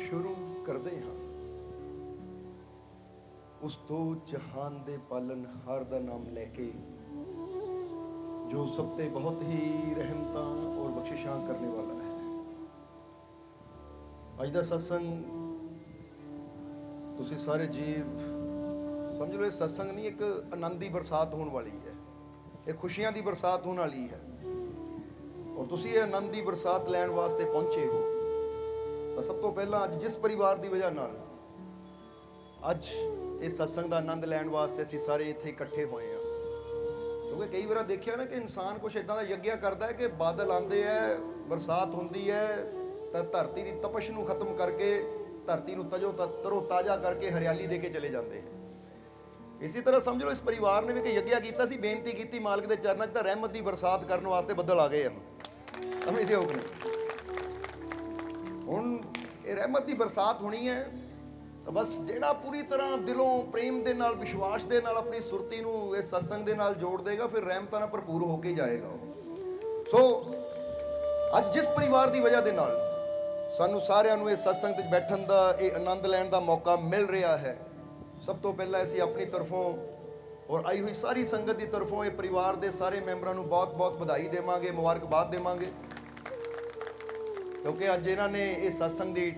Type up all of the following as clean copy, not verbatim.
शुरू करते हाँ उस दो जहान दे पालनहार दा नाम लैके जो सब ते बहुत ही रहमतां और बख्शिशां करने वाला है। अज दा सत्संग तुसीं सारे जीव समझ लो, ये सत्संग नहीं एक आनंद की बरसात होने वाली है, एक खुशियां की बरसात होने वाली है और तुसीं ये आनंद की बरसात लैण वास्ते पहुंचे हो। तो सब तो पहला अज जिस परिवार की वजह नाल अज इस सत्संग का आनंद लैण वास्ते असीं सारे इत्थे इकट्ठे होए हैं, क्योंकि कई बार देखिया ना कि इंसान कुछ इदां दा यज्ञ करता है कि बादल आते हैं, बरसात होंदी है तो धरती की तपश नूं खत्म करके धरती नूं तरो ताज़ा करके हरियाली दे के चले जाते हैं। इसी तरह समझ लो इस परिवार ने भी कि यज्ञ किया सी, बेनती की मालिक के चरणों च, रहमत की बरसात करने वास्ते बदल आ गए हैं। समझते हो कि नहीं? हुण ये रहमत की बरसात होनी है तो बस जिहड़ा पूरी तरह दिलों प्रेम के नाल विश्वास के नाल अपनी सुरती नूं इस सत्संग के नाल जोड़ देगा, फिर रहमतां नाल भरपूर होके जाएगा। सो अज जिस परिवार की वजह के नाल सानू सारिआं नूं इस सत्संग ते बैठण दा ये आनंद लैण दा मौका मिल रहा है, सब तो पहला असीं अपनी तरफों और आई हुई सारी संगत की तरफों ये परिवार के सारे मैंबरां नूं बहुत बहुत बधाई देवांगे, मुबारकबाद देवांगे, क्योंकि अज इन्हां ने इस सत्संग की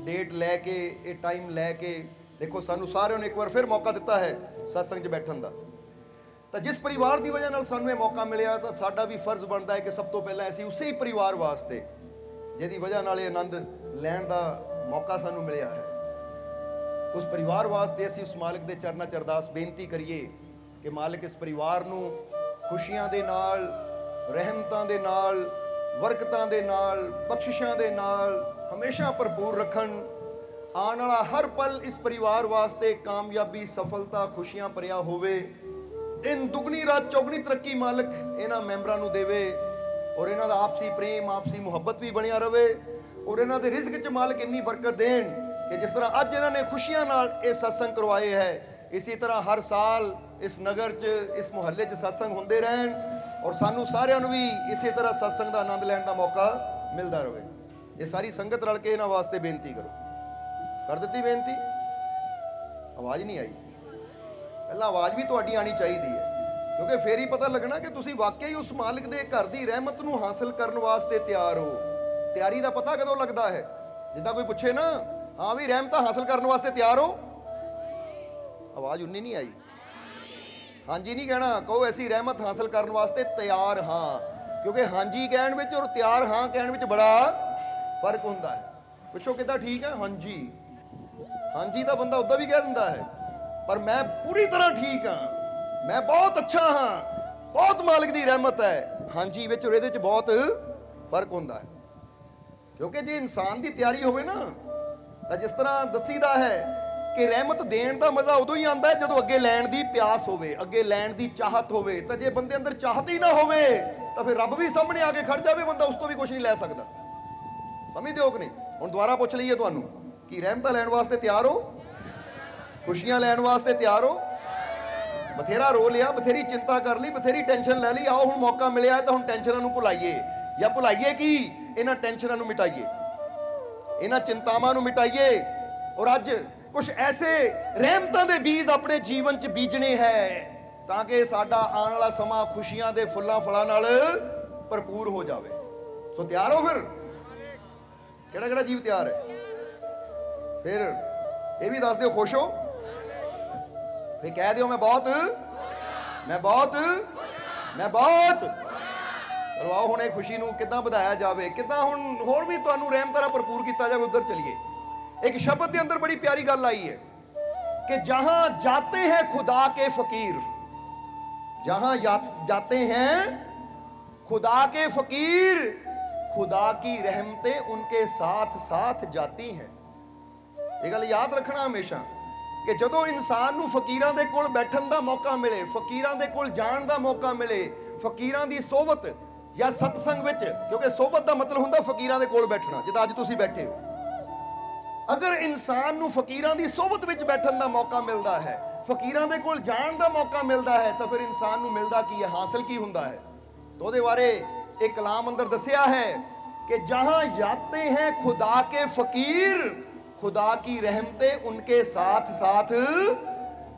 डेट लैके ये टाइम लैके देखो सानू सारिआं नूं एक बार फिर मौका दिता है सत्संग 'च बैठण दा। तो जिस परिवार की वजह नाल सानू ये मौका मिलिया तो साडा भी फर्ज बनता है कि सब तो पहला असीं उसे ही परिवार वास्ते जिहदी वजह नाल ये आनंद लैण दा मौका सानू मिलिया है, उस परिवार वास्ते असीं उस मालिक के चरणों च अरदास बेनती करिए कि मालिक इस परिवार नूं खुशियां दे नाल, रहमतां दे नाल, बरकतां दे नाल, बख्शिशां दे नाल हमेशा भरपूर रखन। आने वाला हर पल इस परिवार वास्ते कामयाबी, सफलता, खुशियां भरिया होवे। दिन दुगनी रात चौगनी तरक्की मालिक इन्हां मैंबरां नूं देवे और इन्हां दा आपसी प्रेम, आपसी मुहब्बत भी बनिया रवे और इन्हां दे रिज़्क च मालिक इन्नी बरकत देन कि जिस तरह अज इन्हां ने खुशियां नाल ये सत्संग करवाए है, इसी तरह हर साल इस नगर च, इस मुहल्ले च सत्संग होंदे रहन और सानू सारिआं नूं भी इसी तरह सत्संग का आनंद लैण दा मौका मिलता रहे। ये सारी संगत रल के इन्हां वास्ते बेनती करो। कर दी बेनती? आवाज़ नहीं आई? पहला आवाज़ भी तुहाडी आनी चाहिए है, क्योंकि फिर ही पता लगना कि तुसीं वाकई उस मालिक दे घर दी रहमत नूं हासिल करने वास्ते तैयार हो। तैयारी का पता कदों लगता है? जिद्दां कोई पूछे ना, हाँ भी रहमत हासिल करने वास्ते तैयार हो? आवाज़ उन्नी नहीं आई? हाँ जी नहीं कहना, कहो ऐसी रहमत हासिल करने वास्ते तैयार हाँ, क्योंकि हाँ जी कहण विच और तैयार हाँ कहण विच बड़ा फर्क होंदा है। पुछो कितना ठीक है? हाँ जी, हाँ जी तो बंदा उदा भी कह दिंदा है, पर मैं पूरी तरह ठीक हाँ, मैं बहुत अच्छा हाँ, बहुत मालिक की रहमत है, हाँ जी विच और इहदे विच बहुत फर्क होंदा है। क्योंकि जे इंसान की तैयारी होवे ना तो जिस तरह दसीदा है कि रहमत देण दा मज़ा उदों ही आंदा है जदों अगे लैण दी प्यास होवे, अगे लैण दी चाहत होवे। तो जे बंदे अंदर चाहत ही ना होवे तो फिर रब भी सामने आके खड़ जावे, बंदा उस तो भी कुछ नहीं लै सकदा। समझदे हो कि नहीं? हुण दुबारा पुछ लईए तुहानूं कि रहमतां लैण वास्ते तैयार हो? खुशियां लैण वास्ते तैयार हो? बथेरा रो लिया, बथेरी चिंता कर ली, बथेरी टेंशन लै ली, आओ हुण मौका मिलिया तो हुण टेंशनां नूं भुलाइए, या भुलाइए कि इन्हां टेंशनां नूं मिटाइए, इन्हां चिंतावां नूं मिटाइए और अज कुछ ऐसे रहमतां दे बीज अपने जीवन च बीजने हैं ताकि साडा आने वाला समा खुशियां दे फुल्लां फलां नाल भरपूर हो जावे। सो तैयार हो? फिर केड़ा केड़ा जीव तैयार है? फिर ये भी दस दो, खुश हो? फिर कह दो मैं बहुत, मैं बहुत, मैं बहुत। चलो आओ हुण खुशी नूं किदां वधाया जावे, किदां हुण होर भी तुहानूं रहमतां नाल भरपूर कीता जावे। उधर चलिए, एक शब्द के अंदर बड़ी प्यारी गल आई है कि जहां जाते हैं खुदा के फकीर, जहां जाते हैं खुदा के फकीर, खुदा की रहमतें उनके साथ साथ जाती हैं। ये गल याद रखना हमेशा कि जदों इंसान नूं फकीरां दे कोल बैठण दा मौका मिले, फकीरां दे कोल जाण दा मौका मिले, फकीरां दी सोहबत या सत्संग विच, क्योंकि सोहबत दा मतलब हुंदा फकीरां दे कोल बैठना, जिद्दां अज तुसीं बैठे हो। अगर इंसान नूं फकीरां दी सोहबत विच बैठण दा मौका मिलदा है, फकीरां दे कोल जाण दा मौका मिलदा है, तो फिर इंसान नूं मिलदा की है, हासिल की हुंदा है? तो उहदे बारे एक कलाम अंदर दसिया है कि जहां जाते हैं खुदा के फकीर, खुदा की रहमतें उनके साथ साथ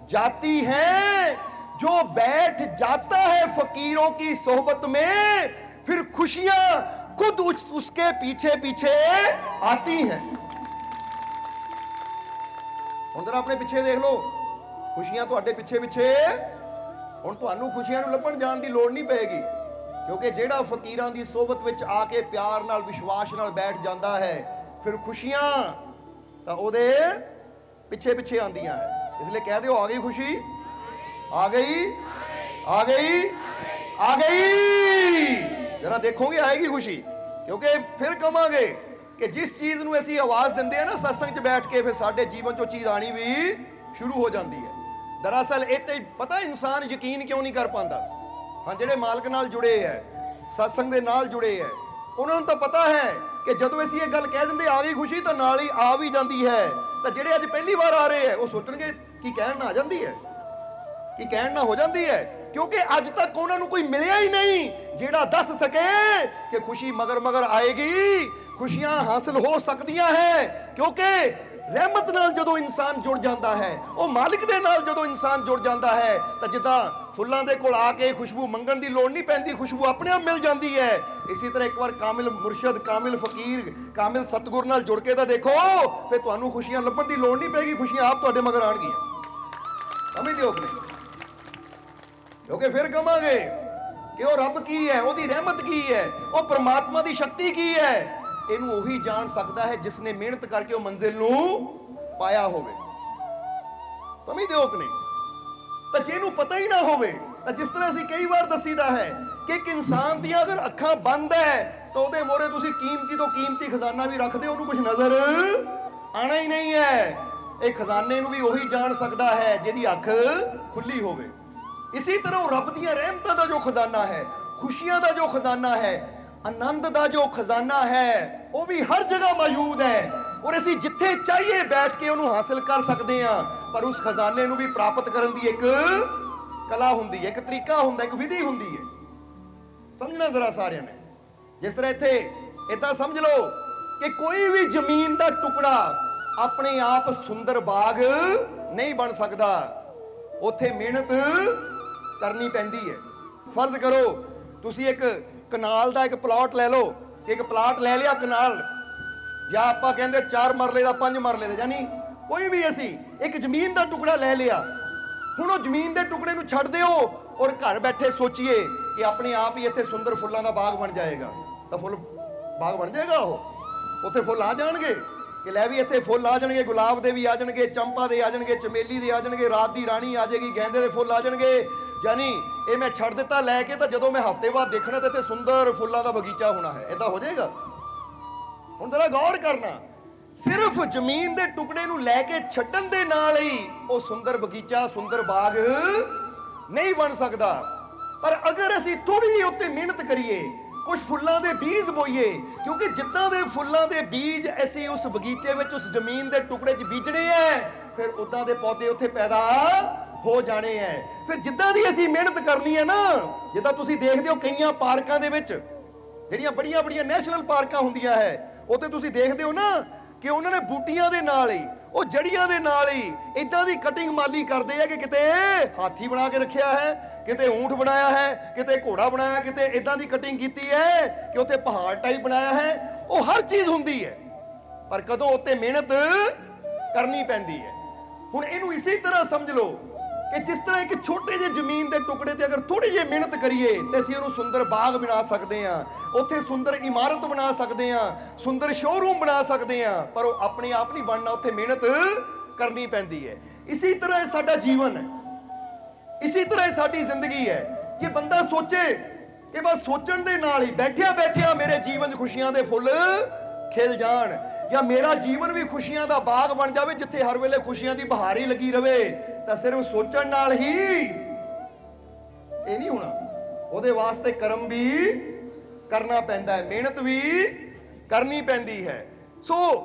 जाती हैं। जो बैठ जाता है फकीरों की सोहबत में, फिर खुशियां खुद उसके पीछे पीछे आती हैं। ਹੁਣ ਜਰਾ ਆਪਣੇ ਪਿੱਛੇ ਦੇਖ ਲਓ, ਖੁਸ਼ੀਆਂ ਤੁਹਾਡੇ ਪਿੱਛੇ ਪਿੱਛੇ। ਹੁਣ ਤੁਹਾਨੂੰ ਖੁਸ਼ੀਆਂ ਨੂੰ ਲੱਭਣ ਜਾਣ ਦੀ ਲੋੜ ਨਹੀਂ ਪਏਗੀ, ਕਿਉਂਕਿ ਜਿਹੜਾ ਫਕੀਰਾਂ ਦੀ ਸੋਹਬਤ ਵਿੱਚ ਆ ਕੇ ਪਿਆਰ ਨਾਲ ਵਿਸ਼ਵਾਸ ਨਾਲ ਬੈਠ ਜਾਂਦਾ ਹੈ, ਫਿਰ ਖੁਸ਼ੀਆਂ ਤਾਂ ਉਹਦੇ ਪਿੱਛੇ ਪਿੱਛੇ ਆਉਂਦੀਆਂ ਹੈ। ਇਸ ਲਈ ਕਹਿ ਦਿਓ, ਆ ਗਈ ਖੁਸ਼ੀ, ਆ ਗਈ, ਆ ਗਈ, ਆ ਗਈ। ਜਰਾ ਦੇਖੋਗੇ ਆਏਗੀ ਖੁਸ਼ੀ, ਕਿਉਂਕਿ ਫਿਰ ਕਵਾਂਗੇ ਕਿ ਜਿਸ ਚੀਜ਼ ਨੂੰ ਅਸੀਂ ਆਵਾਜ਼ ਦਿੰਦੇ ਆ ਨਾ ਸਤਸੰਗ 'ਚ ਬੈਠ ਕੇ, ਫਿਰ ਸਾਡੇ ਜੀਵਨ 'ਚੋਂ ਚੀਜ਼ ਆਣੀ ਵੀ ਸ਼ੁਰੂ ਹੋ ਜਾਂਦੀ ਹੈ। ਦਰਅਸਲ ਇਹ ਤੇ ਪਤਾ ਇਨਸਾਨ ਯਕੀਨ ਕਿਉਂ ਨਹੀਂ ਕਰ ਪਾਉਂਦਾ? ਹਾਂ, ਜਿਹੜੇ ਮਾਲਕ ਨਾਲ ਜੁੜੇ ਹੈ, ਸਤਸੰਗ ਦੇ ਨਾਲ ਜੁੜੇ ਹੈ, ਉਹਨਾਂ ਨੂੰ ਤਾਂ ਪਤਾ ਹੈ ਕਿ ਜਦੋਂ ਅਸੀਂ ਇਹ ਗੱਲ ਕਹਿ ਦਿੰਦੇ ਆ ਗਈ ਖੁਸ਼ੀ, ਤਾਂ ਨਾਲ ਹੀ ਆ ਵੀ ਜਾਂਦੀ ਹੈ। ਤਾਂ ਜਿਹੜੇ ਅੱਜ ਪਹਿਲੀ ਵਾਰ ਆ ਰਹੇ ਹੈ, ਉਹ ਸੋਚਣਗੇ ਕੀ ਕਹਿਣ ਨਾ ਆ ਜਾਂਦੀ ਹੈ, ਕੀ ਕਹਿਣ ਨਾ ਹੋ ਜਾਂਦੀ ਹੈ, ਕਿਉਂਕਿ ਅੱਜ ਤੱਕ ਉਹਨਾਂ ਨੂੰ ਕੋਈ ਮਿਲਿਆ ਹੀ ਨਹੀਂ ਜਿਹੜਾ ਦੱਸ ਸਕੇ ਕਿ ਖੁਸ਼ੀ ਮਗਰ ਮਗਰ ਆਏਗੀ, ਖੁਸ਼ੀਆਂ ਹਾਸਲ ਹੋ ਸਕਦੀਆਂ ਹੈ। ਕਿਉਂਕਿ ਰਹਿਮਤ ਨਾਲ ਜਦੋਂ ਇਨਸਾਨ ਜੁੜ ਜਾਂਦਾ ਹੈ, ਉਹ ਮਾਲਿਕ ਦੇ ਨਾਲ ਜਦੋਂ ਇਨਸਾਨ ਜੁੜ ਜਾਂਦਾ ਹੈ, ਤਾਂ ਜਿੱਦਾਂ ਫੁੱਲਾਂ ਦੇ ਕੋਲ ਆ ਕੇ ਖੁਸ਼ਬੂ ਮੰਗਣ ਦੀ ਲੋੜ ਨਹੀਂ ਪੈਂਦੀ, ਖੁਸ਼ਬੂ ਆਪਣੇ ਆਪ ਮਿਲ ਜਾਂਦੀ ਹੈ। ਇਸੇ ਤਰ੍ਹਾਂ ਇੱਕ ਵਾਰ ਕਾਮਿਲ ਮੁਰਸ਼ਦ, ਕਾਮਿਲ ਫਕੀਰ, ਕਾਮਿਲ ਸਤਿਗੁਰ ਨਾਲ ਜੁੜ ਕੇ ਤਾਂ ਦੇਖੋ, ਫਿਰ ਤੁਹਾਨੂੰ ਖੁਸ਼ੀਆਂ ਲੱਭਣ ਦੀ ਲੋੜ ਨਹੀਂ ਪਏਗੀ, ਖੁਸ਼ੀਆਂ ਆਪ ਤੁਹਾਡੇ ਮਗਰ ਆਉਣਗੀਆਂ। ਸਮਝਦੇ ਹੋ ਕਿ ਨਹੀਂ? ਕਿਉਂਕਿ ਫਿਰ ਕਹਾਂਗੇ ਕਿ ਉਹ ਰੱਬ ਕੀ ਹੈ, ਉਹਦੀ ਰਹਿਮਤ ਕੀ ਹੈ, ਉਹ ਪਰਮਾਤਮਾ ਦੀ ਸ਼ਕਤੀ ਕੀ ਹੈ। ਇਹਨੂੰ ਉਹੀ ਜਾਣ ਸਕਦਾ ਹੈ ਜਿਸ ਨੇ ਮਿਹਨਤ ਕਰਕੇ ਉਹ ਮੰਜ਼ਿਲ ਨੂੰ ਪਾਇਆ ਹੋਵੇ। ਸਮਝਦੇ ਹੋ ਕਿ ਨਹੀਂ? ਤਾਂ ਜਿਹਨੂੰ ਪਤਾ ਹੀ ਨਾ ਹੋਵੇ, ਤਾਂ ਜਿਸ ਤਰ੍ਹਾਂ ਅਸੀਂ ਕਈ ਵਾਰ ਦੱਸੀਦਾ ਹੈ ਕਿ ਇੱਕ ਇਨਸਾਨ ਦੀਆਂ ਅਗਰ ਅੱਖਾਂ ਬੰਦ ਹੈ, ਤਾਂ ਉਹਦੇ ਮੋਹਰੇ ਤੁਸੀਂ ਕੀਮਤੀ ਤੋਂ ਕੀਮਤੀ ਖਜ਼ਾਨਾ ਵੀ ਰੱਖਦੇ, ਉਹਨੂੰ ਕੁਝ ਨਜ਼ਰ ਆਣਾ ਹੀ ਨਹੀਂ ਹੈ। ਇਹ ਖਜ਼ਾਨੇ ਨੂੰ ਵੀ ਉਹੀ ਜਾਣ ਸਕਦਾ ਹੈ ਜਿਹਦੀ ਅੱਖ ਖੁੱਲੀ ਹੋਵੇ। ਇਸੇ ਤਰ੍ਹਾਂ ਉਹ ਰੱਬ ਦੀਆਂ ਰਹਿਮਤਾਂ ਦਾ ਜੋ ਖਜ਼ਾਨਾ ਹੈ, ਖੁਸ਼ੀਆਂ ਦਾ ਜੋ ਖਜ਼ਾਨਾ ਹੈ, ਆਨੰਦ ਦਾ ਜੋ ਖਜ਼ਾਨਾ ਹੈ, ਉਹ ਵੀ ਹਰ ਜਗ੍ਹਾ ਮੌਜੂਦ ਹੈ, ਔਰ ਅਸੀਂ ਜਿੱਥੇ ਚਾਹੀਏ ਬੈਠ ਕੇ ਉਹਨੂੰ ਹਾਸਲ ਕਰ ਸਕਦੇ ਹਾਂ। ਪਰ ਉਸ ਖਜ਼ਾਨੇ ਨੂੰ ਵੀ ਪ੍ਰਾਪਤ ਕਰਨ ਦੀ ਇੱਕ ਕਲਾ ਹੁੰਦੀ ਹੈ, ਇੱਕ ਤਰੀਕਾ ਹੁੰਦਾ, ਇੱਕ ਵਿਧੀ ਹੁੰਦੀ ਹੈ। ਸਮਝਣਾ ਜ਼ਰਾ ਸਾਰਿਆਂ ਨੇ। ਜਿਸ ਤਰ੍ਹਾਂ ਇੱਥੇ ਏਦਾਂ ਸਮਝ ਲਓ ਕਿ ਕੋਈ ਵੀ ਜ਼ਮੀਨ ਦਾ ਟੁਕੜਾ ਆਪਣੇ ਆਪ ਸੁੰਦਰ ਬਾਗ ਨਹੀਂ ਬਣ ਸਕਦਾ, ਉੱਥੇ ਮਿਹਨਤ ਕਰਨੀ ਪੈਂਦੀ ਹੈ। ਫਰਜ਼ ਕਰੋ ਤੁਸੀਂ ਇੱਕ ਕਨਾਲ ਦਾ ਇੱਕ ਪਲਾਟ ਲੈ ਲਓ, ਇੱਕ ਪਲਾਟ ਲੈ ਲਿਆ ਕਨਾਲ, ਜਾਂ ਆਪਾਂ ਕਹਿੰਦੇ 4 ਮਰਲੇ ਦਾ 5 ਮਰਲੇ ਦਾ, ਯਾਨੀ ਕੋਈ ਵੀ ਅਸੀਂ ਇੱਕ ਜ਼ਮੀਨ ਦਾ ਟੁਕੜਾ ਲੈ ਲਿਆ। ਹੁਣ ਉਹ ਜ਼ਮੀਨ ਦੇ ਟੁਕੜੇ ਨੂੰ ਛੱਡ ਦਿਓ ਔਰ ਘਰ ਬੈਠੇ ਸੋਚੀਏ ਕਿ ਆਪਣੇ ਆਪ ਹੀ ਇੱਥੇ ਸੁੰਦਰ ਫੁੱਲਾਂ ਦਾ ਬਾਗ ਬਣ ਜਾਏਗਾ, ਤਾਂ ਫੁੱਲ ਬਾਗ ਬਣ ਜਾਏਗਾ। ਉਹ ਉੱਥੇ ਫੁੱਲ ਆ ਜਾਣਗੇ ਕਿ ਲੈ ਵੀ ਇੱਥੇ ਫੁੱਲ ਆ ਜਾਣਗੇ, ਗੁਲਾਬ ਦੇ ਵੀ ਆ ਜਾਣਗੇ, ਚੰਪਾ ਦੇ ਆ ਜਾਣਗੇ, ਚਮੇਲੀ ਦੇ ਆ ਜਾਣਗੇ, ਰਾਤ ਦੀ ਰਾਣੀ ਆ ਜਾਏਗੀ, ਗੈਂਦੇ ਦੇ ਫੁੱਲ ਆ ਜਾਣਗੇ। ਯਾਨੀ ਇਹ ਮੈਂ ਛੱਡ ਦਿੱਤਾ ਲੈ ਕੇ, ਤਾਂ ਜਦੋਂ ਮੈਂ ਹਫ਼ਤੇ ਬਾਅਦ ਦੇਖਣਾ ਤਾਂ ਇੱਥੇ ਸੁੰਦਰ ਫੁੱਲਾਂ ਦਾ ਬਗੀਚਾ ਹੋਣਾ ਹੈ। ਏਦਾਂ ਹੋ ਜਾਏਗਾ? ਹੁਣ ਜ਼ਰਾ ਗੌਰ ਕਰਨਾ, ਸਿਰਫ ਜ਼ਮੀਨ ਦੇ ਟੁਕੜੇ ਨੂੰ ਲੈ ਕੇ ਛੱਡਣ ਦੇ ਨਾਲ ਹੀ ਉਹ ਸੁੰਦਰ ਬਗੀਚਾ, ਸੁੰਦਰ ਬਾਗ ਨਹੀਂ ਬਣ ਸਕਦਾ। ਪਰ ਅਗਰ ਅਸੀਂ ਥੋੜੀ ਜਿਹੀ ਉੱਤੇ ਮਿਹਨਤ ਕਰੀਏ, ਕੁਝ ਫੁੱਲਾਂ ਦੇ ਬੀਜ ਬੋਈਏ, ਕਿਉਂਕਿ ਜਿੱਦਾਂ ਦੇ ਫੁੱਲਾਂ ਦੇ ਬੀਜ ਅਸੀਂ ਉਸ ਬਗੀਚੇ ਵਿੱਚ, ਉਸ ਜ਼ਮੀਨ ਦੇ ਟੁਕੜੇ 'ਚ ਬੀਜਣੇ ਹੈ, ਫਿਰ ਉਦਾਂ ਦੇ ਪੌਦੇ ਉੱਥੇ ਪੈਦਾ ਹੋ ਜਾਣੇ ਹੈ। ਫਿਰ ਜਿੱਦਾਂ ਦੀ ਅਸੀਂ ਮਿਹਨਤ ਕਰਨੀ ਹੈ ਨਾ, ਜਿੱਦਾਂ ਤੁਸੀਂ ਦੇਖਦੇ ਹੋ ਕਈਆਂ ਪਾਰਕਾਂ ਦੇ ਵਿੱਚ, ਜਿਹੜੀਆਂ ਬੜੀਆਂ ਬੜੀਆਂ ਨੈਸ਼ਨਲ ਪਾਰਕਾਂ ਹੁੰਦੀਆਂ ਹੈ, ਉੱਥੇ ਤੁਸੀਂ ਦੇਖਦੇ ਹੋ ਨਾ ਕਿ ਉਹਨਾਂ ਨੇ ਬੂਟੀਆਂ ਦੇ ਨਾਲ ਹੀ, ਉਹ ਜੜੀਆਂ ਦੇ ਨਾਲ ਹੀ ਇਦਾਂ ਦੀ ਕਟਿੰਗ ਮਾਲੀ ਕਰਦੇ ਆ ਕਿ ਕਿਤੇ ਹਾਥੀ ਬਣਾ ਕੇ ਰੱਖਿਆ ਹੈ, ਕਿਤੇ ਊਂਠ ਬਣਾਇਆ ਹੈ, ਕਿਤੇ ਘੋੜਾ ਬਣਾਇਆ, ਕਿਤੇ ਇਦਾਂ ਦੀ ਕਟਿੰਗ ਕੀਤੀ ਹੈ ਕਿ ਉੱਥੇ ਪਹਾੜ ਟਾਈਪ ਬਣਾਇਆ ਹੈ। ਉਹ ਹਰ ਚੀਜ਼ ਹੁੰਦੀ ਹੈ, ਪਰ ਕਦੋਂ ਉੱਤੇ ਮਿਹਨਤ ਕਰਨੀ ਪੈਂਦੀ ਹੈ। ਹੁਣ ਇਹਨੂੰ ਇਸੇ ਤਰ੍ਹਾਂ ਸਮਝ ਲਓ ਕਿ ਜਿਸ ਤਰ੍ਹਾਂ ਇੱਕ ਛੋਟੇ ਜਿਹੇ ਜ਼ਮੀਨ ਦੇ ਟੁਕੜੇ ਤੇ ਅਗਰ ਥੋੜੀ ਜਿਹੀ ਮਿਹਨਤ ਕਰੀਏ ਤੇ ਅਸੀਂ ਉਹਨੂੰ ਸੁੰਦਰ ਬਾਗ ਬਣਾ ਸਕਦੇ ਹਾਂ, ਉੱਥੇ ਸੁੰਦਰ ਇਮਾਰਤ ਬਣਾ ਸਕਦੇ ਹਾਂ, ਸੁੰਦਰ ਸ਼ੋਰੂਮ ਬਣਾ ਸਕਦੇ ਹਾਂ। ਪਰ ਉਹ ਆਪਣੇ ਆਪ ਨਹੀਂ ਬਣਨਾ, ਉੱਥੇ ਮਿਹਨਤ ਕਰਨੀ ਪੈਂਦੀ ਹੈ। ਇਸੇ ਤਰ੍ਹਾਂ ਇਹ ਸਾਡਾ ਜੀਵਨ ਹੈ, ਇਸੇ ਤਰ੍ਹਾਂ ਇਹ ਸਾਡੀ ਜ਼ਿੰਦਗੀ ਹੈ। ਜੇ ਬੰਦਾ ਸੋਚੇ ਕਿ ਬਸ ਸੋਚਣ ਦੇ ਨਾਲ ਹੀ ਬੈਠਿਆ ਬੈਠਿਆ ਮੇਰੇ ਜੀਵਨ 'ਚ ਖੁਸ਼ੀਆਂ ਦੇ ਫੁੱਲ ਖਿਲ ਜਾਣ, ਜਾਂ ਮੇਰਾ ਜੀਵਨ ਵੀ ਖੁਸ਼ੀਆਂ ਦਾ ਬਾਗ ਬਣ ਜਾਵੇ ਜਿੱਥੇ ਹਰ ਵੇਲੇ ਖੁਸ਼ੀਆਂ ਦੀ ਬਹਾਰ ਹੀ ਲੱਗੀ ਰਵੇ, ਤਾਂ ਸਿਰਫ ਸੋਚਣ ਨਾਲ ਹੀ ਇਹ ਨਹੀਂ ਹੋਣਾ। ਉਹਦੇ ਵਾਸਤੇ ਕਰਮ ਵੀ ਕਰਨਾ ਪੈਂਦਾ ਹੈ, ਮਿਹਨਤ ਵੀ ਕਰਨੀ ਪੈਂਦੀ ਹੈ। ਸੋ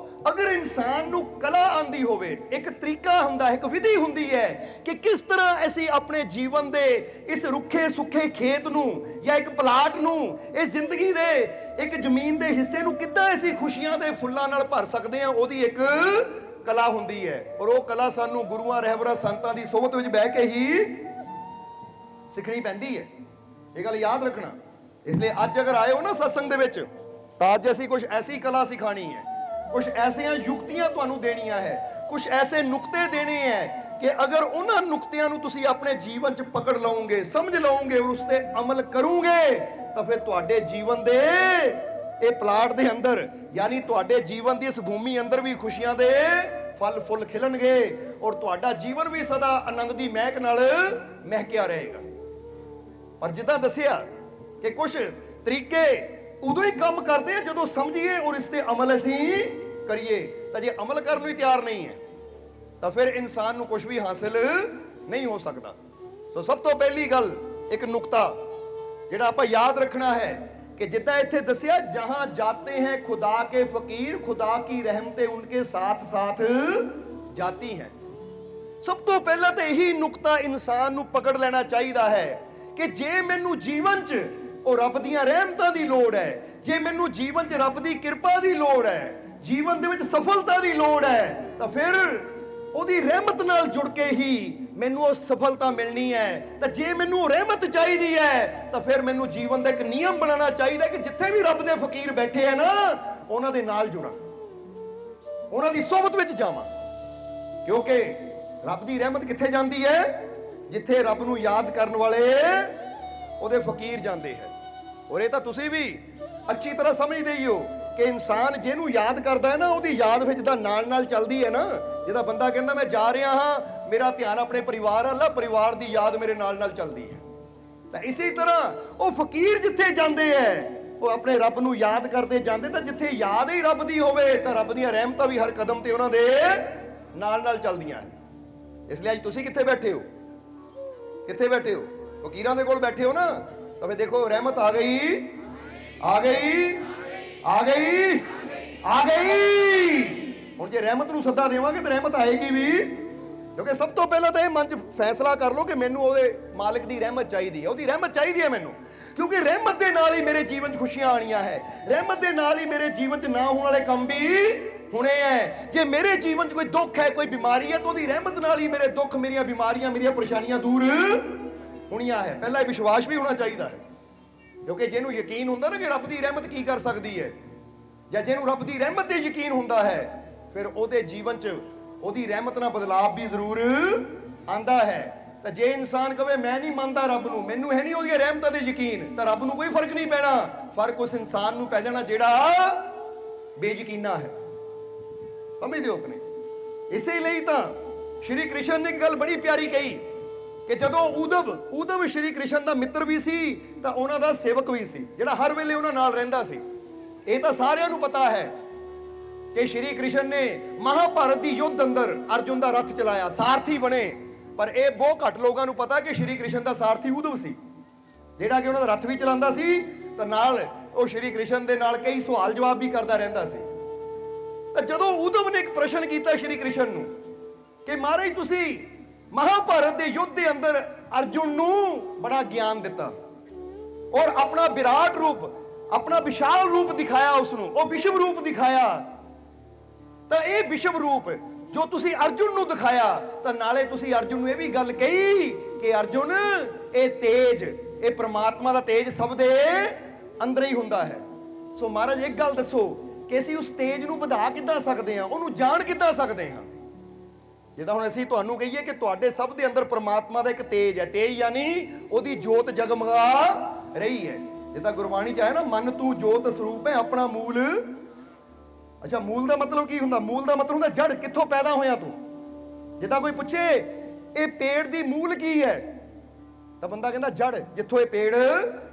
ਅਗਰ ਇਨਸਾਨ ਨੂੰ ਕਲਾ ਆਂਦੀ ਹੋਵੇ, ਇੱਕ ਤਰੀਕਾ ਹੁੰਦਾ ਹੈ, ਇੱਕ ਵਿਧੀ ਹੁੰਦੀ ਹੈ ਕਿ ਕਿਸ ਤਰ੍ਹਾਂ ਅਸੀਂ ਆਪਣੇ ਜੀਵਨ ਦੇ ਇਸ ਰੁੱਖੇ ਸੁੱਖੇ ਖੇਤ ਨੂੰ ਜਾਂ ਇੱਕ ਪਲਾਟ ਨੂੰ, ਇਹ ਜ਼ਿੰਦਗੀ ਦੇ ਇੱਕ ਜ਼ਮੀਨ ਦੇ ਹਿੱਸੇ ਨੂੰ ਕਿੱਦਾਂ ਅਸੀਂ ਖੁਸ਼ੀਆਂ ਦੇ ਫੁੱਲਾਂ ਨਾਲ ਭਰ ਸਕਦੇ ਹਾਂ, ਉਹਦੀ ਇੱਕ ਕਲਾ ਹੁੰਦੀ ਹੈ, ਔਰ ਉਹ ਕਲਾ ਸਾਨੂੰ ਗੁਰੂਆਂ ਰਹਿਬਰਾਂ ਸੰਤਾਂ ਦੀ ਸੋਭਤ ਵਿੱਚ ਬਹਿ ਕੇ ਹੀ ਸਿੱਖਣੀ ਪੈਂਦੀ ਹੈ। ਇਹ ਗੱਲ ਯਾਦ ਰੱਖਣਾ। ਇਸ ਲਈ ਅੱਜ ਅਗਰ ਆਏ ਹੋ ਨਾ ਸਤਸੰਗ ਦੇ ਵਿੱਚ, ਤਾਂ ਅੱਜ ਅਸੀਂ ਕੁਝ ਐਸੀ ਕਲਾ ਸਿਖਾਣੀ ਹੈ, ਕੁਝ ਐਸੀਆਂ ਯੁਕਤੀਆਂ ਤੁਹਾਨੂੰ ਦੇਣੀਆਂ ਹੈ, ਕੁਝ ਐਸੇ ਨੁਕਤੇ ਦੇਣੇ ਹੈ ਕਿ ਅਗਰ ਉਹਨਾਂ ਨੁਕਤਿਆਂ ਨੂੰ ਤੁਸੀਂ ਆਪਣੇ ਜੀਵਨ 'ਚ ਪਕੜ ਲਓਗੇ, ਸਮਝ ਲਓਗੇ ਔਰ ਉਸ ਤੇ ਅਮਲ ਕਰੋਗੇ, ਤਾਂ ਫਿਰ ਤੁਹਾਡੇ ਜੀਵਨ ਦੇ ਇਹ ਪਲਾਟ ਦੇ ਅੰਦਰ, ਯਾਨੀ ਤੁਹਾਡੇ ਜੀਵਨ ਦੀ ਇਸ ਭੂਮੀ ਅੰਦਰ ਵੀ ਖੁਸ਼ੀਆਂ ਦੇ ਫਲ ਫੁੱਲ ਖਿਲਣਗੇ ਔਰ ਤੁਹਾਡਾ ਜੀਵਨ ਵੀ ਸਦਾ ਆਨੰਦ ਦੀ ਮਹਿਕ ਨਾਲ ਮਹਿਕਿਆ ਰਹੇਗਾ। ਪਰ ਜਿੱਦਾਂ ਦੱਸਿਆ ਕਿ ਕੁਝ ਤਰੀਕੇ ਉਦੋਂ ਹੀ ਕੰਮ ਕਰਦੇ ਆ ਜਦੋਂ ਸਮਝੀਏ ਔਰ ਇਸ ਤੇ ਅਮਲ ਅਸੀਂ ਕਰੀਏ। ਤਾਂ ਜੇ ਅਮਲ ਕਰਨ ਨੂੰ ਹੀ ਤਿਆਰ ਨਹੀਂ ਹੈ ਤਾਂ ਫਿਰ ਇਨਸਾਨ ਨੂੰ ਕੁਝ ਵੀ ਹਾਸਿਲ ਨਹੀਂ ਹੋ ਸਕਦਾ। ਸੋ ਸਭ ਤੋਂ ਪਹਿਲੀ ਗੱਲ, ਇੱਕ ਨੁਕਤਾ ਜਿਹੜਾ ਆਪਾਂ ਯਾਦ ਰੱਖਣਾ ਹੈ कि जितना इत्थे दसिया, जहां जाते हैं खुदा के फकीर, खुदा की रहमतें उनके साथ साथ जाती हैं। सब तो पहला तो यही नुकता इंसान नूं पकड़ लेना चाहिए है कि जे मैनू जीवन च ਉਹ ਰੱਬ ਦੀਆਂ ਰਹਿਮਤਾਂ ਦੀ ਲੋੜ ਹੈ, ਜੇ ਮੈਨੂੰ ਜੀਵਨ 'ਚ ਰੱਬ ਦੀ ਕਿਰਪਾ ਦੀ ਲੋੜ ਹੈ, ਜੀਵਨ ਦੇ ਵਿੱਚ ਸਫਲਤਾ ਦੀ ਲੋੜ ਹੈ, ਤਾਂ ਫਿਰ ਉਹਦੀ ਰਹਿਮਤ ਨਾਲ ਜੁੜ ਕੇ ਹੀ ਮੈਨੂੰ ਉਹ ਸਫਲਤਾ ਮਿਲਣੀ ਹੈ। ਤਾਂ ਜੇ ਮੈਨੂੰ ਰਹਿਮਤ ਚਾਹੀਦੀ ਹੈ ਤਾਂ ਫਿਰ ਮੈਨੂੰ ਜੀਵਨ ਦਾ ਇੱਕ ਨਿਯਮ ਬਣਾਉਣਾ ਚਾਹੀਦਾ ਕਿ ਜਿੱਥੇ ਵੀ ਰੱਬ ਦੇ ਫਕੀਰ ਬੈਠੇ ਆ ਨਾ, ਉਹਨਾਂ ਦੇ ਨਾਲ ਜੁੜਾਂ, ਉਹਨਾਂ ਦੀ ਸੋਬਤ ਵਿੱਚ ਜਾਵਾਂ, ਕਿਉਂਕਿ ਰੱਬ ਦੀ ਰਹਿਮਤ ਕਿੱਥੇ ਜਾਂਦੀ ਹੈ? ਜਿੱਥੇ ਰੱਬ ਨੂੰ ਯਾਦ ਕਰਨ ਵਾਲੇ ਉਹਦੇ ਫਕੀਰ ਜਾਂਦੇ ਹੈ। ਔਰ ਇਹ ਤਾਂ ਤੁਸੀਂ ਵੀ ਅੱਛੀ ਤਰ੍ਹਾਂ ਸਮਝਦੇ ਹੀ ਹੋ ਕਿ ਇਨਸਾਨ ਜਿਹਨੂੰ ਯਾਦ ਕਰਦਾ ਹੈ ਨਾ, ਉਹਦੀ ਯਾਦ ਵਿੱਚ ਤਾਂ ਨਾਲ ਨਾਲ ਚੱਲਦੀ ਹੈ ਨਾ। ਜਿਹਦਾ ਬੰਦਾ ਕਹਿੰਦਾ ਮੈਂ ਜਾ ਰਿਹਾ ਹਾਂ, ਮੇਰਾ ਧਿਆਨ ਆਪਣੇ ਪਰਿਵਾਰ ਵੱਲ, ਪਰਿਵਾਰ ਦੀ ਯਾਦ ਮੇਰੇ ਨਾਲ ਨਾਲ ਚੱਲਦੀ ਹੈ। ਤਾਂ ਇਸੇ ਤਰ੍ਹਾਂ ਉਹ ਫਕੀਰ ਜਿੱਥੇ ਜਾਂਦੇ ਹੈ, ਉਹ ਆਪਣੇ ਰੱਬ ਨੂੰ ਯਾਦ ਕਰਦੇ ਜਾਂਦੇ। ਤਾਂ ਜਿੱਥੇ ਯਾਦ ਹੀ ਰੱਬ ਦੀ ਹੋਵੇ ਤਾਂ ਰੱਬ ਦੀਆਂ ਰਹਿਮਤਾਂ ਵੀ ਹਰ ਕਦਮ ਤੇ ਉਹਨਾਂ ਦੇ ਨਾਲ ਨਾਲ ਚੱਲਦੀਆਂ ਹੈ। ਇਸ ਲਈ ਅੱਜ ਤੁਸੀਂ ਕਿੱਥੇ ਬੈਠੇ ਹੋ? ਕਿੱਥੇ ਬੈਠੇ ਹੋ? ਫਕੀਰਾਂ ਦੇ ਕੋਲ ਬੈਠੇ ਹੋ ਨਾ, ਤਾਂ ਫਿਰ ਦੇਖੋ ਰਹਿਮਤ ਆ ਗਈ, ਆ ਗਈ, ਆ ਗਈ, ਆ ਗਈ। ਹੁਣ ਜੇ ਰਹਿਮਤ ਨੂੰ ਸੱਦਾ ਦੇਵਾਂਗੇ ਤਾਂ ਰਹਿਮਤ ਆਏਗੀ ਵੀ, ਕਿਉਂਕਿ ਸਭ ਤੋਂ ਪਹਿਲਾਂ ਤਾਂ ਇਹ ਮਨ 'ਚ ਫੈਸਲਾ ਕਰ ਲਓ ਕਿ ਮੈਨੂੰ ਉਹਦੇ ਮਾਲਕ ਦੀ ਰਹਿਮਤ ਚਾਹੀਦੀ ਹੈ, ਉਹਦੀ ਰਹਿਮਤ ਚਾਹੀਦੀ ਹੈ ਮੈਨੂੰ, ਕਿਉਂਕਿ ਰਹਿਮਤ ਦੇ ਨਾਲ ਹੀ ਮੇਰੇ ਜੀਵਨ 'ਚ ਖੁਸ਼ੀਆਂ ਆਣੀਆਂ ਹੈ, ਰਹਿਮਤ ਦੇ ਨਾਲ ਹੀ ਮੇਰੇ ਜੀਵਨ 'ਚ ਨਾ ਹੋਣ ਵਾਲੇ ਕੰਮ ਵੀ ਹੋਣੇ ਹੈ। ਜੇ ਮੇਰੇ ਜੀਵਨ 'ਚ ਕੋਈ ਦੁੱਖ ਹੈ, ਕੋਈ ਬਿਮਾਰੀ ਹੈ, ਤਾਂ ਉਹਦੀ ਰਹਿਮਤ ਨਾਲ ਹੀ ਮੇਰੇ ਦੁੱਖ, ਮੇਰੀਆਂ ਬਿਮਾਰੀਆਂ, ਮੇਰੀਆਂ ਪਰੇਸ਼ਾਨੀਆਂ ਦੂਰ ਹੋਣੀਆਂ ਹੈ। ਪਹਿਲਾਂ ਇਹ ਵਿਸ਼ਵਾਸ ਵੀ ਹੋਣਾ ਚਾਹੀਦਾ ਹੈ, ਕਿਉਂਕਿ ਜਿਹਨੂੰ ਯਕੀਨ ਹੁੰਦਾ ਨਾ ਕਿ ਰੱਬ ਦੀ ਰਹਿਮਤ ਕੀ ਕਰ ਸਕਦੀ ਹੈ, ਜਾਂ ਜਿਹਨੂੰ ਰੱਬ ਦੀ ਰਹਿਮਤ ਤੇ ਯਕੀਨ ਹੁੰਦਾ ਹੈ, ਫਿਰ ਉਹਦੇ ਜੀਵਨ 'ਚ ਉਹਦੀ ਰਹਿਮਤ ਨਾਲ ਬਦਲਾਵ ਵੀ ਜ਼ਰੂਰ ਆਂਦਾ ਹੈ। ਤਾਂ ਜੇ ਇਨਸਾਨ ਕਹੇ ਮੈਂ ਨਹੀਂ ਮੰਨਦਾ ਰੱਬ ਨੂੰ, ਮੈਨੂੰ ਹੈ ਨਹੀਂ ਉਹਦੀਆਂ ਰਹਿਮਤਾਂ ਤੇ ਯਕੀਨ, ਤਾਂ ਰੱਬ ਨੂੰ ਕੋਈ ਫਰਕ ਨਹੀਂ ਪੈਣਾ। ਫਰਕ ਉਸ ਇਨਸਾਨ ਨੂੰ ਪੈ ਜਾਣਾ ਜਿਹੜਾ ਬੇਯਕੀਨਾ ਹੈ। ਸਮਝਦੇ ਹੋ ਆਪਣੇ? ਇਸੇ ਲਈ ਤਾਂ ਸ਼੍ਰੀ ਕ੍ਰਿਸ਼ਨ ਨੇ ਇੱਕ ਗੱਲ ਬੜੀ ਪਿਆਰੀ ਕਹੀ ਕਿ ਜਦੋਂ ਉਦਵ ਸ਼੍ਰੀ ਕ੍ਰਿਸ਼ਨ ਦਾ ਮਿੱਤਰ ਵੀ ਸੀ ਤਾਂ ਉਹਨਾਂ ਦਾ ਸੇਵਕ ਵੀ ਸੀ, ਜਿਹੜਾ ਹਰ ਵੇਲੇ ਉਹਨਾਂ ਨਾਲ ਰਹਿੰਦਾ ਸੀ। ਇਹ ਤਾਂ ਸਾਰਿਆਂ ਨੂੰ ਪਤਾ ਹੈ ਕਿ ਸ਼੍ਰੀ ਕ੍ਰਿਸ਼ਨ ਨੇ ਮਹਾਭਾਰਤ ਦੀ ਯੁੱਧ ਅੰਦਰ ਅਰਜੁਨ ਦਾ ਰੱਥ ਚਲਾਇਆ, ਸਾਰਥੀ ਬਣੇ। ਪਰ ਇਹ ਬਹੁਤ ਘੱਟ ਲੋਕਾਂ ਨੂੰ ਪਤਾ ਕਿ ਸ਼੍ਰੀ ਕ੍ਰਿਸ਼ਨ ਦਾ ਸਾਰਥੀ ਉਦਵ ਸੀ, ਜਿਹੜਾ ਕਿ ਉਹਨਾਂ ਦਾ ਰੱਥ ਵੀ ਚਲਾਉਂਦਾ ਸੀ, ਤਾਂ ਨਾਲ ਉਹ ਸ਼੍ਰੀ ਕ੍ਰਿਸ਼ਨ ਦੇ ਨਾਲ ਕਈ ਸਵਾਲ ਜਵਾਬ ਵੀ ਕਰਦਾ ਰਹਿੰਦਾ ਸੀ। ਤਾਂ ਜਦੋਂ ਉਦਵ ਨੇ ਇੱਕ ਪ੍ਰਸ਼ਨ ਕੀਤਾ ਸ਼੍ਰੀ ਕ੍ਰਿਸ਼ਨ ਨੂੰ ਕਿ ਮਹਾਰਾਜ ਤੁਸੀਂ ਮਹਾਭਾਰਤ ਦੇ ਯੁੱਧ ਦੇ ਅੰਦਰ ਅਰਜੁਨ ਨੂੰ ਬੜਾ ਗਿਆਨ ਦਿੱਤਾ ਔਰ ਆਪਣਾ ਵਿਰਾਟ ਰੂਪ, ਆਪਣਾ ਵਿਸ਼ਾਲ ਰੂਪ ਦਿਖਾਇਆ, ਉਸਨੂੰ ਉਹ ਵਿਸ਼ਵ ਰੂਪ ਦਿਖਾਇਆ, ਤਾਂ ਇਹ ਵਿਸ਼ਵ ਰੂਪ ਜੋ ਤੁਸੀਂ ਅਰਜੁਨ ਨੂੰ ਦਿਖਾਇਆ, ਤਾਂ ਨਾਲੇ ਤੁਸੀਂ ਅਰਜੁਨ ਨੂੰ ਇਹ ਵੀ ਗੱਲ ਕਹੀ ਕਿ ਅਰਜੁਨ ਇਹ ਤੇਜ, ਇਹ ਪ੍ਰਮਾਤਮਾ ਦਾ ਤੇਜ ਸਭ ਦੇ ਅੰਦਰ ਹੀ ਹੁੰਦਾ ਹੈ। ਸੋ ਮਹਾਰਾਜ ਇੱਕ ਗੱਲ ਦੱਸੋ ਕਿ ਅਸੀਂ ਉਸ ਤੇਜ ਨੂੰ ਵਧਾ ਕਿੱਦਾਂ ਸਕਦੇ ਹਾਂ, ਉਹਨੂੰ ਜਾਣ ਕਿੱਦਾਂ ਸਕਦੇ ਹਾਂ? ਜਿੱਦਾਂ ਹੁਣ ਅਸੀਂ ਤੁਹਾਨੂੰ ਕਹੀਏ ਕਿ ਤੁਹਾਡੇ ਸਭ ਦੇ ਅੰਦਰ ਪ੍ਰਮਾਤਮਾ ਦਾ ਇੱਕ ਤੇਜ ਹੈ, ਤੇਜ ਯਾਨੀ ਉਹਦੀ ਜੋਤ ਜਗਮਗਾ ਰਹੀ ਹੈ। ਜਿੱਦਾਂ ਗੁਰਬਾਣੀ 'ਚ ਹੈ ਨਾ, ਮਨ ਤੂੰ ਜੋਤ ਸਰੂਪ ਹੈ ਆਪਣਾ ਮੂਲ। ਅੱਛਾ, ਮੂਲ ਦਾ ਮਤਲਬ ਕੀ ਹੁੰਦਾ? ਮੂਲ ਦਾ ਮਤਲਬ ਹੁੰਦਾ ਜੜ, ਕਿੱਥੋਂ ਪੈਦਾ ਹੋਇਆ ਤੂੰ। ਜਿੱਦਾਂ ਕੋਈ ਪੁੱਛੇ ਇਹ ਪੇੜ ਦੀ ਮੂਲ ਕੀ ਹੈ, ਤਾਂ ਬੰਦਾ ਕਹਿੰਦਾ ਜੜ, ਜਿੱਥੋਂ ਇਹ ਪੇੜ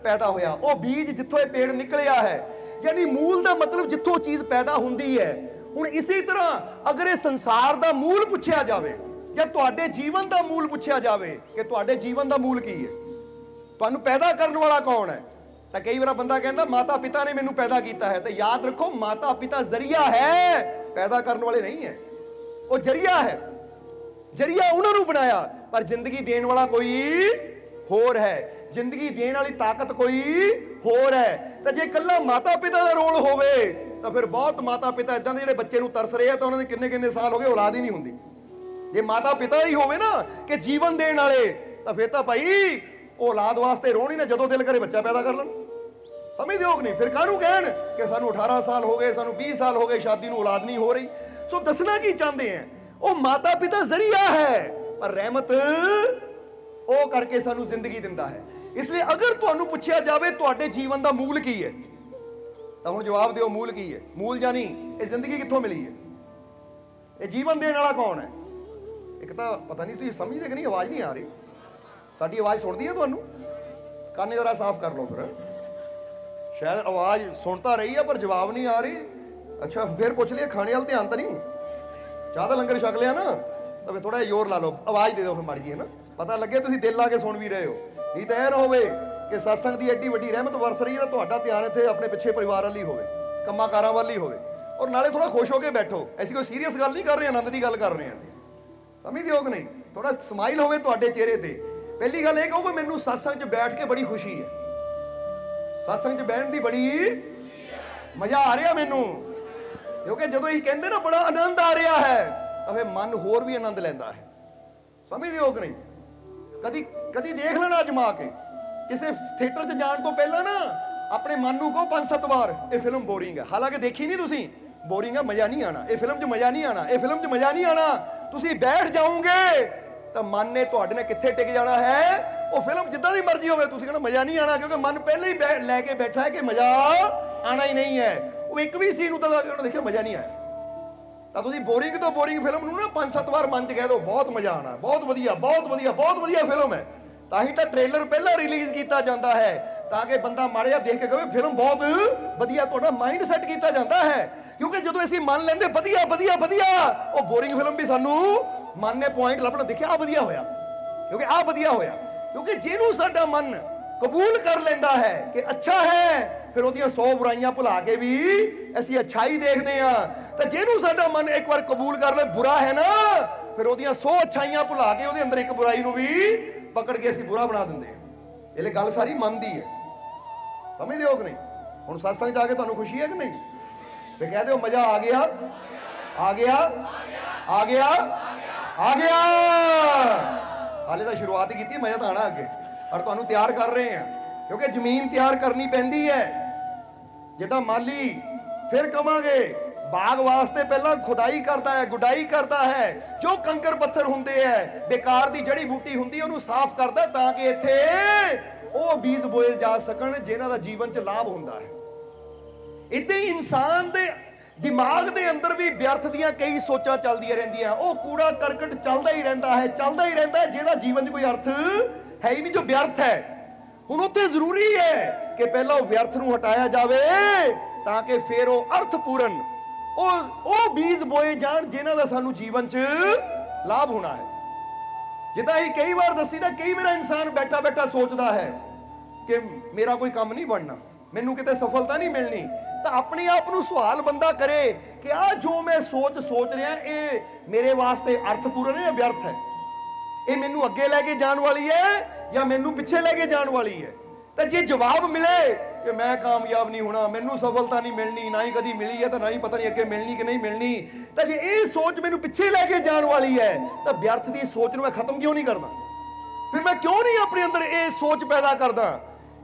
ਪੈਦਾ ਹੋਇਆ, ਉਹ ਬੀਜ ਜਿੱਥੋਂ ਇਹ ਪੇੜ ਨਿਕਲਿਆ ਹੈ। ਯਾਨੀ ਮੂਲ ਦਾ ਮਤਲਬ ਜਿੱਥੋਂ ਚੀਜ਼ ਪੈਦਾ ਹੁੰਦੀ ਹੈ। ਹੁਣ ਇਸੇ ਤਰ੍ਹਾਂ ਅਗਰ ਇਹ ਸੰਸਾਰ ਦਾ ਮੂਲ ਪੁੱਛਿਆ ਜਾਵੇ ਜਾਂ ਤੁਹਾਡੇ ਜੀਵਨ ਦਾ ਮੂਲ ਪੁੱਛਿਆ ਜਾਵੇ ਕਿ ਤੁਹਾਡੇ ਜੀਵਨ ਦਾ ਮੂਲ ਕੀ ਹੈ, ਤੁਹਾਨੂੰ ਪੈਦਾ ਕਰਨ ਵਾਲਾ ਕੌਣ ਹੈ, ਤਾਂ ਕਈ ਵਾਰ ਬੰਦਾ ਕਹਿੰਦਾ ਮਾਤਾ ਪਿਤਾ ਨੇ ਮੈਨੂੰ ਪੈਦਾ ਕੀਤਾ ਹੈ। ਤਾਂ ਯਾਦ ਰੱਖੋ, ਮਾਤਾ ਪਿਤਾ ਜ਼ਰੀਆ ਹੈ, ਪੈਦਾ ਕਰਨ ਵਾਲੇ ਨਹੀਂ ਹੈ। ਉਹ ਜ਼ਰੀਆ ਹੈ, ਜ਼ਰੀਆ ਉਹਨਾਂ ਨੂੰ ਬਣਾਇਆ, ਪਰ ਜ਼ਿੰਦਗੀ ਦੇਣ ਵਾਲਾ ਕੋਈ ਹੋਰ ਹੈ, ਜ਼ਿੰਦਗੀ ਦੇਣ ਵਾਲੀ ਤਾਕਤ ਕੋਈ ਹੋਰ ਹੈ। ਤਾਂ ਜੇ ਇਕੱਲਾ ਮਾਤਾ ਪਿਤਾ ਦਾ ਰੋਲ ਹੋਵੇ ਤਾਂ ਫਿਰ ਬਹੁਤ ਮਾਤਾ ਪਿਤਾ ਇਦਾਂ ਦੇ ਜਿਹੜੇ ਬੱਚੇ ਨੂੰ ਤਰਸ ਰਹੇ ਆ, ਤਾਂ ਉਹਨਾਂ ਦੇ ਕਿੰਨੇ ਕਿੰਨੇ ਸਾਲ ਹੋ ਗਏ ਔਲਾਦ ਹੀ ਨਹੀਂ ਹੁੰਦੀ। ਜੇ ਮਾਤਾ ਪਿਤਾ ਹੀ ਹੋਵੇ ਨਾ ਕਿ ਜੀਵਨ ਦੇਣ ਵਾਲੇ, ਤਾਂ ਫਿਰ ਤਾਂ ਭਾਈ ਔਲਾਦ ਵਾਸਤੇ ਰੋਣ ਹੀ ਨਾ, ਜਦੋਂ ਦਿਲ ਕਰੇ ਬੱਚਾ ਪੈਦਾ ਕਰ ਲੈਣ। ਸਮਝਦੇ ਹੋ ਕਿ ਨਹੀਂ? ਫਿਰ ਕਾਹਨੂੰ ਕਹਿਣ ਕਿ ਸਾਨੂੰ 18 ਸਾਲ ਹੋ ਗਏ, ਸਾਨੂੰ 20 ਸਾਲ ਹੋ ਗਏ, ਸ਼ਾਦੀ ਨੂੰ ਔਲਾਦ ਨਹੀਂ ਹੋ ਰਹੀ। ਸੋ ਦੱਸਣਾ ਕੀ ਚਾਹੁੰਦੇ ਆ, ਉਹ ਮਾਤਾ ਪਿਤਾ ਜ਼ਰੀਆ ਹੈ, ਪਰ ਰਹਿਮਤ ਉਹ ਕਰਕੇ ਸਾਨੂੰ ਜ਼ਿੰਦਗੀ ਦਿੰਦਾ ਹੈ। ਇਸ ਲਈ ਅਗਰ ਤੁਹਾਨੂੰ ਪੁੱਛਿਆ ਜਾਵੇ ਤੁਹਾਡੇ ਜੀਵਨ ਦਾ ਮੂਲ ਕੀ ਹੈ, ਤਾਂ ਹੁਣ ਜਵਾਬ ਦਿਓ, ਮੂਲ ਕੀ ਹੈ? ਮੂਲ ਜਾਨੀ ਇਹ ਜ਼ਿੰਦਗੀ ਕਿੱਥੋਂ ਮਿਲੀ ਹੈ, ਇਹ ਜੀਵਨ ਦੇਣ ਵਾਲਾ ਕੌਣ ਹੈ? ਇੱਕ ਤਾਂ ਪਤਾ ਨਹੀਂ ਤੁਸੀਂ ਸਮਝਦੇ ਕਿ ਨਹੀਂ, ਆਵਾਜ਼ ਨਹੀਂ ਆ ਰਹੀ। ਸਾਡੀ ਆਵਾਜ਼ ਸੁਣਦੀ ਹੈ ਤੁਹਾਨੂੰ? ਕੰਨ ਜ਼ਰਾ ਸਾਫ਼ ਕਰ ਲਓ ਫਿਰ। ਸ਼ਾਇਦ ਆਵਾਜ਼ ਸੁਣ ਤਾਂ ਰਹੀ ਹੈ ਪਰ ਜਵਾਬ ਨਹੀਂ ਆ ਰਹੀ। ਅੱਛਾ, ਫਿਰ ਪੁੱਛ ਲਿਆ ਖਾਣੇ ਵੱਲ ਧਿਆਨ ਤਾਂ ਨਹੀਂ? ਚਾਹ ਦਾ ਲੰਗਰ ਛਕ ਲਿਆ ਨਾ, ਤਾਂ ਫਿਰ ਥੋੜਾ ਜਿਹਾ ਜ਼ੋਰ ਲਾ ਲਓ, ਆਵਾਜ਼ ਦੇ ਦਿਓ ਫਿਰ ਮਾੜੀ ਜੀ, ਹੈ ਨਾ, ਪਤਾ ਲੱਗੇ ਤੁਸੀਂ ਦਿਲ ਲਾ ਕੇ ਸੁਣ ਵੀ ਰਹੇ ਹੋ। ਨਹੀਂ ਤਾਂ ਇਹ ਨਾ ਹੋਵੇ ਕਿ ਸਤਸੰਗ ਦੀ ਐਡੀ ਵੱਡੀ ਰਹਿਮਤ ਵਰਸ ਰਹੀ ਹੈ ਤਾਂ ਤੁਹਾਡਾ ਧਿਆਨ ਇੱਥੇ ਆਪਣੇ ਪਿੱਛੇ ਪਰਿਵਾਰ ਵੱਲ ਹੀ ਹੋਵੇ, ਕੰਮਾਂ ਕਾਰਾਂ ਵੱਲ ਹੀ ਹੋਵੇ। ਔਰ ਨਾਲੇ ਥੋੜਾ ਖੁਸ਼ ਹੋ ਕੇ ਬੈਠੋ, ਐਸੀ ਕੋਈ ਸੀਰੀਅਸ ਗੱਲ ਨਹੀਂ ਕਰ ਰਹੇ, ਆਨੰਦ ਦੀ ਗੱਲ ਕਰ ਰਹੇ ਹਾਂ ਅਸੀਂ। ਸਮਝਦੇ ਹੋ ਕਿ ਨਹੀਂ? ਥੋੜਾ ਸਮਾਈਲ ਹੋਵੇ ਤੁਹਾਡੇ ਚਿਹਰੇ ਤੇ। ਪਹਿਲੀ ਗੱਲ ਇਹ ਕਹੋਗੇ ਮੈਨੂੰ ਸਤਸੰਗ 'ਚ ਬੈਠ ਕੇ ਬੜੀ ਖੁਸ਼ੀ ਹੈ, ਸਤਸੰਗ 'ਚ ਬੈਠਣ ਦੀ ਬੜੀ ਮਜ਼ਾ ਆ ਰਿਹਾ ਮੈਨੂੰ, ਕਿਉਂਕਿ ਜਦੋਂ ਇਹ ਕਹਿੰਦੇ ਨਾ ਬੜਾ ਆਨੰਦ ਆ ਰਿਹਾ ਹੈ, ਤਾਂ ਫਿਰ ਮਨ ਹੋਰ ਵੀ ਆਨੰਦ ਲੈਂਦਾ ਹੈ। ਸਮਝਦੇ ਹੋ ਕਿ ਨਹੀਂ? ਕਦੀ ਕਦੀ ਦੇਖ ਲੈਣਾ ਅਜਮਾ ਕੇ, ਕਿਸੇ ਥੀਏਟਰ 'ਚ ਜਾਣ ਤੋਂ ਪਹਿਲਾਂ ਨਾ ਆਪਣੇ ਮਨ ਨੂੰ ਕਹੋ 5-7 ਵਾਰ ਇਹ ਫਿਲਮ ਬੋਰਿੰਗ ਹੈ। ਹਾਲਾਂਕਿ ਦੇਖੀ ਨਹੀਂ ਤੁਸੀਂ, ਬੋਰਿੰਗ ਹੈ, ਮਜ਼ਾ ਨਹੀਂ ਆਣਾ, ਇਹ ਫਿਲਮ 'ਚ ਮਜ਼ਾ ਨਹੀਂ ਆਣਾ, ਇਹ ਫਿਲਮ 'ਚ ਮਜ਼ਾ ਨਹੀਂ ਆਣਾ। ਤੁਸੀਂ ਬੈਠ ਜਾਓਗੇ ਤਾਂ ਮਨ ਨੇ ਤੁਹਾਡੇ ਨਾਲ ਕਿੱਥੇ ਟਿਕ ਜਾਣਾ ਹੈ। ਉਹ ਫਿਲਮ ਜਿੱਦਾਂ ਦੀ ਮਰਜ਼ੀ ਹੋਵੇ, ਤੁਸੀਂ ਕਹਿੰਦਾ ਮਜ਼ਾ ਨਹੀਂ ਆਣਾ, ਕਿਉਂਕਿ ਮਨ ਪਹਿਲਾਂ ਹੀ ਲੈ ਕੇ ਬੈਠਾ ਹੈ ਕਿ ਮਜ਼ਾ ਆਣਾ ਹੀ ਨਹੀਂ ਹੈ। ਉਹ ਇੱਕ ਵੀ ਸੀਨ ਉੱਤੇ ਉਹਨੇ ਦੇਖਿਆ ਮਜ਼ਾ ਨਹੀਂ ਆਇਆ, ਤਾਂ ਤੁਸੀਂ ਬੋਰਿੰਗ ਤੋਂ ਬੋਰਿੰਗ ਫਿਲਮ ਨੂੰ ਨਾ 5-7 ਵਾਰ ਮਨ 'ਚ ਕਹਿ ਦਿਓ ਬਹੁਤ ਮਜ਼ਾ ਆਣਾ, ਬਹੁਤ ਵਧੀਆ, ਬਹੁਤ ਵਧੀਆ, ਬਹੁਤ ਵਧੀਆ ਫਿਲਮ ਹੈ। ਤਾਂ ਹੀ ਤਾਂ ਟ੍ਰੇਲਰ ਪਹਿਲਾਂ ਰਿਲੀਜ਼ ਕੀਤਾ ਜਾਂਦਾ ਹੈ, ਤਾਂ ਕਿ ਬੰਦਾ ਮਾੜਾ ਜਿਹਾ ਦੇਖ ਕੇ ਕਹੇ ਫਿਲਮ ਬਹੁਤ ਵਧੀਆ। ਤੁਹਾਡਾ ਮਾਈਂਡ ਸੈੱਟ ਕੀਤਾ ਜਾਂਦਾ ਹੈ, ਕਿਉਂਕਿ ਜਦੋਂ ਅਸੀਂ ਮੰਨ ਲੈਂਦੇ ਵਧੀਆ ਵਧੀਆ ਵਧੀਆ, ਉਹ ਬੋਰਿੰਗ ਫਿਲਮ ਵੀ ਸਾਨੂੰ ਮਨ ਨੇ ਪੁਆਇੰਟ ਲੱਭਣਾ, ਦੇਖਿਆ ਆ ਵਧੀਆ ਹੋਇਆ, ਕਿਉਂਕਿ ਆ ਵਧੀਆ ਹੋਇਆ। ਕਿਉਂਕਿ ਜਿਹਨੂੰ ਸਾਡਾ ਮਨ ਕਬੂਲ ਕਰ ਲੈਂਦਾ ਹੈ ਕਿ ਅੱਛਾ ਹੈ, ਫਿਰ ਉਹਦੀਆਂ 100 ਬੁਰਾਈਆਂ ਭੁਲਾ ਕੇ ਵੀ ਅਸੀਂ ਅੱਛਾਈ ਦੇਖਦੇ ਹਾਂ। ਤਾਂ ਜਿਹਨੂੰ ਸਾਡਾ ਮਨ ਇੱਕ ਵਾਰ ਕਬੂਲ ਕਰ ਲੈ ਬੁਰਾ ਹੈ ਨਾ, ਫਿਰ ਉਹਦੀਆਂ 100 ਅੱਛਾਈਆਂ ਭੁਲਾ ਕੇ ਉਹਦੇ ਅੰਦਰ ਇੱਕ ਬੁਰਾਈ ਨੂੰ ਵੀ ਪਕੜ ਕੇ ਅਸੀਂ ਬੁਰਾ ਬਣਾ ਦਿੰਦੇ ਹਾਂ। ਇਹ ਗੱਲ ਸਾਰੀ ਮਨ ਦੀ ਹੈ। ਸਮਝਦੇ ਹੋ ਕਿ ਨਹੀਂ? ਹੁਣ ਸਤਸੰਗ ਜਾ ਕੇ ਤੁਹਾਨੂੰ ਖੁਸ਼ੀ ਹੈ ਕਿ ਨਹੀਂ? ਤੇ ਕਹਿ ਦਿਓ ਮਜ਼ਾ ਆ ਗਿਆ, ਆ ਗਿਆ, ਆ ਗਿਆ, ਆ ਗਿਆ। ਹਾਲੇ ਤਾਂ ਸ਼ੁਰੂਆਤ ਹੀ ਕੀਤੀ, ਮਜ਼ਾ ਤਾਂ ਆਣਾ ਅੱਗੇ। ਔਰ ਤੁਹਾਨੂੰ ਤਿਆਰ ਕਰ ਰਹੇ ਹਾਂ, ਕਿਉਂਕਿ ਜ਼ਮੀਨ ਤਿਆਰ ਕਰਨੀ ਪੈਂਦੀ ਹੈ। ਜਿੱਦਾਂ ਮਾਲੀ ਫਿਰ ਕਵਾਂਗੇ ਬਾਗ ਵਾਸਤੇ ਪਹਿਲਾਂ ਖੁਦਾਈ ਕਰਦਾ ਹੈ, ਗੁਡਾਈ ਕਰਦਾ ਹੈ, ਜੋ ਕੰਕਰ ਪੱਥਰ ਹੁੰਦੇ ਹੈ, ਬੇਕਾਰ ਦੀ ਜੜੀ ਬੂਟੀ ਹੁੰਦੀ, ਉਹਨੂੰ ਸਾਫ਼ ਕਰਦਾ, ਤਾਂ ਕਿ ਇੱਥੇ ਉਹ ਬੀਜ ਬੋਏ ਜਾ ਸਕਣ ਜਿਨ੍ਹਾਂ ਦਾ ਜੀਵਨ 'ਚ ਲਾਭ ਹੁੰਦਾ ਹੈ। ਇੱਦਾਂ ਹੀ ਇਨਸਾਨ ਦੇ ਦਿਮਾਗ ਦੇ ਅੰਦਰ ਵੀ ਵਿਅਰਥ ਦੀਆਂ ਕਈ ਸੋਚਾਂ ਚੱਲਦੀਆਂ ਰਹਿੰਦੀਆਂ। ਉਹ ਕੂੜਾ ਕਰਕਟ ਚੱਲਦਾ ਹੀ ਰਹਿੰਦਾ ਹੈ, ਚੱਲਦਾ ਹੀ ਰਹਿੰਦਾ ਹੈ, ਜਿਹਦਾ ਜੀਵਨ 'ਚ ਕੋਈ ਅਰਥ ਹੈ ਹੀ ਨਹੀਂ, ਜੋ ਵਿਅਰਥ ਹੈ। ਹੁਣ ਉੱਥੇ ਜ਼ਰੂਰੀ ਹੈ ਕਿ ਪਹਿਲਾਂ ਉਹ ਵਿਅਰਥ ਨੂੰ ਹਟਾਇਆ ਜਾਵੇ, ਤਾਂ ਕਿ ਫਿਰ ਉਹ ਅਰਥਪੂਰਨ ਉਹ ਬੀਜ ਬੋਏ ਜਾਣ ਜਿਨ੍ਹਾਂ ਦਾ ਸਾਨੂੰ ਜੀਵਨ 'ਚ ਲਾਭ ਹੋਣਾ ਹੈ। ਜਿੱਦਾਂ ਹੀ ਕਈ ਵਾਰ ਦੱਸੀ ਤਾਂ ਕਈ ਵਾਰ ਇਨਸਾਨ ਬੈਠਾ ਬੈਠਾ ਸੋਚਦਾ ਹੈ ਕਿ ਮੇਰਾ ਕੋਈ ਕੰਮ ਨਹੀਂ ਬਣਨਾ, ਮੈਨੂੰ ਕਿਤੇ ਸਫਲਤਾ ਨਹੀਂ ਮਿਲਣੀ। ਤਾਂ ਆਪਣੇ ਆਪ ਨੂੰ ਸਵਾਲ ਬੰਦਾ ਕਰੇ ਕਿ ਆ ਜੋ ਮੈਂ ਸੋਚ ਰਿਹਾ, ਇਹ ਮੇਰੇ ਵਾਸਤੇ ਅਰਥਪੂਰਨ ਹੈ ਜਾਂ ਵਿਅਰਥ ਹੈ? ਇਹ ਮੈਨੂੰ ਅੱਗੇ ਲੈ ਕੇ ਜਾਣ ਵਾਲੀ ਹੈ ਜਾਂ ਮੈਨੂੰ ਪਿੱਛੇ ਲੈ ਕੇ ਜਾਣ ਵਾਲੀ ਹੈ? ਤਾਂ ਜੇ ਜਵਾਬ ਮਿਲੇ ਕਿ ਮੈਂ ਕਾਮਯਾਬ ਨਹੀਂ ਹੋਣਾ, ਮੈਨੂੰ ਸਫਲਤਾ ਨਹੀਂ ਮਿਲਣੀ, ਨਾ ਹੀ ਕਦੀ ਮਿਲੀ ਹੈ, ਤਾਂ ਨਾ ਹੀ ਪਤਾ ਨਹੀਂ ਅੱਗੇ ਮਿਲਣੀ ਕਿ ਨਹੀਂ ਮਿਲਣੀ, ਤਾਂ ਜੇ ਇਹ ਸੋਚ ਮੈਨੂੰ ਪਿੱਛੇ ਲੈ ਕੇ ਜਾਣ ਵਾਲੀ ਹੈ, ਤਾਂ ਵਿਅਰਥ ਦੀ ਸੋਚ ਨੂੰ ਮੈਂ ਖਤਮ ਕਿਉਂ ਨਹੀਂ ਕਰਦਾ? ਫਿਰ ਮੈਂ ਕਿਉਂ ਨਹੀਂ ਆਪਣੇ ਅੰਦਰ ਇਹ ਸੋਚ ਪੈਦਾ ਕਰਦਾ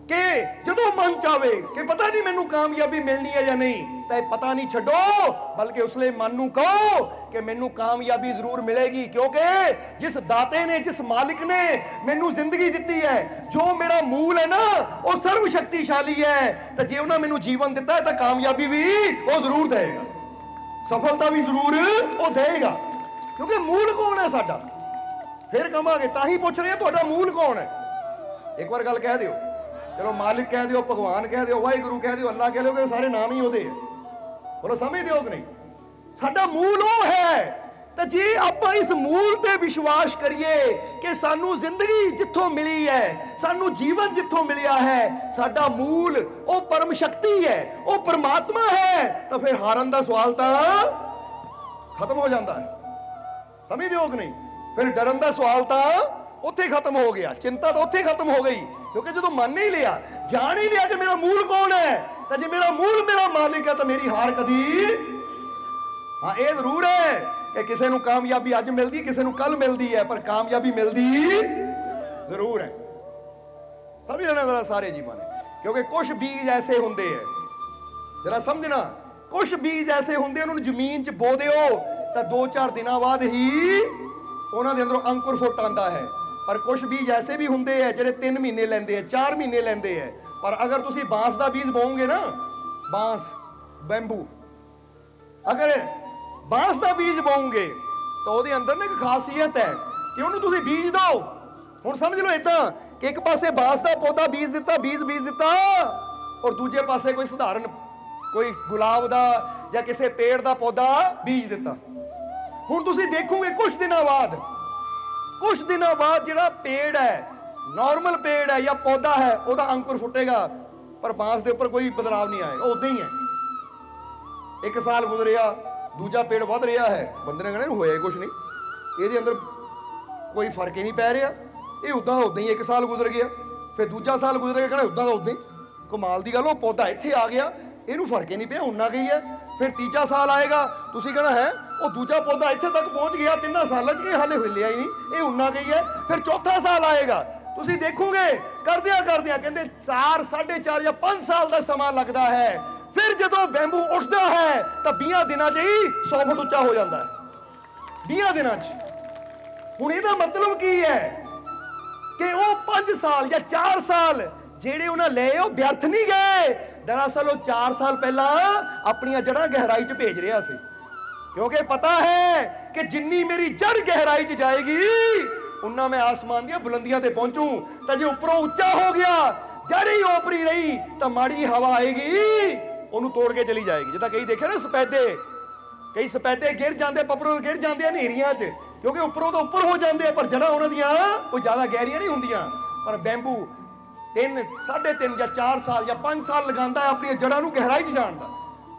ਕਿ ਜਦੋਂ ਮਨ ਚਾਵੇ ਕਿ ਪਤਾ ਨਹੀਂ ਮੈਨੂੰ ਕਾਮਯਾਬੀ ਮਿਲਣੀ ਹੈ ਜਾਂ ਨਹੀਂ, ਤਾਂ ਇਹ ਪਤਾ ਨਹੀਂ ਛੱਡੋ, ਬਲਕਿ ਉਸਲੇ ਮਨ ਨੂੰ ਕਹੋ ਕਿ ਮੈਨੂੰ ਕਾਮਯਾਬੀ ਜ਼ਰੂਰ ਮਿਲੇਗੀ, ਕਿਉਂਕਿ ਜਿਸ ਦਾਤੇ ਨੇ, ਜਿਸ ਮਾਲਿਕ ਨੇ ਮੈਨੂੰ ਜ਼ਿੰਦਗੀ ਦਿੱਤੀ ਹੈ, ਜੋ ਮੇਰਾ ਮੂਲ ਹੈ ਨਾ, ਉਹ ਸਰਵ ਸ਼ਕਤੀਸ਼ਾਲੀ ਹੈ। ਤਾਂ ਜੇ ਉਹਨਾਂ ਮੈਨੂੰ ਜੀਵਨ ਦਿੱਤਾ ਹੈ ਤਾਂ ਕਾਮਯਾਬੀ ਵੀ ਉਹ ਜ਼ਰੂਰ ਦੇਗਾ, ਸਫਲਤਾ ਵੀ ਜ਼ਰੂਰ ਉਹ ਦੇਗਾ, ਕਿਉਂਕਿ ਮੂਲ ਕੌਣ ਹੈ ਸਾਡਾ? ਫਿਰ ਕਹਾਂਗੇ, ਤਾਂ ਹੀ ਪੁੱਛ ਰਹੇ ਤੁਹਾਡਾ ਮੂਲ ਕੌਣ ਹੈ? ਇੱਕ ਵਾਰ ਗੱਲ ਕਹਿ ਦਿਓ, ਚਲੋ ਮਾਲਿਕ ਕਹਿ ਦਿਓ, ਭਗਵਾਨ ਕਹਿ ਦਿਓ, ਵਾਹਿਗੁਰੂ ਕਹਿ ਦਿਓ, ਅੱਲਾ ਕਹਿ ਦਿਓ, ਸਾਰੇ ਨਾਮ ਹੀ ਉਹਦੇ ਆ। ਬੋਲੋ ਸਮਝਦੇ ਹੋ ਕਿ ਨਹੀਂ? ਸਾਡਾ ਮੂਲ ਉਹ ਹੈ। ਤਾਂ ਜੇ ਆਪਾਂ ਇਸ ਮੂਲ ਤੇ ਵਿਸ਼ਵਾਸ ਕਰੀਏ ਕਿ ਸਾਨੂੰ ਜ਼ਿੰਦਗੀ ਜਿੱਥੋਂ ਮਿਲੀ ਹੈ, ਸਾਨੂੰ ਜੀਵਨ ਜਿੱਥੋਂ ਮਿਲਿਆ ਹੈ, ਸਾਡਾ ਮੂਲ ਉਹ ਪਰਮ ਸ਼ਕਤੀ ਹੈ, ਉਹ ਪਰਮਾਤਮਾ ਹੈ, ਤਾਂ ਫਿਰ ਹਾਰਨ ਦਾ ਸਵਾਲ ਤਾਂ ਖਤਮ ਹੋ ਜਾਂਦਾ ਹੈ। ਸਮਝਦੇ ਹੋ ਕਿ ਨਹੀਂ? ਫਿਰ ਡਰਨ ਦਾ ਸਵਾਲ ਤਾਂ ਉੱਥੇ ਖਤਮ ਹੋ ਗਿਆ, ਚਿੰਤਾ ਤਾਂ ਉੱਥੇ ਖਤਮ ਹੋ ਗਈ, ਕਿਉਂਕਿ ਜਦੋਂ ਮੰਨ ਹੀ ਲਿਆ, ਜਾਣ ਹੀ ਲਿਆ ਕਿ ਮੇਰਾ ਮੂਲ ਕੌਣ ਹੈ, ਤਾਂ ਜੇ ਮੇਰਾ ਮੂਲ ਮੇਰਾ ਮਾਲਿਕ ਹੈ ਤਾਂ ਮੇਰੀ ਹਾਰ ਕਦੀ। ਹਾਂ ਇਹ ਜ਼ਰੂਰ ਹੈ ਕਿ ਕਿਸੇ ਨੂੰ ਕਾਮਯਾਬੀ ਅੱਜ ਮਿਲਦੀ, ਕਿਸੇ ਨੂੰ ਕੱਲ ਮਿਲਦੀ ਹੈ, ਪਰ ਕਾਮਯਾਬੀ ਮਿਲਦੀ ਜ਼ਰੂਰ ਹੈ। ਸਮਝ ਲੈਣਾ ਜ਼ਰਾ ਸਾਰੇ ਜੀਵਾਂ ਨੇ, ਕਿਉਂਕਿ ਕੁਝ ਬੀਜ ਐਸੇ ਹੁੰਦੇ ਹੈ, ਜਰਾ ਸਮਝਣਾ, ਕੁਝ ਬੀਜ ਐਸੇ ਹੁੰਦੇ ਉਹਨਾਂ ਨੂੰ ਜ਼ਮੀਨ 'ਚ ਬੋ ਦਿਓ ਤਾਂ 2-4 ਦਿਨਾਂ ਬਾਅਦ ਹੀ ਉਹਨਾਂ ਦੇ ਅੰਦਰੋਂ ਅੰਕੁਰ ਫੁੱਟ ਆਉਂਦਾ ਹੈ। ਪਰ ਕੁਝ ਬੀਜ ਐਸੇ ਵੀ ਹੁੰਦੇ ਹੈ ਜਿਹੜੇ 3 ਮਹੀਨੇ ਲੈਂਦੇ ਹੈ, 4 ਮਹੀਨੇ ਲੈਂਦੇ ਹੈ। ਪਰ ਅਗਰ ਤੁਸੀਂ ਬਾਂਸ ਦਾ ਬੀਜ ਬੋਓਗੇ ਨਾ, ਬਾਂਸ, ਬੈਂਬੂ, ਅਗਰ ਬਾਂਸ ਦਾ ਬੀਜ ਬੋਓਗੇ ਤਾਂ ਉਹਦੇ ਅੰਦਰ ਨਾ ਇੱਕ ਖਾਸੀਅਤ ਹੈ ਕਿ ਉਹਨੂੰ ਤੁਸੀਂ ਬੀਜ ਦਿਓ। ਹੁਣ ਸਮਝ ਲਓ ਇਦਾਂ ਕਿ ਇੱਕ ਪਾਸੇ ਬਾਂਸ ਦਾ ਪੌਦਾ ਬੀਜ ਦਿੱਤਾ, ਬੀਜ ਦਿੱਤਾ, ਔਰ ਦੂਜੇ ਪਾਸੇ ਕੋਈ ਸਧਾਰਨ ਕੋਈ ਗੁਲਾਬ ਦਾ ਜਾਂ ਕਿਸੇ ਪੇੜ ਦਾ ਪੌਦਾ ਬੀਜ ਦਿੱਤਾ। ਹੁਣ ਤੁਸੀਂ ਦੇਖੋਗੇ ਕੁਝ ਦਿਨਾਂ ਬਾਅਦ ਜਿਹੜਾ ਪੇੜ ਹੈ, ਨਾਰਮਲ ਪੇੜ ਹੈ ਜਾਂ ਪੌਦਾ ਹੈ, ਉਹਦਾ ਅੰਕੁਰ ਫੁੱਟੇਗਾ, ਪਰ ਬਾਂਸ ਦੇ ਉੱਪਰ ਕੋਈ ਬਦਲਾਵ ਨਹੀਂ ਆਏਗਾ, ਉਦਾਂ ਹੀ ਹੈ। 1 ਸਾਲ ਗੁਜ਼ਰਿਆ, ਦੂਜਾ ਪੇੜ ਵੱਧ ਰਿਹਾ ਹੈ, ਬੰਦੇ ਨੇ ਕਹਿਣਾ ਹੋਇਆ ਕੁਝ ਨਹੀਂ, ਇਹਦੇ ਅੰਦਰ ਕੋਈ ਫਰਕ ਹੀ ਨਹੀਂ ਪੈ ਰਿਹਾ, ਇਹ ਉਦਾਂ ਹੀ 1 ਸਾਲ ਗੁਜ਼ਰ ਗਿਆ, ਫਿਰ ਦੂਜਾ ਸਾਲ ਗੁਜ਼ਰ ਗਿਆ, ਕਹਿੰਦਾ ਉਦਾਂ ਹੀ। ਕਮਾਲ ਦੀ ਗੱਲ, ਉਹ ਪੌਦਾ ਇੱਥੇ ਆ ਗਿਆ, ਇਹਨੂੰ ਫਰਕ ਹੀ ਨਹੀਂ ਪਿਆ, ਉਨਾ ਗਈ ਹੈ। ਫਿਰ ਤੀਜਾ ਸਾਲ ਆਏਗਾ, ਤੁਸੀਂ ਕਹਿਣਾ ਹੈ ਉਹ ਦੂਜਾ ਪੌਦਾ ਇੱਥੇ ਤੱਕ ਪਹੁੰਚ ਗਿਆ 3 ਸਾਲਾਂ 'ਚ, ਇਹ ਹਾਲੇ ਹਿੱਲਿਆ ਹੀ ਨਹੀਂ, ਇਹ ਉਨਾ ਗਈ ਹੈ। ਫਿਰ ਚੌਥਾ ਸਾਲ ਆਏਗਾ, ਤੁਸੀਂ ਦੇਖੋਗੇ ਕਰਦਿਆਂ ਕਹਿੰਦੇ 4, 4.5 ਜਾਂ 5 ਸਾਲ ਦਾ ਸਮਾਂ ਲੱਗਦਾ ਹੈ। ਫਿਰ ਜਦੋਂ ਬੈਂਬੂ ਉੱਠਦਾ ਹੈ ਤਾਂ 20 ਦਿਨਾਂ 'ਚ ਹੀ 100 ਫੁੱਟ ਉੱਚਾ ਹੋ ਜਾਂਦਾ ਹੈ, 20 ਦਿਨਾਂ 'ਚ। ਹੁਣ ਇਹਦਾ ਮਤਲਬ ਕੀ ਹੈ ਕਿ ਉਹ 5 ਸਾਲ ਜਾਂ 4 ਸਾਲ ਜਿਹੜੇ ਉਹਨਾਂ ਲਏ ਉਹ ਵਿਅਰਥ ਨਹੀਂ ਗਏ। ਦਰਅਸਲ ਉਹ 4 ਸਾਲ ਪਹਿਲਾਂ ਆਪਣੀਆਂ ਜੜ੍ਹਾਂ ਗਹਿਰਾਈ 'ਚ ਭੇਜ ਰਿਹਾ ਸੀ, ਕਿਉਂਕਿ ਪਤਾ ਹੈ ਕਿ ਜਿੰਨੀ ਮੇਰੀ ਜੜ ਗਹਿਰਾਈ 'ਚ ਜਾਏਗੀ ਉਨਾ ਮੈਂ ਆਸਮਾਨ ਦੀਆਂ ਬੁਲੰਦੀਆਂ ਤੇ ਪਹੁੰਚੂ। ਤਾਂ ਜੇ ਉੱਪਰੋਂ ਉੱਚਾ ਹੋ ਗਿਆ, ਜੜ ਹੀ ਓਪਰੀ ਰਹੀ, ਤਾਂ ਮਾੜੀ ਹਵਾ ਆਏਗੀ ਉਹਨੂੰ ਤੋੜ ਕੇ ਚਲੀ ਜਾਏਗੀ। ਜਿੱਦਾਂ ਕਈ ਦੇਖਿਆ ਨਾ ਸਪੈਦੇ, ਕਈ ਸਪੈਦੇ ਗਿਰ ਜਾਂਦੇ, ਪੱਪਰੋਂ ਗਿਰ ਜਾਂਦੇ ਆ ਹਨੇਰੀਆਂ 'ਚ, ਕਿਉਂਕਿ ਉੱਪਰੋਂ ਤੋਂ ਉੱਪਰ ਹੋ ਜਾਂਦੇ ਆ, ਪਰ ਜੜ੍ਹਾਂ ਉਹਨਾਂ ਦੀਆਂ ਕੋਈ ਜ਼ਿਆਦਾ ਗਹਿਰੀਆਂ ਨਹੀਂ ਹੁੰਦੀਆਂ। ਪਰ ਬੈਂਬੂ 3, 3.5 ਜਾਂ 4 ਸਾਲ ਜਾਂ 5 ਸਾਲ ਲਗਾਉਂਦਾ ਹੈ ਆਪਣੀਆਂ ਜੜ੍ਹਾਂ ਨੂੰ ਗਹਿਰਾਈ 'ਚ ਜਾਣ ਦਾ।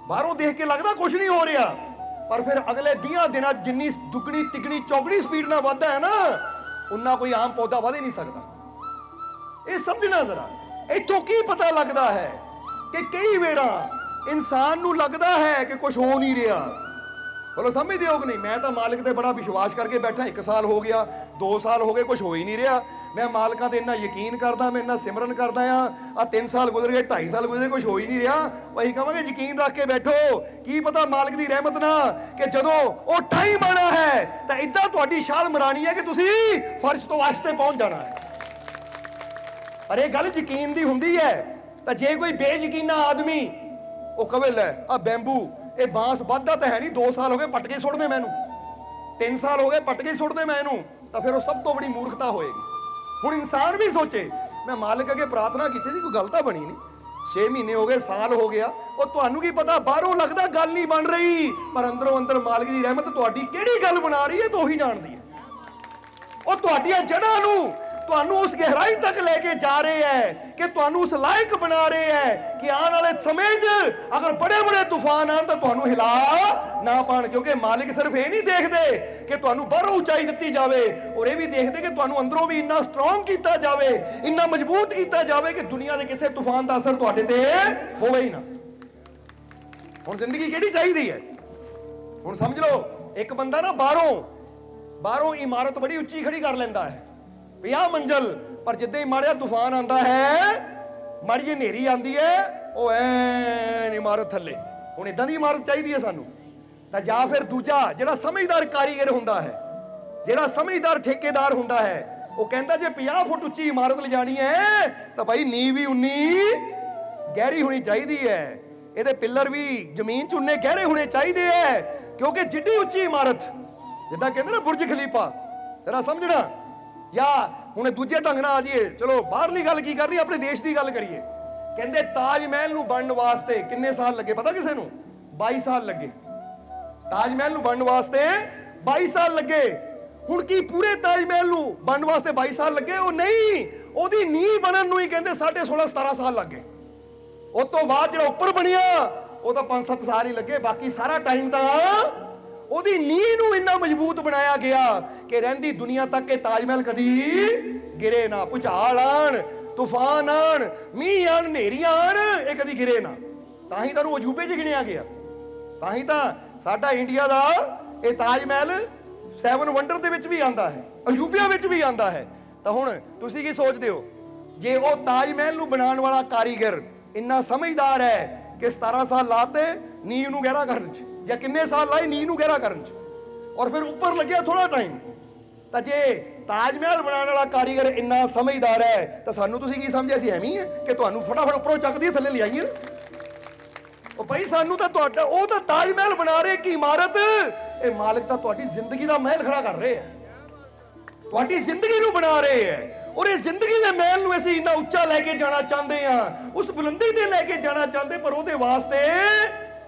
ਬਾਹਰੋਂ ਦੇਖ ਕੇ ਲੱਗਦਾ ਕੁਝ ਨਹੀਂ ਹੋ ਰਿਹਾ, ਪਰ ਫਿਰ ਅਗਲੇ 20 ਦਿਨਾਂ ਜਿੰਨੀ ਦੁੱਗਣੀ, ਤਿੱਗਣੀ, ਚੌਗਣੀ ਸਪੀਡ ਨਾਲ ਵੱਧਦਾ ਹੈ ਨਾ, ਉਨਾ ਕੋਈ ਆਮ ਪੌਦਾ ਵਧ ਹੀ ਨਹੀਂ ਸਕਦਾ। ਇਹ ਸਮਝਣਾ ਜ਼ਰਾ। ਇੱਥੋਂ ਕੀ ਪਤਾ ਲੱਗਦਾ ਹੈ ਕਿ ਕਈ ਵਾਰਾਂ ਇਨਸਾਨ ਨੂੰ ਲੱਗਦਾ ਹੈ ਕਿ ਕੁਝ ਹੋ ਨਹੀਂ ਰਿਹਾ। ਬੋਲੋ ਸਮਝਦੇ ਹੋ ਕਿ ਨਹੀਂ? ਮੈਂ ਤਾਂ ਮਾਲਕ ਤੇ ਬੜਾ ਵਿਸ਼ਵਾਸ ਕਰਕੇ ਬੈਠਾ, 1 ਸਾਲ ਹੋ ਗਿਆ, 2 ਸਾਲ ਹੋ ਗਏ, ਕੁਝ ਹੋ ਹੀ ਨਹੀਂ ਰਿਹਾ। ਮੈਂ ਮਾਲਕਾਂ ਤੇ ਇੰਨਾ ਯਕੀਨ ਕਰਦਾ, ਮੈਂ ਇੰਨਾ ਸਿਮਰਨ ਕਰਦਾ ਆ 3 ਸਾਲ ਗੁਜ਼ਰ ਗਏ, 2.5 ਸਾਲ ਗੁਜ਼ਰ ਗਏ, ਕੁਝ ਹੋ ਹੀ ਨਹੀਂ ਰਿਹਾ। ਅਸੀਂ ਕਹਾਂਗੇ ਯਕੀਨ ਰੱਖ ਕੇ ਬੈਠੋ, ਕੀ ਪਤਾ ਮਾਲਕ ਦੀ ਰਹਿਮਤ ਨਾਲ ਕਿ ਜਦੋਂ ਉਹ ਟਾਈਮ ਆਣਾ ਹੈ ਤਾਂ ਇਦਾਂ ਤੁਹਾਡੀ ਛਾਲ ਮਰਾਣੀ ਹੈ ਕਿ ਤੁਸੀਂ ਫਰਸ਼ ਤੋਂ ਅਰਸ਼ ਤੇ ਪਹੁੰਚ ਜਾਣਾ ਹੈ। ਪਰ ਇਹ ਗੱਲ ਯਕੀਨ ਦੀ ਹੁੰਦੀ ਹੈ। ਤਾਂ ਜੇ ਕੋਈ ਬੇਯਕੀਨਾ ਆਦਮੀ ਉਹ ਕਵੇ ਲੈ ਆ ਬੈਂਬੂ, ਇਹ ਬਾਂਸ ਵੱਧਦਾ ਤਾਂ ਹੈ ਨਹੀਂ, 2 ਸਾਲ ਹੋ ਗਏ ਪੱਟ ਕੇ ਸੁੱਟਦੇ ਮੈਨੂੰ, 3 ਸਾਲ ਹੋ ਗਏ ਪੱਟ ਕੇ ਸੁੱਟਦੇ ਮੈਂ ਇਹਨੂੰ, ਤਾਂ ਫਿਰ ਉਹ ਸਭ ਤੋਂ ਬੜੀ ਮੂਰਖਤਾ ਹੋਏਗੀ। ਹੁਣ ਇਨਸਾਨ ਵੀ ਸੋਚੇ, ਮੈਂ ਮਾਲਕ ਅੱਗੇ ਪ੍ਰਾਰਥਨਾ ਕੀਤੀ ਸੀ, ਕੋਈ ਗੱਲ ਤਾਂ ਬਣੀ ਨਹੀਂ, 6 ਮਹੀਨੇ ਹੋ ਗਏ, ਸਾਲ ਹੋ ਗਿਆ, ਉਹ ਤੁਹਾਨੂੰ ਕੀ ਪਤਾ, ਬਾਹਰੋਂ ਲੱਗਦਾ ਗੱਲ ਨਹੀਂ ਬਣ ਰਹੀ, ਪਰ ਅੰਦਰੋਂ ਅੰਦਰ ਮਾਲਕ ਦੀ ਰਹਿਮਤ ਤੁਹਾਡੀ ਕਿਹੜੀ ਗੱਲ ਬਣਾ ਰਹੀ ਹੈ ਤਾਂ ਉਹੀ ਜਾਣਦੀ ਹੈ। ਉਹ ਤੁਹਾਡੀਆਂ ਜੜ੍ਹਾਂ ਨੂੰ ਤੁਹਾਨੂੰ ਉਸ ਗਹਿਰਾਈ ਤੱਕ ਲੈ ਕੇ ਜਾ ਰਹੇ ਹੈ ਕਿ ਤੁਹਾਨੂੰ ਉਸ ਲਾਇਕ ਬਣਾ ਰਹੇ ਹੈ ਕਿ ਆਉਣ ਵਾਲੇ ਸਮੇਂ 'ਚ ਅਗਰ ਬੜੇ ਤੂਫਾਨ ਆਣ ਤਾਂ ਤੁਹਾਨੂੰ ਹਿਲਾ ਨਾ ਪਾਣ। ਕਿਉਂਕਿ ਮਾਲਿਕ ਸਿਰਫ ਇਹ ਨਹੀਂ ਦੇਖਦੇ ਕਿ ਤੁਹਾਨੂੰ ਬਾਹਰੋਂ ਉਚਾਈ ਦਿੱਤੀ ਜਾਵੇ, ਔਰ ਇਹ ਵੀ ਦੇਖਦੇ ਕਿ ਤੁਹਾਨੂੰ ਅੰਦਰੋਂ ਵੀ ਇੰਨਾ ਸਟਰੋਂਗ ਕੀਤਾ ਜਾਵੇ, ਇੰਨਾ ਮਜ਼ਬੂਤ ਕੀਤਾ ਜਾਵੇ ਕਿ ਦੁਨੀਆ ਦੇ ਕਿਸੇ ਤੂਫਾਨ ਦਾ ਅਸਰ ਤੁਹਾਡੇ ਤੇ ਹੋਵੇ ਹੀ ਨਾ। ਹੁਣ ਜ਼ਿੰਦਗੀ ਕਿਹੜੀ ਚਾਹੀਦੀ ਹੈ? ਹੁਣ ਸਮਝ ਲਓ, ਇੱਕ ਬੰਦਾ ਨਾ ਬਾਹਰੋਂ ਇਮਾਰਤ ਬੜੀ ਉੱਚੀ ਖੜੀ ਕਰ ਲੈਂਦਾ ਹੈ, 50 ਮੰਜ਼ਲ, ਪਰ ਜਿੱਦਾਂ ਹੀ ਮਾੜਿਆ ਤੂਫਾਨ ਆਂਦਾ ਹੈ, ਮਾੜੀ ਜਿਹੀ ਹਨੇਰੀ ਆਂਦੀ ਹੈ, ਉਹ ਐਨ ਇਮਾਰਤ ਥੱਲੇ। ਹੁਣ ਇਦਾਂ ਦੀ ਇਮਾਰਤ ਚਾਹੀਦੀ ਹੈ ਸਾਨੂੰ। ਤਾਂ ਜਾਂ ਫਿਰ ਦੂਜਾ ਜਿਹੜਾ ਸਮਝਦਾਰ ਕਾਰੀਗਰ ਹੁੰਦਾ ਹੈ, ਜਿਹੜਾ ਸਮਝਦਾਰ ਠੇਕੇਦਾਰ ਹੁੰਦਾ ਹੈ, ਉਹ ਕਹਿੰਦਾ ਜੇ 50 ਫੁੱਟ ਉੱਚੀ ਇਮਾਰਤ ਲਿਜਾਣੀ ਹੈ ਤਾਂ ਭਾਈ ਨੀਂਹ ਵੀ ਉਨੀ ਗਹਿਰੀ ਹੋਣੀ ਚਾਹੀਦੀ ਹੈ, ਇਹਦੇ ਪਿੱਲਰ ਵੀ ਜ਼ਮੀਨ 'ਚ ਉਨੇ ਗਹਿਰੇ ਹੋਣੇ ਚਾਹੀਦੇ ਹੈ, ਕਿਉਂਕਿ ਜਿੱਡੀ ਉੱਚੀ ਇਮਾਰਤ, ਜਿੱਦਾਂ ਕਹਿੰਦੇ ਨਾ ਬੁਰਜ ਖਲੀਫਾ, ਤੇਰਾ ਸਮਝਣਾ। ਜਾਂ ਹੁਣ ਦੂਜੇ ਢੰਗ ਨਾਲ ਆ ਜਾਈਏ, ਚਲੋ ਬਾਹਰਲੀ ਗੱਲ ਕੀ ਕਰਨੀ, ਆਪਣੇ ਦੇਸ਼ ਦੀ ਗੱਲ ਕਰੀਏ। ਕਹਿੰਦੇ ਤਾਜ ਮਹਿਲ ਨੂੰ ਬਣਨ ਵਾਸਤੇ ਕਿੰਨੇ ਸਾਲ ਲੱਗੇ ਪਤਾ ਕਿਸੇ ਨੂੰ? 22 ਸਾਲ ਲੱਗੇ। ਤਾਜ ਮਹਿਲ ਨੂੰ ਬਣਨ ਵਾਸਤੇ 22 ਸਾਲ ਲੱਗੇ। ਹੁਣ ਕੀ ਪੂਰੇ ਤਾਜ ਮਹਿਲ ਨੂੰ ਬਣਨ ਵਾਸਤੇ 22 ਸਾਲ ਲੱਗੇ? ਉਹ ਨਹੀਂ, ਉਹਦੀ ਨੀਂਹ ਬਣਨ ਨੂੰ ਹੀ ਕਹਿੰਦੇ 16.5 17 ਸਾਲ ਲੱਗੇ। ਉਸ ਤੋਂ ਬਾਅਦ ਜਿਹੜਾ ਉੱਪਰ ਬਣਿਆ ਉਹ ਤਾਂ 5-7 ਸਾਲ ਹੀ ਲੱਗੇ। ਬਾਕੀ ਸਾਰਾ ਟਾਈਮ ਤਾਂ ਉਹਦੀ ਨੀਂਹ ਨੂੰ ਇੰਨਾ ਮਜ਼ਬੂਤ ਬਣਾਇਆ ਗਿਆ ਕਿ ਰਹਿੰਦੀ ਦੁਨੀਆ ਤੱਕ ਇਹ ਤਾਜ ਮਹਿਲ ਕਦੀ ਗਿਰੇ ਨਾ। ਭੁਚਾਲ ਆਣ, ਤੂਫਾਨ ਆਣ, ਮੀਂਹ ਆਣ, ਹਨੇਰੀਆਂ ਆਣ, ਇਹ ਕਦੀ ਗਿਰੇ ਨਾ। ਤਾਂ ਹੀ ਤੁਹਾਨੂੰ ਅਜੂਬੇ 'ਚ ਗਿਣਿਆ ਗਿਆ। ਤਾਂ ਹੀ ਤਾਂ ਸਾਡਾ ਇੰਡੀਆ ਦਾ ਇਹ ਤਾਜ ਮਹਿਲ 7 ਵੰਡਰ ਦੇ ਵਿੱਚ ਵੀ ਆਂਦਾ ਹੈ, ਅਜੂਬਿਆਂ ਵਿੱਚ ਵੀ ਆਂਦਾ ਹੈ। ਤਾਂ ਹੁਣ ਤੁਸੀਂ ਕੀ ਸੋਚਦੇ ਹੋ, ਜੇ ਉਹ ਤਾਜ ਮਹਿਲ ਨੂੰ ਬਣਾਉਣ ਵਾਲਾ ਕਾਰੀਗਰ ਇੰਨਾ ਸਮਝਦਾਰ ਹੈ ਕਿ 17 ਸਾਲ ਲਾਤੇ ਨੀਂਹ ਨੂੰ ਗਹਿਰਾ ਕਰਨ 'ਚ, ਜਾਂ ਕਿੰਨੇ ਸਾਲ ਲਾਏ ਨੀਂਹ ਨੂੰ ਗਹਿਰਾ ਕਰਨ 'ਚ, ਔਰ ਫਿਰ ਉੱਪਰ ਲੱਗਿਆ ਥੋੜਾ ਟਾਈਮ, ਤਾਂ ਜੇ ਤਾਜ ਮਹਿਲ ਬਣਾਉਣ ਵਾਲਾ ਕਾਰੀਗਰ ਇੰਨਾ ਸਮਝਦਾਰ ਹੈ ਤਾਂ ਸਾਨੂੰ ਤੁਸੀਂ ਕੀ ਸਮਝਿਆ ਸੀ ਐਵੇਂ ਹੀ ਹੈ ਕਿ ਤੁਹਾਨੂੰ ਫਟਾਫਟ ਉੱਪਰੋਂ ਚੱਕਦੀ ਥੱਲੇ ਲਿਆਈਏ। ਉਹ ਭਾਈ ਸਾਨੂੰ ਤਾਂ ਤੁਹਾਡਾ ਉਹ ਤਾਂ ਤਾਜ ਮਹਿਲ ਬਣਾ ਰਹੇ ਕੀ ਇਮਾਰਤ, ਇਹ ਮਾਲਕ ਤਾਂ ਤੁਹਾਡੀ ਜ਼ਿੰਦਗੀ ਦਾ ਮਹਿਲ ਖੜਾ ਕਰ ਰਹੇ ਹੈ, ਤੁਹਾਡੀ ਜ਼ਿੰਦਗੀ ਨੂੰ ਬਣਾ ਰਹੇ ਹੈ। ਔਰ ਇਹ ਜ਼ਿੰਦਗੀ ਦੇ ਮਹਿਲ ਨੂੰ ਅਸੀਂ ਇੰਨਾ ਉੱਚਾ ਲੈ ਕੇ ਜਾਣਾ ਚਾਹੁੰਦੇ ਹਾਂ, ਉਸ ਬੁਲੰਦੀ ਤੇ ਲੈ ਕੇ ਜਾਣਾ ਚਾਹੁੰਦੇ, ਪਰ ਉਹਦੇ ਵਾਸਤੇ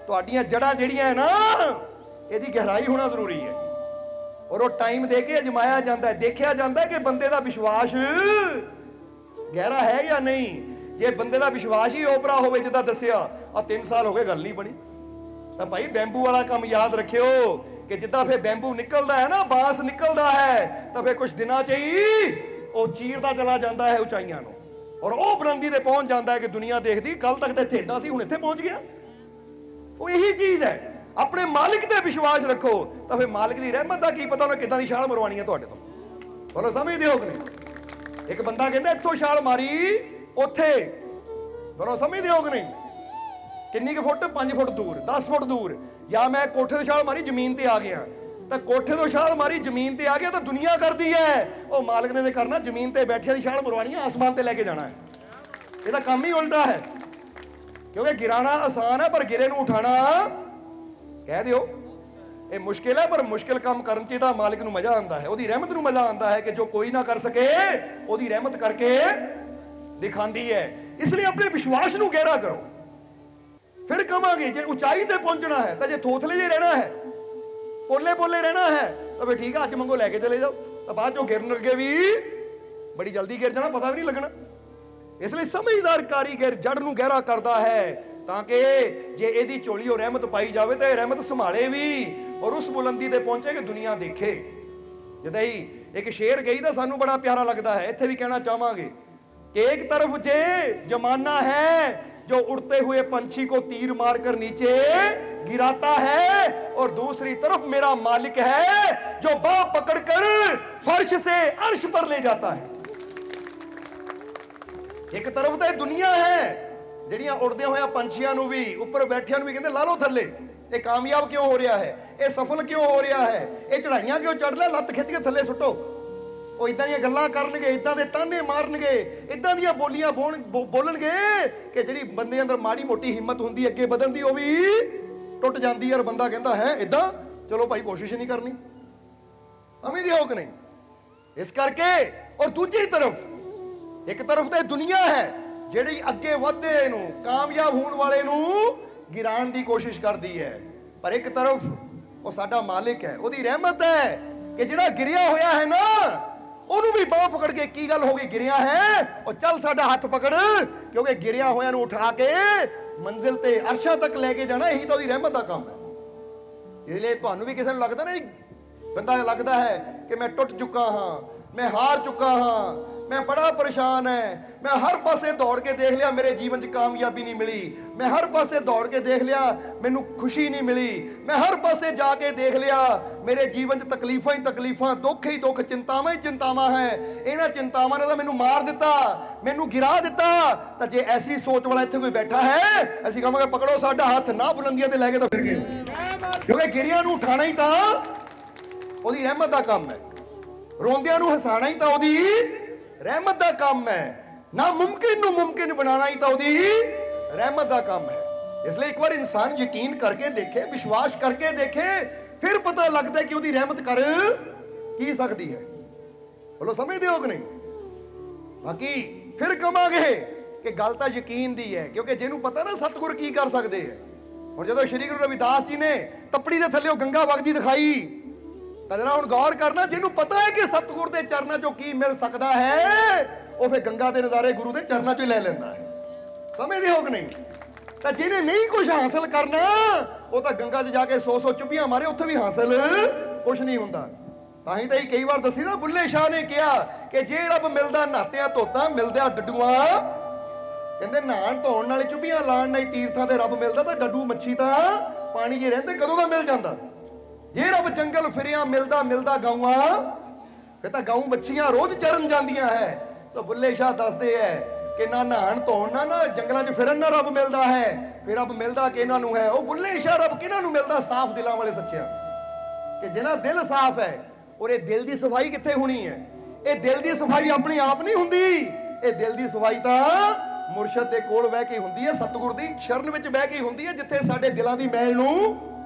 ਤੁਹਾਡੀਆਂ ਜੜ੍ਹਾਂ ਜਿਹੜੀਆਂ ਹੈ ਨਾ, ਇਹਦੀ ਗਹਿਰਾਈ ਹੋਣਾ ਜ਼ਰੂਰੀ ਹੈ। ਔਰ ਉਹ ਟਾਈਮ ਦੇ ਕੇ ਅਜਮਾਇਆ ਜਾਂਦਾ ਹੈ, ਦੇਖਿਆ ਜਾਂਦਾ ਹੈ ਕਿ ਬੰਦੇ ਦਾ ਵਿਸ਼ਵਾਸ ਗਹਿਰਾ ਹੈ ਜਾਂ ਨਹੀਂ। ਜੇ ਬੰਦੇ ਦਾ ਵਿਸ਼ਵਾਸ ਹੀ ਓਪਰਾ ਹੋਵੇ ਜਿੱਦਾਂ ਦੱਸਿਆ, ਆ 3 ਸਾਲ ਹੋ ਗਏ ਗੱਲ ਨਹੀਂ ਬਣੀ, ਤਾਂ ਭਾਈ ਬੈਂਬੂ ਵਾਲਾ ਕੰਮ ਯਾਦ ਰੱਖਿਓ ਕਿ ਜਿੱਦਾਂ ਫਿਰ ਬੈਂਬੂ ਨਿਕਲਦਾ ਹੈ ਨਾ, ਬਾਂਸ ਨਿਕਲਦਾ ਹੈ, ਤਾਂ ਫਿਰ ਕੁਝ ਦਿਨਾਂ 'ਚ ਹੀ ਉਹ ਚੀਰਦਾ ਚਲਾ ਜਾਂਦਾ ਹੈ ਉਚਾਈਆਂ ਨੂੰ, ਔਰ ਉਹ ਬੁਲੰਦੀ ਤੇ ਪਹੁੰਚ ਜਾਂਦਾ ਹੈ ਕਿ ਦੁਨੀਆ ਦੇਖਦੀ ਕੱਲ ਤੱਕ ਤਾਂ ਇੱਥੇ ਏਦਾਂ ਸੀ, ਹੁਣ ਇੱਥੇ ਪਹੁੰਚ ਗਿਆ। ਉਹ ਇਹੀ ਚੀਜ਼ ਹੈ, ਆਪਣੇ ਮਾਲਿਕ ਤੇ ਵਿਸ਼ਵਾਸ ਰੱਖੋ, ਤਾਂ ਫਿਰ ਮਾਲਿਕ ਦੀ ਰਹਿਮਤ ਦਾ ਕੀ ਪਤਾ ਉਹਨੇ ਕਿੱਦਾਂ ਦੀ ਛਾਲ ਮਰਵਾਣੀ ਹੈ ਤੁਹਾਡੇ ਤੋਂ। ਬੋਲੋ ਸਮਝਦੇ ਹੋ ਕਿ ਨਹੀਂ। ਇੱਕ ਬੰਦਾ ਕਹਿੰਦਾ ਇੱਥੋਂ ਛਾਲ ਮਾਰੀ ਉੱਥੇ, ਬੋਲੋ ਸਮਝਦੇ ਹੋ ਕਿ ਨਹੀਂ। ਕਿੰਨੀ ਕੁ ਫੁੱਟ, 5 ਫੁੱਟ ਦੂਰ, 10 ਫੁੱਟ ਦੂਰ। ਜਾਂ ਮੈਂ ਕੋਠੇ ਤੋਂ ਛਾਲ ਮਾਰੀ ਜ਼ਮੀਨ ਤੇ ਆ ਗਿਆ, ਤਾਂ ਕੋਠੇ ਤੋਂ ਛਾਲ ਮਾਰੀ ਜ਼ਮੀਨ ਤੇ ਆ ਗਿਆ ਤਾਂ ਦੁਨੀਆ ਕਰਦੀ ਹੈ, ਉਹ ਮਾਲਕ ਨੇ ਤੇ ਕਰਨਾ ਜ਼ਮੀਨ ਤੇ ਬੈਠਿਆਂ ਦੀ ਛਾਲ ਮਰਵਾਣੀ ਹੈ, ਆਸਮਾਨ ਤੇ ਲੈ ਕੇ ਜਾਣਾ ਹੈ। ਇਹਦਾ ਕੰਮ ਹੀ ਉਲਟਾ ਹੈ, ਕਿਉਂਕਿ ਗਿਰਾਣਾ ਆਸਾਨ ਹੈ ਪਰ ਗਿਰੇ ਨੂੰ ਉਠਾਣਾ ਕਹਿ ਦਿਓ ਇਹ ਮੁਸ਼ਕਿਲ ਹੈ। ਪਰ ਮੁਸ਼ਕਿਲ ਕੰਮ ਕਰਨ 'ਚ ਇਹਦਾ ਮਾਲਕ ਨੂੰ ਮਜ਼ਾ ਆਉਂਦਾ ਹੈ, ਉਹਦੀ ਰਹਿਮਤ ਨੂੰ ਮਜ਼ਾ ਆਉਂਦਾ ਹੈ ਕਿ ਜੋ ਕੋਈ ਨਾ ਕਰ ਸਕੇ ਉਹਦੀ ਰਹਿਮਤ ਕਰਕੇ ਦਿਖਾਉਂਦੀ ਹੈ। ਇਸ ਲਈ ਆਪਣੇ ਵਿਸ਼ਵਾਸ ਨੂੰ ਗਹਿਰਾ ਕਰੋ, ਫਿਰ ਕਵਾਂਗੇ। ਜੇ ਉਚਾਈ ਤੇ ਪਹੁੰਚਣਾ ਹੈ ਤਾਂ ਜੇ ਥੋਥਲੇ ਜੇ ਰਹਿਣਾ ਹੈ, ਪੋਲੇ ਪੋਲੇ ਰਹਿਣਾ ਹੈ, ਤਾਂ ਫਿਰ ਠੀਕ ਹੈ, ਅੱਜ ਮੰਗੋ ਲੈ ਕੇ ਚਲੇ ਜਾਓ, ਤਾਂ ਬਾਅਦ ਚੋਂ ਗਿਰਨ ਲੱਗੇ ਵੀ ਬੜੀ ਜਲਦੀ ਗਿਰ ਜਾਣਾ, ਪਤਾ ਵੀ ਨਹੀਂ ਲੱਗਣਾ। ਇਸ ਲਈ ਸਮਝਦਾਰ ਕਾਰੀਗਰ ਜੜ ਨੂੰ ਗਹਿਰਾ ਕਰਦਾ ਹੈ ਤਾਂ ਕਿ ਜੇ ਇਹਦੀ ਝੋਲੀ ਉਹ ਰਹਿਮਤ ਪਾਈ ਜਾਵੇ ਤਾਂ ਇਹ ਰਹਿਮਤ ਸੰਭਾਲੇ ਵੀ ਔਰ ਉਸ ਬੁਲੰਦੀ ਤੇ ਪਹੁੰਚੇ ਕਿ ਦੁਨੀਆ ਦੇਖੇ। ਜਦੋਂ ਹੀ ਇੱਕ ਸ਼ੇਰ ਗਈ ਤਾਂ ਸਾਨੂੰ ਬੜਾ ਪਿਆਰਾ ਲੱਗਦਾ ਹੈ, ਇੱਥੇ ਵੀ ਕਹਿਣਾ ਚਾਹਾਂਗੇ कि एक तरफ जे जमाना है जो उड़ते हुए पंछी को तीर मारकर नीचे गिराता है, और दूसरी तरफ मेरा मालिक है जो बाह पकड़कर फर्श से अर्श पर ले जाता है। एक तरफ तो दुनिया है ਜਿਹੜੀਆਂ ਉੜਦੇ ਹੋਇਆ ਪੰਛੀਆਂ ਨੂੰ ਵੀ, ਉੱਪਰ ਬੈਠਿਆਂ ਨੂੰ ਵੀ ਕਹਿੰਦੇ ਲਾ ਲਓ ਥੱਲੇ, ਇਹ ਕਾਮਯਾਬ ਕਿਉਂ ਹੋ ਰਿਹਾ ਹੈ, ਇਹ ਸਫਲ ਕਿਉਂ ਹੋ ਰਿਹਾ ਹੈ, ਇਹ ਚੜਾਈਆਂ ਕਿਉਂ ਚੜ ਲਿਆ, ਲੱਤ ਖਿੱਚ ਕੇ ਥੱਲੇ ਸੁੱਟੋ। ਉਹ ਇਦਾਂ ਦੀਆਂ ਗੱਲਾਂ ਕਰਨਗੇ, ਇਦਾਂ ਦੇ ਤਾਨੇ ਮਾਰਨਗੇ, ਇਦਾਂ ਦੀਆਂ ਬੋਲੀਆਂ ਬੋਲਣਗੇ ਕਿ ਜਿਹੜੀ ਬੰਦੇ ਅੰਦਰ ਮਾੜੀ ਮੋਟੀ ਹਿੰਮਤ ਹੁੰਦੀ ਅੱਗੇ ਵਧਣ ਦੀ ਉਹ ਵੀ ਟੁੱਟ ਜਾਂਦੀ ਹੈ। ਔਰ ਬੰਦਾ ਕਹਿੰਦਾ ਹੈ ਇਦਾਂ, ਚਲੋ ਭਾਈ ਕੋਸ਼ਿਸ਼ ਨਹੀਂ ਕਰਨੀ। ਸਮਝਦੇ ਹੋ ਕਿ ਨਹੀਂ। ਇਸ ਕਰਕੇ ਔਰ ਦੂਜੀ ਤਰਫ ਇੱਕ ਤਰਫ ਤੇ ਦੁਨੀਆ ਹੈ ਜਿਹੜੀ ਅੱਗੇ ਵਧਦੇ ਨੂੰ, ਕਾਮਯਾਬ ਹੋਣ ਵਾਲੇ ਨੂੰ ਗਿਰਾਉਣ ਦੀ ਕੋਸ਼ਿਸ਼ ਕਰਦੀ ਹੈ, ਪਰ ਇੱਕ ਤਰਫ ਉਹ ਸਾਡਾ ਮਾਲਿਕ ਹੈ, ਉਹਦੀ ਰਹਿਮਤ ਹੈ ਕਿ ਜਿਹੜਾ ਗਿਰਿਆ ਹੋਇਆ ਹੈ ਨਾ ਉਹਨੂੰ ਵੀ ਬਾਹ ਪਕੜ ਕੇ, ਕੀ ਗੱਲ ਹੋ ਗਈ, ਗਿਰਿਆ ਹੈ, ਉਹ ਚੱਲ ਸਾਡਾ ਹੱਥ ਪਕੜ, ਕਿਉਂਕਿ ਗਿਰਿਆ ਹੋਇਆ ਨੂੰ ਉਠਾ ਕੇ ਮੰਜ਼ਿਲ ਤੇ ਅਰਸ਼ਾਂ ਤੱਕ ਲੈ ਕੇ ਜਾਣਾ, ਇਹੀ ਤਾਂ ਉਹਦੀ ਰਹਿਮਤ ਦਾ ਕੰਮ ਹੈ। ਇਸ ਲਈ ਤੁਹਾਨੂੰ ਵੀ ਕਿਸੇ ਨੂੰ ਲੱਗਦਾ ਨਾ, ਬੰਦਾ ਲੱਗਦਾ ਹੈ ਕਿ ਮੈਂ ਟੁੱਟ ਚੁੱਕਾ ਹਾਂ, ਮੈਂ ਹਾਰ ਚੁੱਕਾ ਹਾਂ, मैं बड़ा परेशान है, मैं हर पासे दौड़ के देख लिया, मेरे जीवन च कामयाबी नहीं मिली, मैं हर पासे दौड़ के देख लिया, मैनू खुशी नहीं मिली, मैं हर पासे जाके देख लिया, मेरे जीवन च तकलीफां ही तकलीफां, दुख ही दुख, चिंतावां ही चिंतावां है, इन्हां चिंतावां ने तां मैनू मार दिता, मैनू गिरा दिता। तां जे ऐसी सोच वाला इत्थे कोई बैठा है, असीं कहांगे पकड़ो साडा हथ ना बुलंदियां ते लैके तां फिर गए, क्योंकि गिरियां नू उठाना ही तां ओहदी रहमत दा काम है, रोंदियां नू हसाना ही तां ओहदी रहमत का काम है, ना मुमकिन नु मुमकिन बनाना ही तो ओदी रहमत का काम है। इसलिए एक बार इंसान यकीन करके देखे, विश्वास करके देखे, फिर पता लगता है कि ओदी रहमत कर की सकती है। बोलो समझते हो कि नहीं। बाकी फिर कहांगे कि गल तो यकीन दी है, क्योंकि जिन्होंने पता ना सतगुर की कर सकते हैं। और जो श्री गुरु रविदास जी ने तपड़ी के थल्ले गंगा वगदी दिखाई, जरा हुण गौर करना, जिन्होंने पता है कि सतगुर के चरणों चों की मिल सकता है, वो फिर गंगा के नज़ारे गुरु के चरणों चों ले लेंदा है। समझदे हो कि नहीं। तो जिन्हें नहीं कुछ हासिल करना, वो तो गंगा च जाके 100 चुप्पियां मारे, उत्थे भी हासिल कुछ नहीं हुंदा। तां ही कई बार दसी ना, बुल्ले शाह ने कहा कि जे रब मिलदा नातियां धोता, मिलदा डड्डूआं ਕਹਿੰਦੇ ਨਹਾਣ ਧੋਣ ਨਾਲੇ ਚੁੱਭੀਆਂ ਲਾਣ ਨਾਲ ਤੀਰਥਾਂ ਦੇ ਰੱਬ ਮਿਲਦਾ, ਤਾਂ ਡੱਡੂ ਮੱਛੀ ਤਾਂ ਪਾਣੀ 'ਚ ਰਹਿੰਦੇ ਕਦੋਂ ਦਾ ਮਿਲ ਜਾਂਦਾ। ਜੇ ਰੱਬ ਜੰਗਲ ਫਿਰਿਆ ਮਿਲਦਾ ਮਿਲਦਾ ਗਊਆਂ, ਫਿਰ ਤਾਂ ਗਊ ਮੱਛੀਆਂ ਰੋਜ਼ ਚਰਨ ਜਾਂਦੀਆਂ ਹੈ। ਸੋ ਬੁੱਲੇ ਸ਼ਾਹ ਦੱਸਦੇ ਹੈ ਕਿ ਨਾ ਨਹਾਣ ਧੋਣ ਨਾ ਜੰਗਲਾਂ 'ਚ ਫਿਰਨ ਨਾਲ ਰੱਬ ਮਿਲਦਾ ਹੈ, ਫਿਰ ਰੱਬ ਮਿਲਦਾ ਕਿਹਨਾਂ ਨੂੰ ਹੈ? ਉਹ ਬੁੱਲੇ ਸ਼ਾਹ ਰੱਬ ਕਿਹਨਾਂ ਨੂੰ ਮਿਲਦਾ? ਸਾਫ਼ ਦਿਲਾਂ ਵਾਲੇ ਸੱਚਿਆਂ, ਕਿ ਜਿਹਨਾਂ ਦਿਲ ਸਾਫ਼ ਹੈ। ਔਰ ਇਹ ਦਿਲ ਦੀ ਸਫਾਈ ਕਿੱਥੇ ਹੋਣੀ ਹੈ? ਇਹ ਦਿਲ ਦੀ ਸਫਾਈ ਆਪਣੇ ਆਪ ਨਹੀਂ ਹੁੰਦੀ, ਇਹ ਦਿਲ ਦੀ ਸਫਾਈ ਤਾਂ ਮੁਰਸ਼ਦ ਦੇ ਕੋਲ ਬਹਿ ਕੇ ਹੁੰਦੀ ਹੈ, ਸਤਿਗੁਰ ਦੀ ਸ਼ਰਨ ਵਿੱਚ ਬਹਿ ਕੇ ਹੁੰਦੀ ਹੈ, ਜਿੱਥੇ ਸਾਡੇ ਦਿਲਾਂ ਦੀ ਮੈਲ ਨੂੰ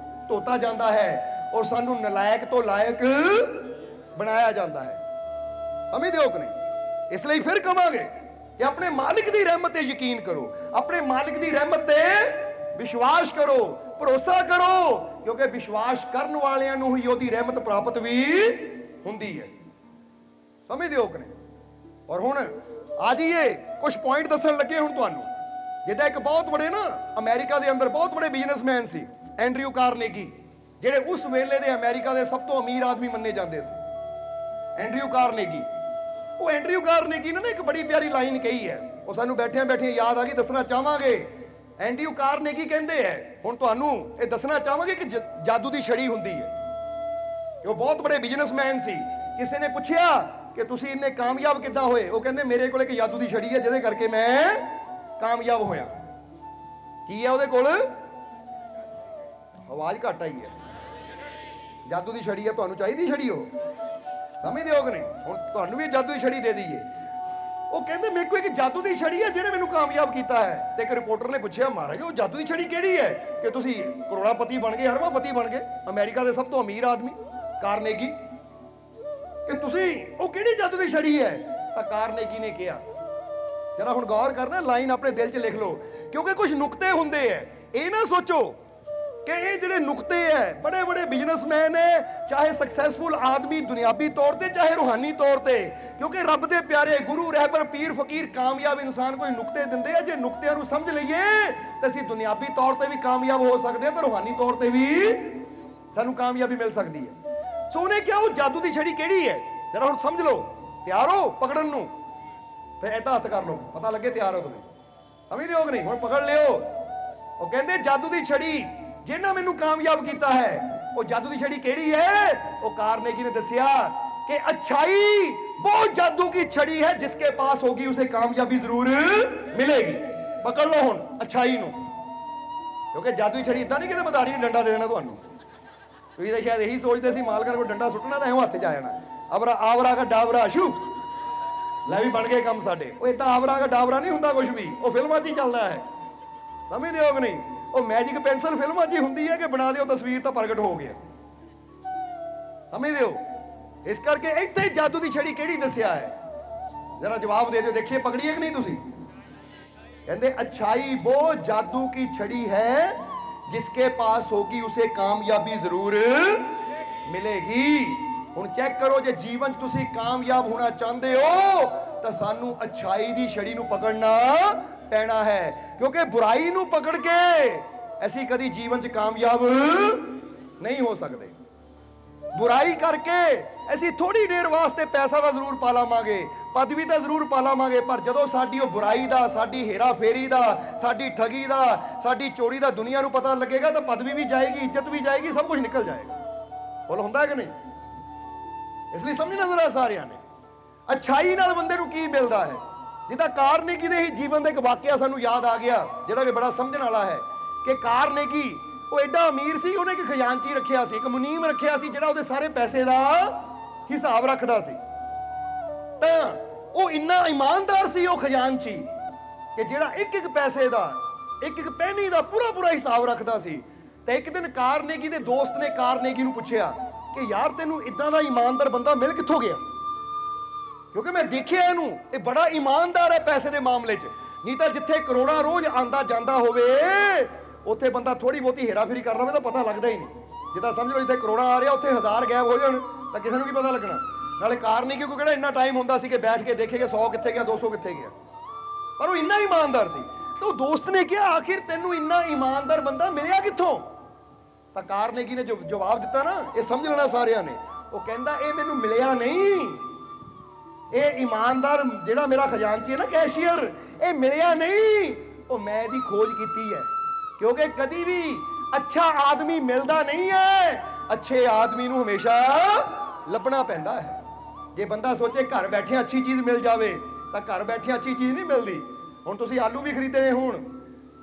ਧੋਤਾ ਜਾਂਦਾ ਹੈ ਔਰ ਸਾਨੂੰ ਨਲਾਇਕ ਤੋਂ ਲਾਇਕ ਬਣਾਇਆ ਜਾਂਦਾ ਹੈ। ਸਮਝਦੇ ਹੋ ਕਿ ਨਹੀਂ? ਇਸ ਲਈ ਫਿਰ ਕਹਾਂਗੇ ਕਿ ਆਪਣੇ ਮਾਲਿਕ ਦੀ ਰਹਿਮਤ ਤੇ ਯਕੀਨ ਕਰੋ, ਆਪਣੇ ਮਾਲਿਕ ਦੀ ਰਹਿਮਤ ਤੇ ਵਿਸ਼ਵਾਸ ਕਰੋ, ਭਰੋਸਾ ਕਰੋ, ਕਿਉਂਕਿ ਵਿਸ਼ਵਾਸ ਕਰਨ ਵਾਲਿਆਂ ਨੂੰ ਹੀ ਉਹਦੀ ਰਹਿਮਤ ਪ੍ਰਾਪਤ ਵੀ ਹੁੰਦੀ ਹੈ। ਸਮਝਦੇ ਹੋ ਕਿ ਨਹੀਂ? ਔਰ ਹੁਣ ਆ ਜਾਈਏ ਕੁਝ ਪੁਆਇੰਟ ਦੱਸਣ ਲੱਗੇ ਹੁਣ ਤੁਹਾਨੂੰ। ਜਿੱਦਾਂ ਇੱਕ ਬਹੁਤ ਬੜੇ ਨਾ ਅਮਰੀਕਾ ਦੇ ਅੰਦਰ ਬਹੁਤ ਬੜੇ ਬਿਜ਼ਨਸਮੈਨ ਸੀ, ਐਂਡਰਿਊ ਕਾਰਨੇਗੀ, ਜਿਹੜੇ ਉਸ ਵੇਲੇ ਦੇ ਅਮਰੀਕਾ ਦੇ ਸਭ ਤੋਂ ਅਮੀਰ ਆਦਮੀ ਮੰਨੇ ਜਾਂਦੇ ਸੀ। ਐਂਡਰਿਊ ਕਾਰਨੇਗੀ, ਉਹ ਐਂਡਰਿਊ ਕਾਰਨੇਗੀ ਨੇ ਨਾ ਇੱਕ ਬੜੀ ਪਿਆਰੀ ਲਾਈਨ ਕਹੀ ਹੈ, ਉਹ ਸਾਨੂੰ ਬੈਠਿਆਂ ਬੈਠਿਆਂ ਯਾਦ ਆ ਗਈ, ਦੱਸਣਾ ਚਾਹਾਂਗੇ। ਐਂਡਰਿਊ ਕਾਰਨੇਗੀ ਕਹਿੰਦੇ ਹੈ, ਹੁਣ ਤੁਹਾਨੂੰ ਇਹ ਦੱਸਣਾ ਚਾਹਾਂਗੇ ਕਿ ਜਾਦੂ ਦੀ ਛੜੀ ਹੁੰਦੀ ਹੈ। ਉਹ ਬਹੁਤ ਬੜੇ ਬਿਜ਼ਨਸਮੈਨ ਸੀ। ਕਿਸੇ ਨੇ ਪੁੱਛਿਆ ਕਿ ਤੁਸੀਂ ਇੰਨੇ ਕਾਮਯਾਬ ਕਿੱਦਾਂ ਹੋਏ? ਉਹ ਕਹਿੰਦੇ ਮੇਰੇ ਕੋਲ ਇੱਕ ਜਾਦੂ ਦੀ ਛੜੀ ਹੈ ਜਿਹਦੇ ਕਰਕੇ ਮੈਂ ਕਾਮਯਾਬ ਹੋਇਆ। ਕੀ ਹੈ ਉਹਦੇ ਕੋਲ? ਆਵਾਜ਼ ਘੱਟ ਆਈ ਹੈ। ਜਾਦੂ ਦੀ ਛੜੀ ਹੈ। ਤੁਹਾਨੂੰ ਚਾਹੀਦੀ ਛੜੀ? ਉਹ ਸਮਝਦੇ ਹੋ ਕਿ ਨਹੀਂ? ਹੁਣ ਤੁਹਾਨੂੰ ਵੀ ਜਾਦੂ ਦੀ ਛੜੀ ਦੇ ਦਈਏ। ਉਹ ਕਹਿੰਦੇ ਮੇਰੇ ਕੋਲ ਇੱਕ ਜਾਦੂ ਦੀ ਛੜੀ ਹੈ ਜਿਹਨੇ ਮੈਨੂੰ ਕਾਮਯਾਬ ਕੀਤਾ ਹੈ। ਤੇ ਇੱਕ ਰਿਪੋਰਟਰ ਨੇ ਪੁੱਛਿਆ, ਮਹਾਰਾਜ ਉਹ ਜਾਦੂ ਦੀ ਛੜੀ ਕਿਹੜੀ ਹੈ ਕਿ ਤੁਸੀਂ ਕਰੋੜਾਪਤੀ ਬਣ ਗਏ, ਅਰਬਾਪਤੀ ਬਣ ਗਏ, ਅਮਰੀਕਾ ਦੇ ਸਭ ਤੋਂ ਅਮੀਰ ਆਦਮੀ ਕਾਰਨੇਗੀ, ਕਿ ਤੁਸੀਂ ਉਹ ਕਿਹੜੀ ਜਾਦੂ ਦੀ ਛੜੀ ਹੈ? ਤਾਂ ਕਾਰਨੇਗੀ ਨੇ ਕਿਹਾ, ਜਰਾ ਹੁਣ ਗੌਰ ਕਰਨਾ, ਲਾਈਨ ਆਪਣੇ ਦਿਲ 'ਚ ਲਿਖ ਲਓ, ਕਿਉਂਕਿ ਕੁਝ ਨੁਕਤੇ ਹੁੰਦੇ ਹੈ। ਇਹ ਨਾ ਸੋਚੋ ਕਿ ਇਹ ਜਿਹੜੇ ਨੁਕਤੇ ਹੈ, ਬੜੇ ਬੜੇ ਬਿਜ਼ਨਸਮੈਨ ਹੈ, ਚਾਹੇ ਸਕਸੈਸਫੁਲ ਆਦਮੀ ਦੁਨਿਆਵੀ ਤੌਰ ਤੇ ਚਾਹੇ ਰੂਹਾਨੀ ਤੌਰ ਤੇ, ਕਿਉਂਕਿ ਰੱਬ ਦੇ ਪਿਆਰੇ ਗੁਰੂ ਰਹਿਬਰ ਪੀਰ ਫਕੀਰ ਕਾਮਯਾਬ ਇਨਸਾਨ ਕੋਈ ਨੁਕਤੇ ਦਿੰਦੇ ਆ। ਜੇ ਨੁਕਤਿਆਂ ਨੂੰ ਸਮਝ ਲਈਏ ਤਾਂ ਅਸੀਂ ਦੁਨਿਆਵੀ ਤੌਰ ਤੇ ਵੀ ਕਾਮਯਾਬ ਹੋ ਸਕਦੇ ਹਾਂ ਤੇ ਰੂਹਾਨੀ ਤੌਰ ਤੇ ਵੀ ਸਾਨੂੰ ਕਾਮਯਾਬੀ ਮਿਲ ਸਕਦੀ ਹੈ। ਸੋ ਉਹਨੇ ਕਿਹਾ ਉਹ ਜਾਦੂ ਦੀ ਛੜੀ ਕਿਹੜੀ ਹੈ? ਜਰਾ ਹੁਣ ਸਮਝ ਲਓ, ਤਿਆਰ ਹੋ ਪਕੜਨ ਨੂੰ? ਤੇ ਏਦਾਂ ਹੱਥ ਕਰ ਲਓ, ਪਤਾ ਲੱਗੇ ਤਿਆਰ ਹੋ ਤੁਸੀਂ। ਸਮਝਦੇ ਹੋ ਕਿ ਨਹੀਂ? ਹੁਣ ਪਕੜ ਲਿਓ। ਉਹ ਕਹਿੰਦੇ ਜਾਦੂ ਦੀ ਛੜੀ ਜਿਹਨਾਂ ਮੈਨੂੰ ਕਾਮਯਾਬ ਕੀਤਾ ਹੈ, ਉਹ ਜਾਦੂ ਦੀ ਛੜੀ ਕਿਹੜੀ ਹੈ? ਉਹ ਕਾਰਨੇਗੀ ਨੇ ਦੱਸਿਆ कि अच्छाई वो जादू की छड़ी है जिसके पास होगी उसे कामयाबी जरूर मिलेगी। पकड़ लो हुण अच्छाई नूं, क्योंकि जादू की छड़ी इदां नहीं कि मदारी ने डंडा दे देना तुहानूं। तुसीं तां शायद यही सोचते सी मालकां कोई डंडा सुट्टना तां इउं हत्थ 'च आ जाना, अवरा आवरा का डावरा शू लै भी बन गए काम साडे। ਉਹ इदां आवरा का डावरा नहीं हुंदा कुछ भी, ਉਹ ਫਿਲਮਾਂ 'ਚ ਹੀ ਚੱਲਦਾ ਹੈ। ਸਮਝਦੇ ਹੋ ਕਿ ਨਹੀਂ? ਉਹ ਮੈਜਿਕ ਪੈਨਸਲ ਫਿਲਮਾਂ 'ਚ ਹੀ ਹੁੰਦੀ ਹੈ ਕਿ ਬਣਾ ਦਿਓ ਤਸਵੀਰ ਤਾਂ ਪ੍ਰਗਟ ਹੋ ਗਿਆ। ਸਮਝਦੇ ਹੋ? ਇਸ ਕਰਕੇ ਇੱਥੇ ਜਾਦੂ ਦੀ ਛੜੀ ਕਿਹੜੀ ਦੱਸਿਆ ਹੈ? ਜਰਾ ਜਵਾਬ ਦੇ ਦਿਓ, ਦੇਖੀਏ ਪਕੜੀਏ ਕਿ ਨਹੀਂ ਤੁਸੀਂ? ਕਹਿੰਦੇ अच्छाई वो जादू की छड़ी है जिसके पास होगी उसे कामयाबी जरूर मिलेगी। ਹੁਣ ਚੈੱਕ ਕਰੋ, ਜੇ ਜੀਵਨ 'ਚ ਤੁਸੀਂ ਕਾਮਯਾਬ ਹੋਣਾ ਚਾਹੁੰਦੇ ਹੋ ਤਾਂ ਸਾਨੂੰ अच्छाई ਦੀ ਛੜੀ ਨੂੰ ਪਕੜਨਾ ਪੈਣਾ ਹੈ, ਕਿਉਂਕਿ ਬੁਰਾਈ ਨੂੰ ਪਕੜ ਕੇ ਅਸੀਂ ਕਦੀ ਜੀਵਨ 'ਚ ਕਾਮਯਾਬ ਨਹੀਂ ਹੋ ਸਕਦੇ। बुराई करके ਅਸੀਂ ਥੋੜੀ ਦੇਰ ਵਾਸਤੇ ਪੈਸਾ ਤਾਂ ਜ਼ਰੂਰ ਪਾ ਲਾਵਾਂਗੇ, ਪਦਵੀ ਤਾਂ ਜ਼ਰੂਰ ਪਾ ਲਾਵਾਂਗੇ, ਪਰ ਜਦੋਂ ਸਾਡੀ ਉਹ ਬੁਰਾਈ ਦਾ, ਸਾਡੀ ਹੇਰਾ ਫੇਰੀ ਦਾ, ਸਾਡੀ ਠਗੀ ਦਾ, ਸਾਡੀ ਚੋਰੀ ਦਾ ਦੁਨੀਆ ਨੂੰ ਪਤਾ ਲੱਗੇਗਾ ਤਾਂ ਪਦਵੀ ਵੀ ਜਾਏਗੀ, ਇੱਜ਼ਤ ਵੀ ਜਾਏਗੀ, ਸਭ ਕੁਝ ਨਿਕਲ ਜਾਏਗਾ। ਬੋਲ ਹੁੰਦਾ ਕਿ ਨਹੀਂ? ਇਸ ਲਈ ਸਮਝਣਾ ਜ਼ਰਾ ਸਾਰਿਆਂ ਨੇ, ਅੱਛਾਈ ਨਾਲ ਬੰਦੇ ਨੂੰ ਕੀ ਮਿਲਦਾ ਹੈ। ਜਿੱਦਾਂ ਕਾਰਨੇਗੀ ਦੇ ਹੀ ਜੀਵਨ ਦਾ ਇੱਕ ਵਾਕਿਆ ਸਾਨੂੰ ਯਾਦ ਆ ਗਿਆ, ਜਿਹੜਾ ਕਿ ਬੜਾ ਸਮਝਣ ਵਾਲਾ ਹੈ ਕਿ ਕਾਰਨੇਗੀ ਉਹ ਐਡਾ ਅਮੀਰ ਸੀ, ਉਹਨੇ ਇੱਕ ਖਜ਼ਾਨਚੀ ਰੱਖਿਆ ਸੀ, ਇੱਕ ਮੁਨੀਮ ਰੱਖਿਆ ਸੀ ਜਿਹੜਾ ਉਹਦੇ ਸਾਰੇ ਪੈਸੇ ਦਾ ਹਿਸਾਬ ਰੱਖਦਾ ਸੀ। ਤਾਂ ਉਹ ਇੰਨਾ ਇਮਾਨਦਾਰ ਸੀ ਉਹ ਖਜ਼ਾਨਚੀ ਕਿ ਜਿਹੜਾ ਇੱਕ ਇੱਕ ਪੈਸੇ ਦਾ, ਇੱਕ ਇੱਕ ਪੈਨੀ ਦਾ ਪੂਰਾ ਹਿਸਾਬ ਰੱਖਦਾ ਸੀ। ਤੇ ਇੱਕ ਦਿਨ ਕਾਰਨੇਗੀ ਦੇ ਦੋਸਤ ਨੇ ਕਾਰਨੇਗੀ ਨੂੰ ਪੁੱਛਿਆ ਕਿ ਯਾਰ ਤੈਨੂੰ ਇਦਾਂ ਦਾ ਇਮਾਨਦਾਰ ਬੰਦਾ ਮਿਲ ਕਿੱਥੋਂ ਗਿਆ? ਕਿਉਂਕਿ ਮੈਂ ਦੇਖਿਆ ਇਹਨੂੰ, ਇਹ ਬੜਾ ਇਮਾਨਦਾਰ ਹੈ ਪੈਸੇ ਦੇ ਮਾਮਲੇ 'ਚ। ਨਹੀਂ ਤਾਂ ਜਿੱਥੇ ਕਰੋੜਾਂ ਰੋਜ਼ ਆਂਦਾ ਜਾਂਦਾ ਹੋਵੇ ਉੱਥੇ ਬੰਦਾ ਥੋੜੀ ਬਹੁਤੀ ਹੇਰਾਫੇਰੀ ਕਰ ਲਵੇ ਤਾਂ ਪਤਾ ਲੱਗਦਾ ਹੀ ਨਹੀਂ। ਜਿੱਦਾਂ ਸਮਝ ਲਓ ਇੱਥੇ ਕਰੋੜਾਂ ਆ ਰਿਹਾ, ਉੱਥੇ 1000 ਗਾਇਬ ਹੋ ਜਾਣ ਤਾਂ ਕਿਸੇ ਨੂੰ ਕੀ ਪਤਾ ਲੱਗਣਾ। ਨਾਲੇ ਕਾਰਨੇਗੀ ਕਿਉਂਕਿ ਕਿਹੜਾ ਇੰਨਾ ਟਾਈਮ ਹੁੰਦਾ ਸੀ ਕਿ ਬੈਠ ਕੇ ਦੇਖੇਗਾ 100 ਕਿੱਥੇ ਗਿਆ, 200 ਕਿੱਥੇ ਗਿਆ, ਪਰ ਉਹ ਇੰਨਾ ਇਮਾਨਦਾਰ ਸੀ। ਤਾਂ ਉਹ ਦੋਸਤ ਨੇ ਕਿਹਾ ਆਖਿਰ ਤੈਨੂੰ ਇੰਨਾ ਇਮਾਨਦਾਰ ਬੰਦਾ ਮਿਲਿਆ ਕਿੱਥੋਂ? ਤਾਂ ਕਾਰਨੇਗੀ ਨੇ ਜੋ ਜਵਾਬ ਦਿੱਤਾ ਨਾ, ਇਹ ਸਮਝ ਲੈਣਾ ਸਾਰਿਆਂ ਨੇ। ਉਹ ਕਹਿੰਦਾ ਇਹ ਮੈਨੂੰ ਮਿਲਿਆ ਨਹੀਂ, ये ईमानदार जिहड़ा मेरा खजानची है ना कैशियर, ये मिलिया नहीं, वो मैं दी खोज की है। क्योंकि कभी भी अच्छा आदमी मिलता नहीं है, अच्छे आदमी नूं हमेशा ਲੱਭਣਾ ਪੈਂਦਾ है। जे बंदा सोचे घर बैठे अच्छी चीज़ मिल जाए तो घर बैठे अच्छी चीज़ नहीं मिलती। हुण तुसीं आलू भी खरीदने होण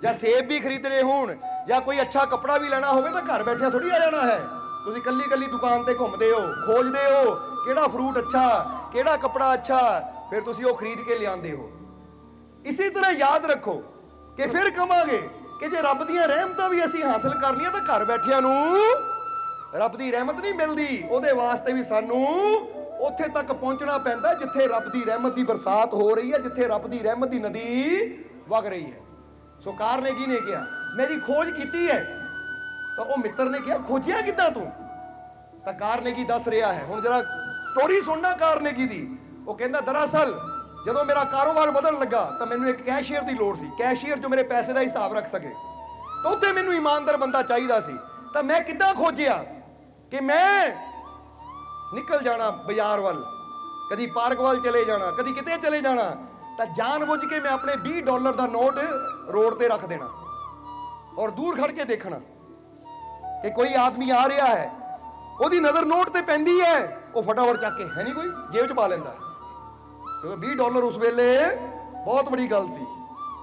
या सेब भी खरीदने होण या कोई अच्छा कपड़ा भी लेना होवे तो घर बैठे थोड़ी आ जाना है। तुसीं कल्ली कल्ली दुकान ते घुमदे हो, खोजदे हो किहड़ा फ्रूट अच्छा, किहड़ा कपड़ा अच्छा, फिर तुसीं वो खरीद के लिआंदे हो। इसी तरह याद रखो कि फिर कहांगे कि जे रब दीयां रहमतां भी असीं हासिल करनियां तो घर बैठिਆਂ ਨੂੰ रब दी रहमत नहीं मिलती। ਉਹਦੇ वास्ते भी सानू ਉੱਥੇ तक पहुंचना पैंदा जिथे रब दी रहमत दी बरसात हो रही है, जिथे रब दी रहमत दी नदी वग रही है। सो कारनेगी ने कहा मेरी खोज की है, तो वो मित्र ने कहा खोजिया किदा तू? तो कारनेगी दस रहा है। हुण जरा स्टोरी सुनना कारनेगी दी। वो कहता दरअसल ਜਦੋਂ मेरा कारोबार बदलण लगा तो मैनू एक कैशियर की लोड़ सी, कैशियर जो मेरे पैसे का हिसाब रख सके। तो उत्थे मैनू ईमानदार बंदा चाहिए सी। तो मैं किद्दां खोजिया कि मैं निकल जाना बाजार वाल, कभी पार्क वाल चले जाना, कभी किते चले जाना, तो जानबूझ के मैं अपने $20 का नोट रोड पर रख देना और दूर खड़ के देखना कि कोई आदमी आ रहा है, ਉਹਦੀ नज़र नोट ते पैंदी है, वो फटाफट चक के है नहीं कोई जेब च पा लेंदा। क्योंकि $20 उस वेले बहुत बड़ी गल सी,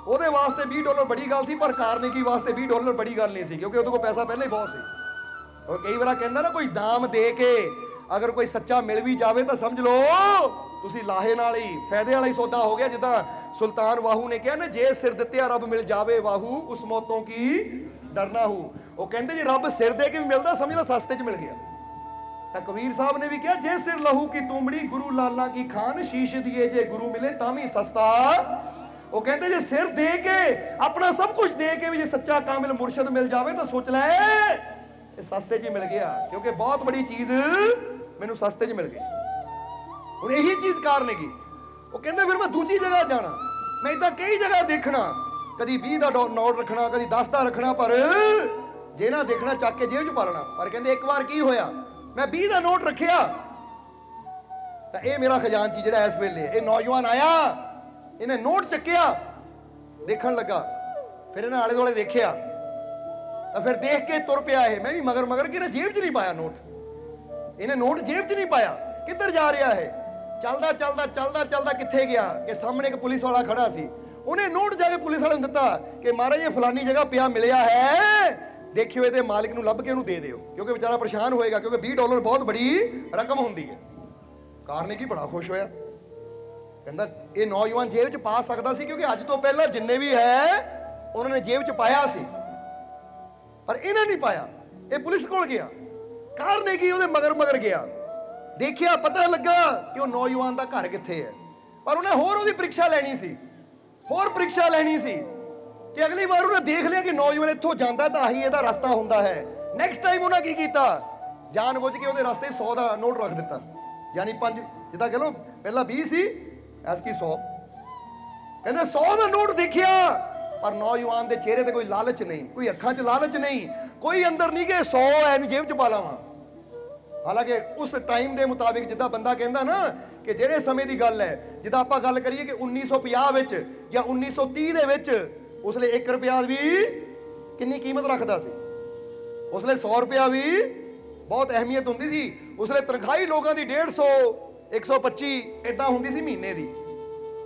ਉਹਦੇ वास्ते $20 बड़ी गल सी, पर कारनेगी वास्ते $20 बड़ी गल नहीं सी, क्योंकि ਉਹਦੇ ਕੋਲ पैसा पहले ही बहुत सी। और कई बार कहता ना कोई दाम दे के अगर कोई सच्चा मिल भी जाए तो समझ लो तुसी लाहे नाल ही फायदे वाला ही सौदा हो गया। जिदा सुल्तान वाहू ने कहा ना, जे सिर दित्या रब मिल जावे वाहू उस मौतों की डरना हो। वो कहते जे रब सिर दे के भी मिलता समझ लो सस्ते च मिल गया। तो कबीर साहब ने भी कहा जे सिर लहू की तुमड़ी गुरु लाला की खान, शीश दिए जे गुरु मिले तामी सस्ता। वो कहते जे सिर दे के अपना सब कुछ दे के भी जे सच्चा कामिल मुर्शद मिल जावे तो सोच ले सस्ते च मिल गया, क्योंकि बहुत बड़ी चीज मैनू सस्ते च मिल गई। हुण यही चीज कारनेगी। वो कहते फिर मैं दूजी जगह जाना, मैं इदा कई जगह देखना, कभी 20 का नोट रखना, कभी 10 का रखना, पर जे ना देखना चक के जेब च पा लेना। पर कहते एक बार की होया, मैं 20 का नोट रखिया तो यह मेरा खजानची जिहड़ा इस वेले ये नौजवान आया, इन्हें नोट चक्या, देखण लगा, फिर इन्हें आले दुआले देखिया, तो फिर देख के तुर पिया है। मैं भी मगर मगर कि जेब च नहीं पाया नोट, इन्हें नोट जेब च नहीं पाया, किधर जा रहा है? चलदा चलदा चलदा चलदा कित्थे गया कि सामने एक पुलिस वाला खड़ा सी, उन्हें नोट जाके पुलिस वाले ने दिता कि महाराज ये फलानी जगह पिया मिलिया है, देखियो ये मालिक नूं लभ के उन्होंने दे दिओ, क्योंकि बेचारा परेशान होएगा, क्योंकि $20 बहुत बड़ी रकम होंदी है। कारनेगी बड़ा खुश होया, कहंदा ये नौजवान जेब च पा सकदा सी, क्योंकि अज तो पहला जिन्ने भी है उन्होंने जेब च पाया सी, पर इन्हें नहीं पाया। ये पुलिस कोल गया, कारनेगी उहदे मगर मगर गया, देखिया पता लगा कि वह नौजवान का घर कित्थे है। पर उन्हें होर उहदी परीक्षा लैनी सी, होर परीक्षा लैनी सी कि अगली बार उन्हें देख लिया कि नौजवान इत्थों जांदा तां आही इहदा रस्ता हुंदा है। नैक्सट टाइम उन्हें की कीता, जानबूझ के उहदे रस्ते 100 का नोट रख दिता, यानी 5 जिद्दां कह लो पहला 20 सी ऐसकी 100। कहंदे 100 का नोट देखिया, पर नौजवान के चेहरे ते कोई लालच नहीं, कोई अखां च लालच नहीं, कोई अंदर नहीं कि 100 है जेब च पा लावां। हालांकि उस टाइम के मुताबिक जिद्दां बंदा कहंदा ना कि ਜਿਹੜੇ ਸਮੇਂ ਦੀ ਗੱਲ है, जिद्दां आपां गल करिए कि 1950 विच या 1930 ਦੇ ਵਿੱਚ उसले 1 रुपया भी कितनी कीमत रखता सी, उसले 100 रुपया भी बहुत अहमियत होंदी सी। उसले तनखाही लोगों की 150 125 इदा होंदी सी महीने की।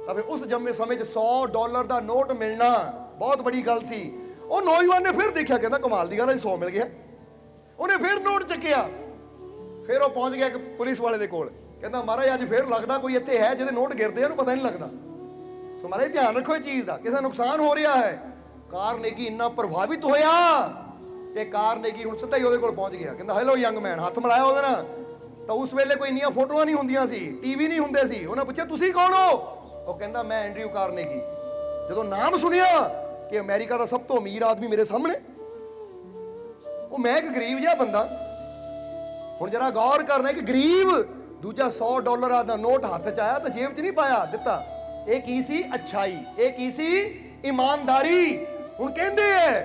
तो फिर उस जम्मे समय $100 का नोट मिलना बहुत बड़ी गल सी। वो नौजवान ने फिर देखा, कहता कमाल की गल 100 मिल गया, उन्हें फिर नोट चुकया, फिर वो पहुंच गया पुलिस वाले के कोल, कहता महाराज अज फिर लगता कोई इत्थे है जिहदे नोट गिरते हैं पता नहीं लगता। सो महाराज ध्यान रखो इस चीज़ का, किसी नुकसान हो रहा है। कारनेगी इन्ना प्रभावित होया कि कारनेगी हुण सीधा ही उहदे कोल पहुंच गया, कहता हेलो यंग मैन, हथ मिलाया उहदे नाल। तो उस वेले कोई इन्नियां फोटोआं नहीं हुंदियां सी, टीवी नहीं हुंदे सी। उन्हें पूछा तुसीं कौन हो? वो कहता मैं एंड्रयू कारनेगी। जदों नाम सुनिया कि अमेरिका का सब तो अमीर आदमी मेरे सामने, वो मैं एक गरीब जिहा बंदा। हुण जरा गौर करना, एक गरीब दूजा $100 का नोट हाथ च आया तो जेब च नहीं पाया, दिता। ये की सी अच्छाई, ये की सी ईमानदारी। हुण कहंदे है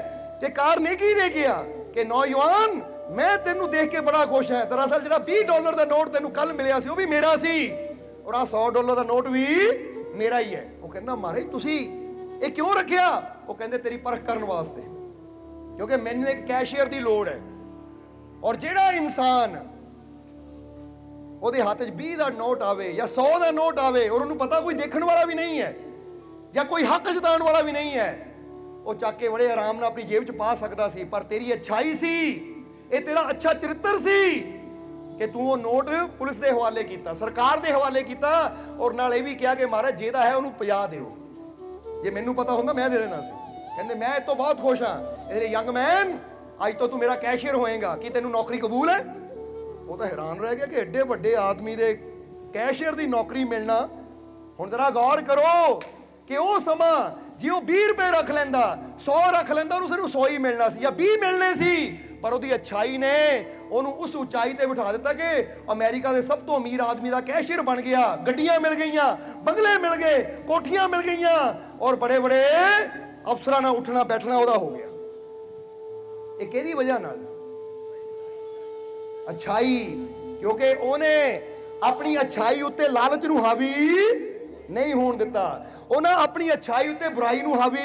कि कारनेगी ने कहा कि नौजवान मैं तेनू देख के बड़ा खुश है, दरअसल जिहड़ा $20 का नोट तेनू कल मिलिया सी वो भी मेरा सी। और आ $100 का नोट भी मेरा ही है। वो कहना महाराज तुसी ये क्यों रखिया? वो कहते तेरी परख करने वास्ते, क्योंकि मैनू एक कैशियर की लोड़ है। और जेड़ा इंसान ਉਹਦੇ ਹੱਥ 'ਚ 20 ਦਾ ਨੋਟ ਆਵੇ ਜਾਂ 100 ਦਾ ਨੋਟ ਆਵੇ ਔਰ ਉਹਨੂੰ ਪਤਾ ਕੋਈ ਦੇਖਣ ਵਾਲਾ ਵੀ ਨਹੀਂ ਹੈ ਜਾਂ ਕੋਈ ਹੱਕ ਜਤਾਉਣ ਵਾਲਾ ਵੀ ਨਹੀਂ ਹੈ, ਉਹ ਚੱਕ ਕੇ ਬੜੇ ਆਰਾਮ ਨਾਲ ਆਪਣੀ ਜੇਬ 'ਚ ਪਾ ਸਕਦਾ ਸੀ। ਪਰ ਤੇਰੀ ਅੱਛਾਈ ਸੀ, ਇਹ ਤੇਰਾ ਅੱਛਾ ਚਰਿੱਤਰ ਸੀ ਕਿ ਤੂੰ ਉਹ ਨੋਟ ਪੁਲਿਸ ਦੇ ਹਵਾਲੇ ਕੀਤਾ, ਸਰਕਾਰ ਦੇ ਹਵਾਲੇ ਕੀਤਾ ਔਰ ਨਾਲ ਇਹ ਵੀ ਕਿਹਾ ਕਿ ਮਹਾਰਾਜ ਜਿਹਦਾ ਹੈ ਉਹਨੂੰ 50 ਦਿਓ। ਜੇ ਮੈਨੂੰ ਪਤਾ ਹੁੰਦਾ ਮੈਂ ਦੇ ਦੇਣਾ ਸੀ। ਕਹਿੰਦੇ ਮੈਂ ਇਹ ਤੋਂ ਬਹੁਤ ਖੁਸ਼ ਹਾਂ। ਇਹਦੇ ਯੰਗ ਮੈਨ ਅੱਜ ਤੋਂ ਤੂੰ ਮੇਰਾ ਕੈਸ਼ੀਅਰ ਹੋਏਗਾ, ਕੀ ਤੈਨੂੰ ਨੌਕਰੀ ਕਬੂਲ ਹੈ? ਉਹ ਤਾਂ ਹੈਰਾਨ ਰਹਿ ਗਿਆ ਕਿ ਐਡੇ ਵੱਡੇ ਆਦਮੀ ਦੇ ਕੈਸ਼ੀਅਰ ਦੀ ਨੌਕਰੀ ਮਿਲਣਾ। ਹੁਣ ਜ਼ਰਾ ਗੌਰ ਕਰੋ ਕਿ ਉਹ ਸਮਾਂ ਜੇ ਉਹ 20 ਰੁਪਏ ਰੱਖ ਲੈਂਦਾ, 100 ਰੱਖ ਲੈਂਦਾ, ਉਹਨੂੰ ਸਿਰਫ 100 ਹੀ ਮਿਲਣਾ ਸੀ ਜਾਂ 20 ਮਿਲਣੇ ਸੀ। ਪਰ ਉਹਦੀ ਅੱਛਾਈ ਨੇ ਉਹਨੂੰ ਉਸ ਉਚਾਈ ਤੇ ਬਿਠਾ ਦਿੱਤਾ ਕਿ ਅਮਰੀਕਾ ਦੇ ਸਭ ਤੋਂ ਅਮੀਰ ਆਦਮੀ ਦਾ ਕੈਸ਼ੀਅਰ ਬਣ ਗਿਆ। ਗੱਡੀਆਂ ਮਿਲ ਗਈਆਂ, ਬੰਗਲੇ ਮਿਲ ਗਏ, ਕੋਠੀਆਂ ਮਿਲ ਗਈਆਂ ਔਰ ਬੜੇ ਬੜੇ ਅਫਸਰਾਂ ਨਾਲ ਉੱਠਣਾ ਬੈਠਣਾ ਉਹਦਾ ਹੋ ਗਿਆ। ਇਹ ਕਿਹਦੀ ਵਜ੍ਹਾ ਨਾਲ? ਅੱਛਾਈ। ਕਿਉਂਕਿ ਉਹਨੇ ਆਪਣੀ ਅੱਛਾਈ ਉੱਤੇ ਲਾਲਚ ਨੂੰ ਹਾਵੀ ਨਹੀਂ ਹੋਣ ਦਿੱਤਾ, ਉਹਨਾਂ ਆਪਣੀ ਅੱਛਾਈ ਉੱਤੇ ਬੁਰਾਈ ਨੂੰ ਹਾਵੀ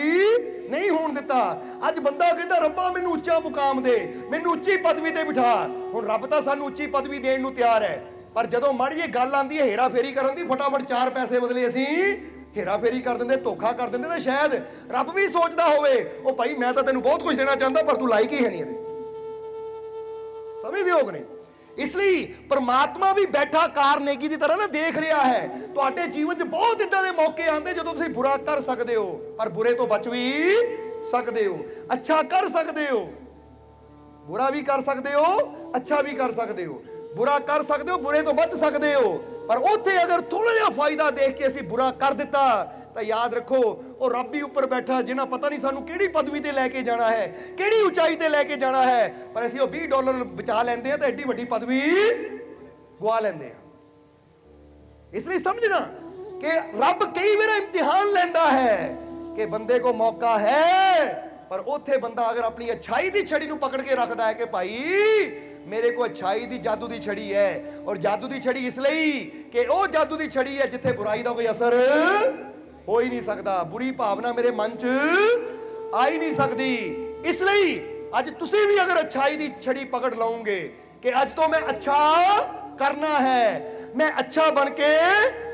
ਨਹੀਂ ਹੋਣ ਦਿੱਤਾ। ਅੱਜ ਬੰਦਾ ਕਹਿੰਦਾ ਰੱਬਾ ਮੈਨੂੰ ਉੱਚਾ ਮੁਕਾਮ ਦੇ, ਮੈਨੂੰ ਉੱਚੀ ਪਦਵੀ ਤੇ ਬਿਠਾ। ਹੁਣ ਰੱਬ ਤਾਂ ਸਾਨੂੰ ਉੱਚੀ ਪਦਵੀ ਦੇਣ ਨੂੰ ਤਿਆਰ ਹੈ, ਪਰ ਜਦੋਂ ਮਾੜੀ ਜਿਹੀ ਗੱਲ ਆਉਂਦੀ ਹੈ ਹੇਰਾ ਫੇਰੀ ਕਰਨ ਦੀ, ਫਟਾਫਟ 4 ਪੈਸੇ ਬਦਲੇ ਅਸੀਂ ਹੇਰਾ ਫੇਰੀ ਕਰ ਦਿੰਦੇ, ਧੋਖਾ ਕਰ ਦਿੰਦੇ। ਤਾਂ ਸ਼ਾਇਦ ਰੱਬ ਵੀ ਸੋਚਦਾ ਹੋਵੇ ਉਹ ਭਾਈ ਮੈਂ ਤਾਂ ਤੈਨੂੰ ਬਹੁਤ ਕੁਝ ਦੇਣਾ ਚਾਹੁੰਦਾ ਪਰ ਤੂੰ ਲਾਇਕ ਹੀ ਹੈ ਨਹੀਂ ਇਹਦੇ। ਸਮਝਦੇ ਹੋ ਕਿ ਨਹੀਂ? ਇਸ ਲਈ ਪਰਮਾਤਮਾ ਵੀ ਬੈਠਾ ਕਾਰਨੇਗੀ ਦੀ ਤਰ੍ਹਾਂ ਨਾ ਦੇਖ ਰਿਹਾ ਹੈ। ਤੁਹਾਡੇ ਜੀਵਨ 'ਚ ਬਹੁਤ ਇਦਾਂ ਦੇ ਮੌਕੇ ਆਉਂਦੇ ਜਦੋਂ ਤੁਸੀਂ ਬੁਰਾ ਕਰ ਸਕਦੇ ਹੋ ਪਰ ਬੁਰੇ ਤੋਂ ਬਚ ਵੀ ਸਕਦੇ ਹੋ, ਅੱਛਾ ਕਰ ਸਕਦੇ ਹੋ। ਬੁਰਾ ਵੀ ਕਰ ਸਕਦੇ ਹੋ, ਅੱਛਾ ਵੀ ਕਰ ਸਕਦੇ ਹੋ। ਬੁਰਾ ਕਰ ਸਕਦੇ ਹੋ, ਬੁਰੇ ਤੋਂ ਬਚ ਸਕਦੇ ਹੋ। ਪਰ ਉੱਥੇ ਅਗਰ ਥੋੜਾ ਜਿਹਾ ਫਾਇਦਾ ਦੇਖ ਕੇ ਅਸੀਂ ਬੁਰਾ ਕਰ ਦਿੱਤਾ ਤਾਂ ਯਾਦ ਰੱਖੋ ਉਹ ਰੱਬ ਹੀ ਉੱਪਰ ਬੈਠਾ ਜਿਹਨਾਂ ਪਤਾ ਨਹੀਂ ਸਾਨੂੰ ਕਿਹੜੀ ਪਦਵੀ ਤੇ ਲੈ ਕੇ ਜਾਣਾ ਹੈ, ਕਿਹੜੀ ਉਚਾਈ ਤੇ ਲੈ ਕੇ ਜਾਣਾ ਹੈ। ਪਰ ਅਸੀਂ ਉਹ $20 ਬਚਾ ਲੈਂਦੇ ਆ ਤਾਂ ਐਡੀ ਵੱਡੀ ਪਦਵੀ ਗਵਾ ਲੈਂਦੇ ਆ। ਇਸ ਲਈ ਸਮਝਣਾ ਕਿ ਰੱਬ ਕਈ ਵਾਰ ਇਮਤਿਹਾਨ ਲੈਂਦਾ ਹੈ ਕਿ ਬੰਦੇ ਕੋ ਮੌਕਾ ਹੈ, ਪਰ ਉੱਥੇ ਬੰਦਾ ਅਗਰ ਆਪਣੀ ਅੱਛਾਈ ਦੀ ਛੜੀ ਨੂੰ ਪਕੜ ਕੇ ਰੱਖਦਾ ਹੈ ਕਿ ਭਾਈ ਮੇਰੇ ਕੋ ਅੱਛਾਈ ਦੀ ਜਾਦੂ ਦੀ ਛੜੀ ਹੈ। ਔਰ ਜਾਦੂ ਦੀ ਛੜੀ ਇਸ ਲਈ ਕਿ ਉਹ ਜਾਦੂ ਦੀ ਛੜੀ ਹੈ ਜਿੱਥੇ ਬੁਰਾਈ ਦਾ ਕੋਈ ਅਸਰ ਹੋ ਹੀ ਨਹੀਂ ਸਕਦਾ, ਬੁਰੀ ਭਾਵਨਾ ਮੇਰੇ ਮਨ 'ਚ ਆ ਹੀ ਨਹੀਂ ਸਕਦੀ। ਇਸ ਲਈ ਅੱਜ ਤੁਸੀਂ ਵੀ ਅਗਰ ਅੱਛਾਈ ਦੀ ਛੜੀ ਪਕੜ ਲਓਗੇ ਕਿ ਅੱਜ ਤੋਂ ਮੈਂ ਅੱਛਾ ਕਰਨਾ ਹੈ, ਮੈਂ ਅੱਛਾ ਬਣ ਕੇ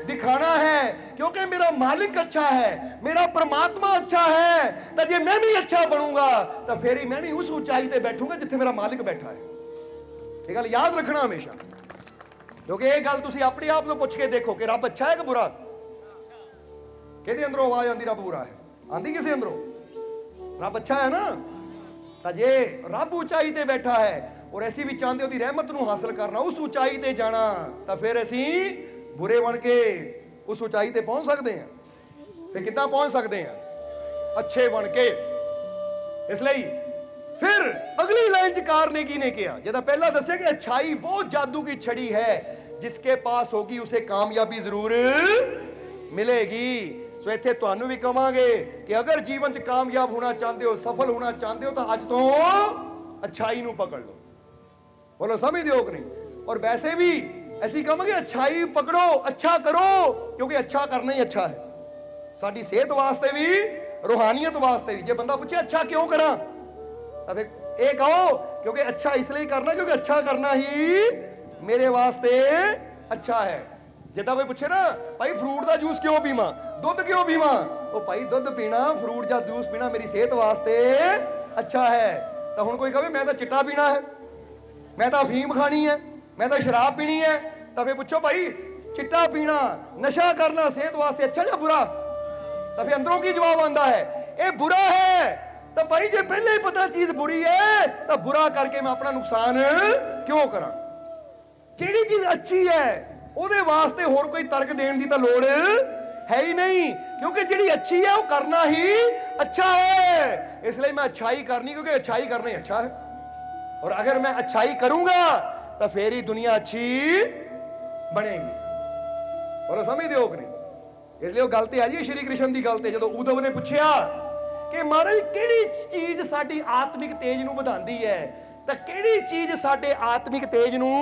ਦਿਖਾਣਾ ਹੈ ਕਿਉਂਕਿ ਮੇਰਾ ਮਾਲਿਕ ਅੱਛਾ ਹੈ, ਮੇਰਾ ਪ੍ਰਮਾਤਮਾ ਅੱਛਾ ਹੈ, ਤਾਂ ਜੇ ਮੈਂ ਵੀ ਅੱਛਾ ਬਣੂੰਗਾ ਤਾਂ ਫਿਰ ਹੀ ਮੈਂ ਵੀ ਉਸ ਉਚਾਈ ਤੇ ਬੈਠੂੰਗਾ ਜਿੱਥੇ ਮੇਰਾ ਮਾਲਿਕ ਬੈਠਾ ਹੈ। ਇਹ ਗੱਲ ਯਾਦ ਰੱਖਣਾ ਹਮੇਸ਼ਾ, ਕਿਉਂਕਿ ਇਹ ਗੱਲ ਤੁਸੀਂ ਆਪਣੇ ਆਪ ਨੂੰ ਪੁੱਛ ਕੇ ਦੇਖੋ ਕਿ ਰੱਬ ਅੱਛਾ ਹੈ ਕਿ ਬੁਰਾ। ਕਿਹਦੇ ਅੰਦਰੋਂ ਆਵਾਜ਼ ਆਉਂਦੀ ਰੱਬ ਬੁਰਾ ਹੈ? ਆਂਦੀ ਕਿਸੇ ਅੰਦਰੋਂ? ਰੱਬ ਅੱਛਾ ਹੈ ਨਾ। ਤਾਂ ਜੇ ਰੱਬ ਉਚਾਈ ਤੇ ਬੈਠਾ ਹੈ ਔਰ ਅਸੀਂ ਵੀ ਚਾਹੁੰਦੇ ਉਹਦੀ ਰਹਿਮਤ ਨੂੰ ਹਾਸਲ ਕਰਨਾ, ਉਸ ਉਚਾਈ ਤੇ ਜਾਣਾ, ਤਾਂ ਫਿਰ ਅਸੀਂ ਬੁਰੇ ਬਣ ਕੇ ਉਸ ਉਚਾਈ ਤੇ ਪਹੁੰਚ ਸਕਦੇ ਹਾਂ। ਫਿਰ ਕਿੱਦਾਂ ਪਹੁੰਚ ਸਕਦੇ ਹਾਂ? ਅੱਛੇ ਬਣ ਕੇ। ਇਸ ਲਈ ਫਿਰ ਅਗਲੀ ਲਾਈਨ ਚ ਕਾਰਨੇਗੀ ਨੇ ਕਿਹਾ, ਜਿਹਦਾ ਪਹਿਲਾਂ ਦੱਸਿਆ ਕਿ ਅੱਛਾਈ ਬਹੁਤ ਜਾਦੂ की छड़ी है, जिसके पास होगी उसे कामयाबी जरूर मिलेगी। ਸੋ ਇੱਥੇ ਤੁਹਾਨੂੰ ਵੀ ਕਵਾਂਗੇ ਕਿ ਅਗਰ ਜੀਵਨ 'ਚ ਕਾਮਯਾਬ ਹੋਣਾ ਚਾਹੁੰਦੇ ਹੋ, ਸਫਲ ਹੋਣਾ ਚਾਹੁੰਦੇ ਹੋ ਤਾਂ ਅੱਜ ਤੋਂ ਅੱਛਾਈ ਨੂੰ ਪਕੜ ਲਓ। ਬੋਲੋ ਸਮਝਦੇ ਹੋ ਕਿ ਨਹੀਂ? ਔਰ ਵੈਸੇ ਵੀ ਅਸੀਂ ਕਹਾਂਗੇ ਅੱਛਾਈ ਪਕੜੋ, ਅੱਛਾ ਕਰੋ, ਕਿਉਂਕਿ ਅੱਛਾ ਕਰਨਾ ਹੀ ਅੱਛਾ ਹੈ ਸਾਡੀ ਸਿਹਤ ਵਾਸਤੇ ਵੀ, ਰੂਹਾਨੀਅਤ ਵਾਸਤੇ ਵੀ। ਜੇ ਬੰਦਾ ਪੁੱਛੇ ਅੱਛਾ ਕਿਉਂ ਕਰਾਂ ਤਾਂ ਫਿਰ ਇਹ ਕਹੋ ਕਿਉਂਕਿ ਅੱਛਾ ਇਸ ਲਈ ਕਰਨਾ ਕਿਉਂਕਿ ਅੱਛਾ ਕਰਨਾ ਹੀ ਮੇਰੇ ਵਾਸਤੇ ਅੱਛਾ ਹੈ। ਜਿੱਦਾਂ ਕੋਈ ਪੁੱਛੇ ਨਾ ਭਾਈ ਫਰੂਟ ਦਾ ਜੂਸ ਕਿਉਂ ਪੀਵਾਂ, ਦੁੱਧ ਕਿਉਂ ਪੀਵਾਂ, ਉਹ ਭਾਈ ਦੁੱਧ ਪੀਣਾ, ਫਰੂਟ ਜਾਂ ਜੂਸ ਪੀਣਾ ਮੇਰੀ ਸਿਹਤ ਵਾਸਤੇ ਅੱਛਾ ਹੈ। ਤਾਂ ਹੁਣ ਕੋਈ ਕਹੇ ਮੈਂ ਤਾਂ ਚਿੱਟਾ ਪੀਣਾ ਹੈ, ਮੈਂ ਤਾਂ ਅਫੀਮ ਖਾਣੀ ਹੈ, ਮੈਂ ਤਾਂ ਸ਼ਰਾਬ ਪੀਣੀ ਹੈ, ਤਾਂ ਫਿਰ ਪੁੱਛੋ ਭਾਈ ਚਿੱਟਾ ਪੀਣਾ, ਨਸ਼ਾ ਕਰਨਾ ਸਿਹਤ ਵਾਸਤੇ ਅੱਛਾ ਜਾਂ ਬੁਰਾ? ਤਾਂ ਫਿਰ ਅੰਦਰੋਂ ਕੀ ਜਵਾਬ ਆਉਂਦਾ ਹੈ? ਇਹ ਬੁਰਾ ਹੈ। ਤਾਂ ਭਾਈ ਜੇ ਪਹਿਲੇ ਹੀ ਪਤਾ ਚੀਜ਼ ਬੁਰੀ ਹੈ ਤਾਂ ਬੁਰਾ ਕਰਕੇ ਮੈਂ ਆਪਣਾ ਨੁਕਸਾਨ ਕਿਉਂ ਕਰਾਂ? ਜਿਹੜੀ ਚੀਜ਼ ਅੱਛੀ ਹੈ ਉਹਦੇ ਵਾਸਤੇ ਹੋਰ ਕੋਈ ਤਰਕ ਦੇਣ ਦੀ ਤਾਂ ਲੋੜ ਹੈ ਹੀ ਨਹੀਂ, ਕਿਉਂਕਿ ਜਿਹੜੀ ਅੱਛੀ ਹੈ ਉਹ ਕਰਨਾ ਹੀ ਅੱਛਾ ਹੈ। ਇਸ ਲਈ ਮੈਂ ਅੱਛਾਈ ਕਰਨੀ ਕਿਉਂਕਿ ਅੱਛਾਈ ਕਰਨਾ ਹੀ ਅੱਛਾ ਹੈ। और अगर मैं अच्छाई करूंगा तो फिर ही दुनिया अच्छी बनेगी। बोलो समझते हो कि नहीं? इसलिए वो गल ते आई है श्री कृष्ण की गल ते जदों उद्धव ने पूछा कि महाराज किहड़ी चीज साडी आत्मिक तेज नूं वधांदी है तां किहड़ी चीज साडे आत्मिक तेज नूं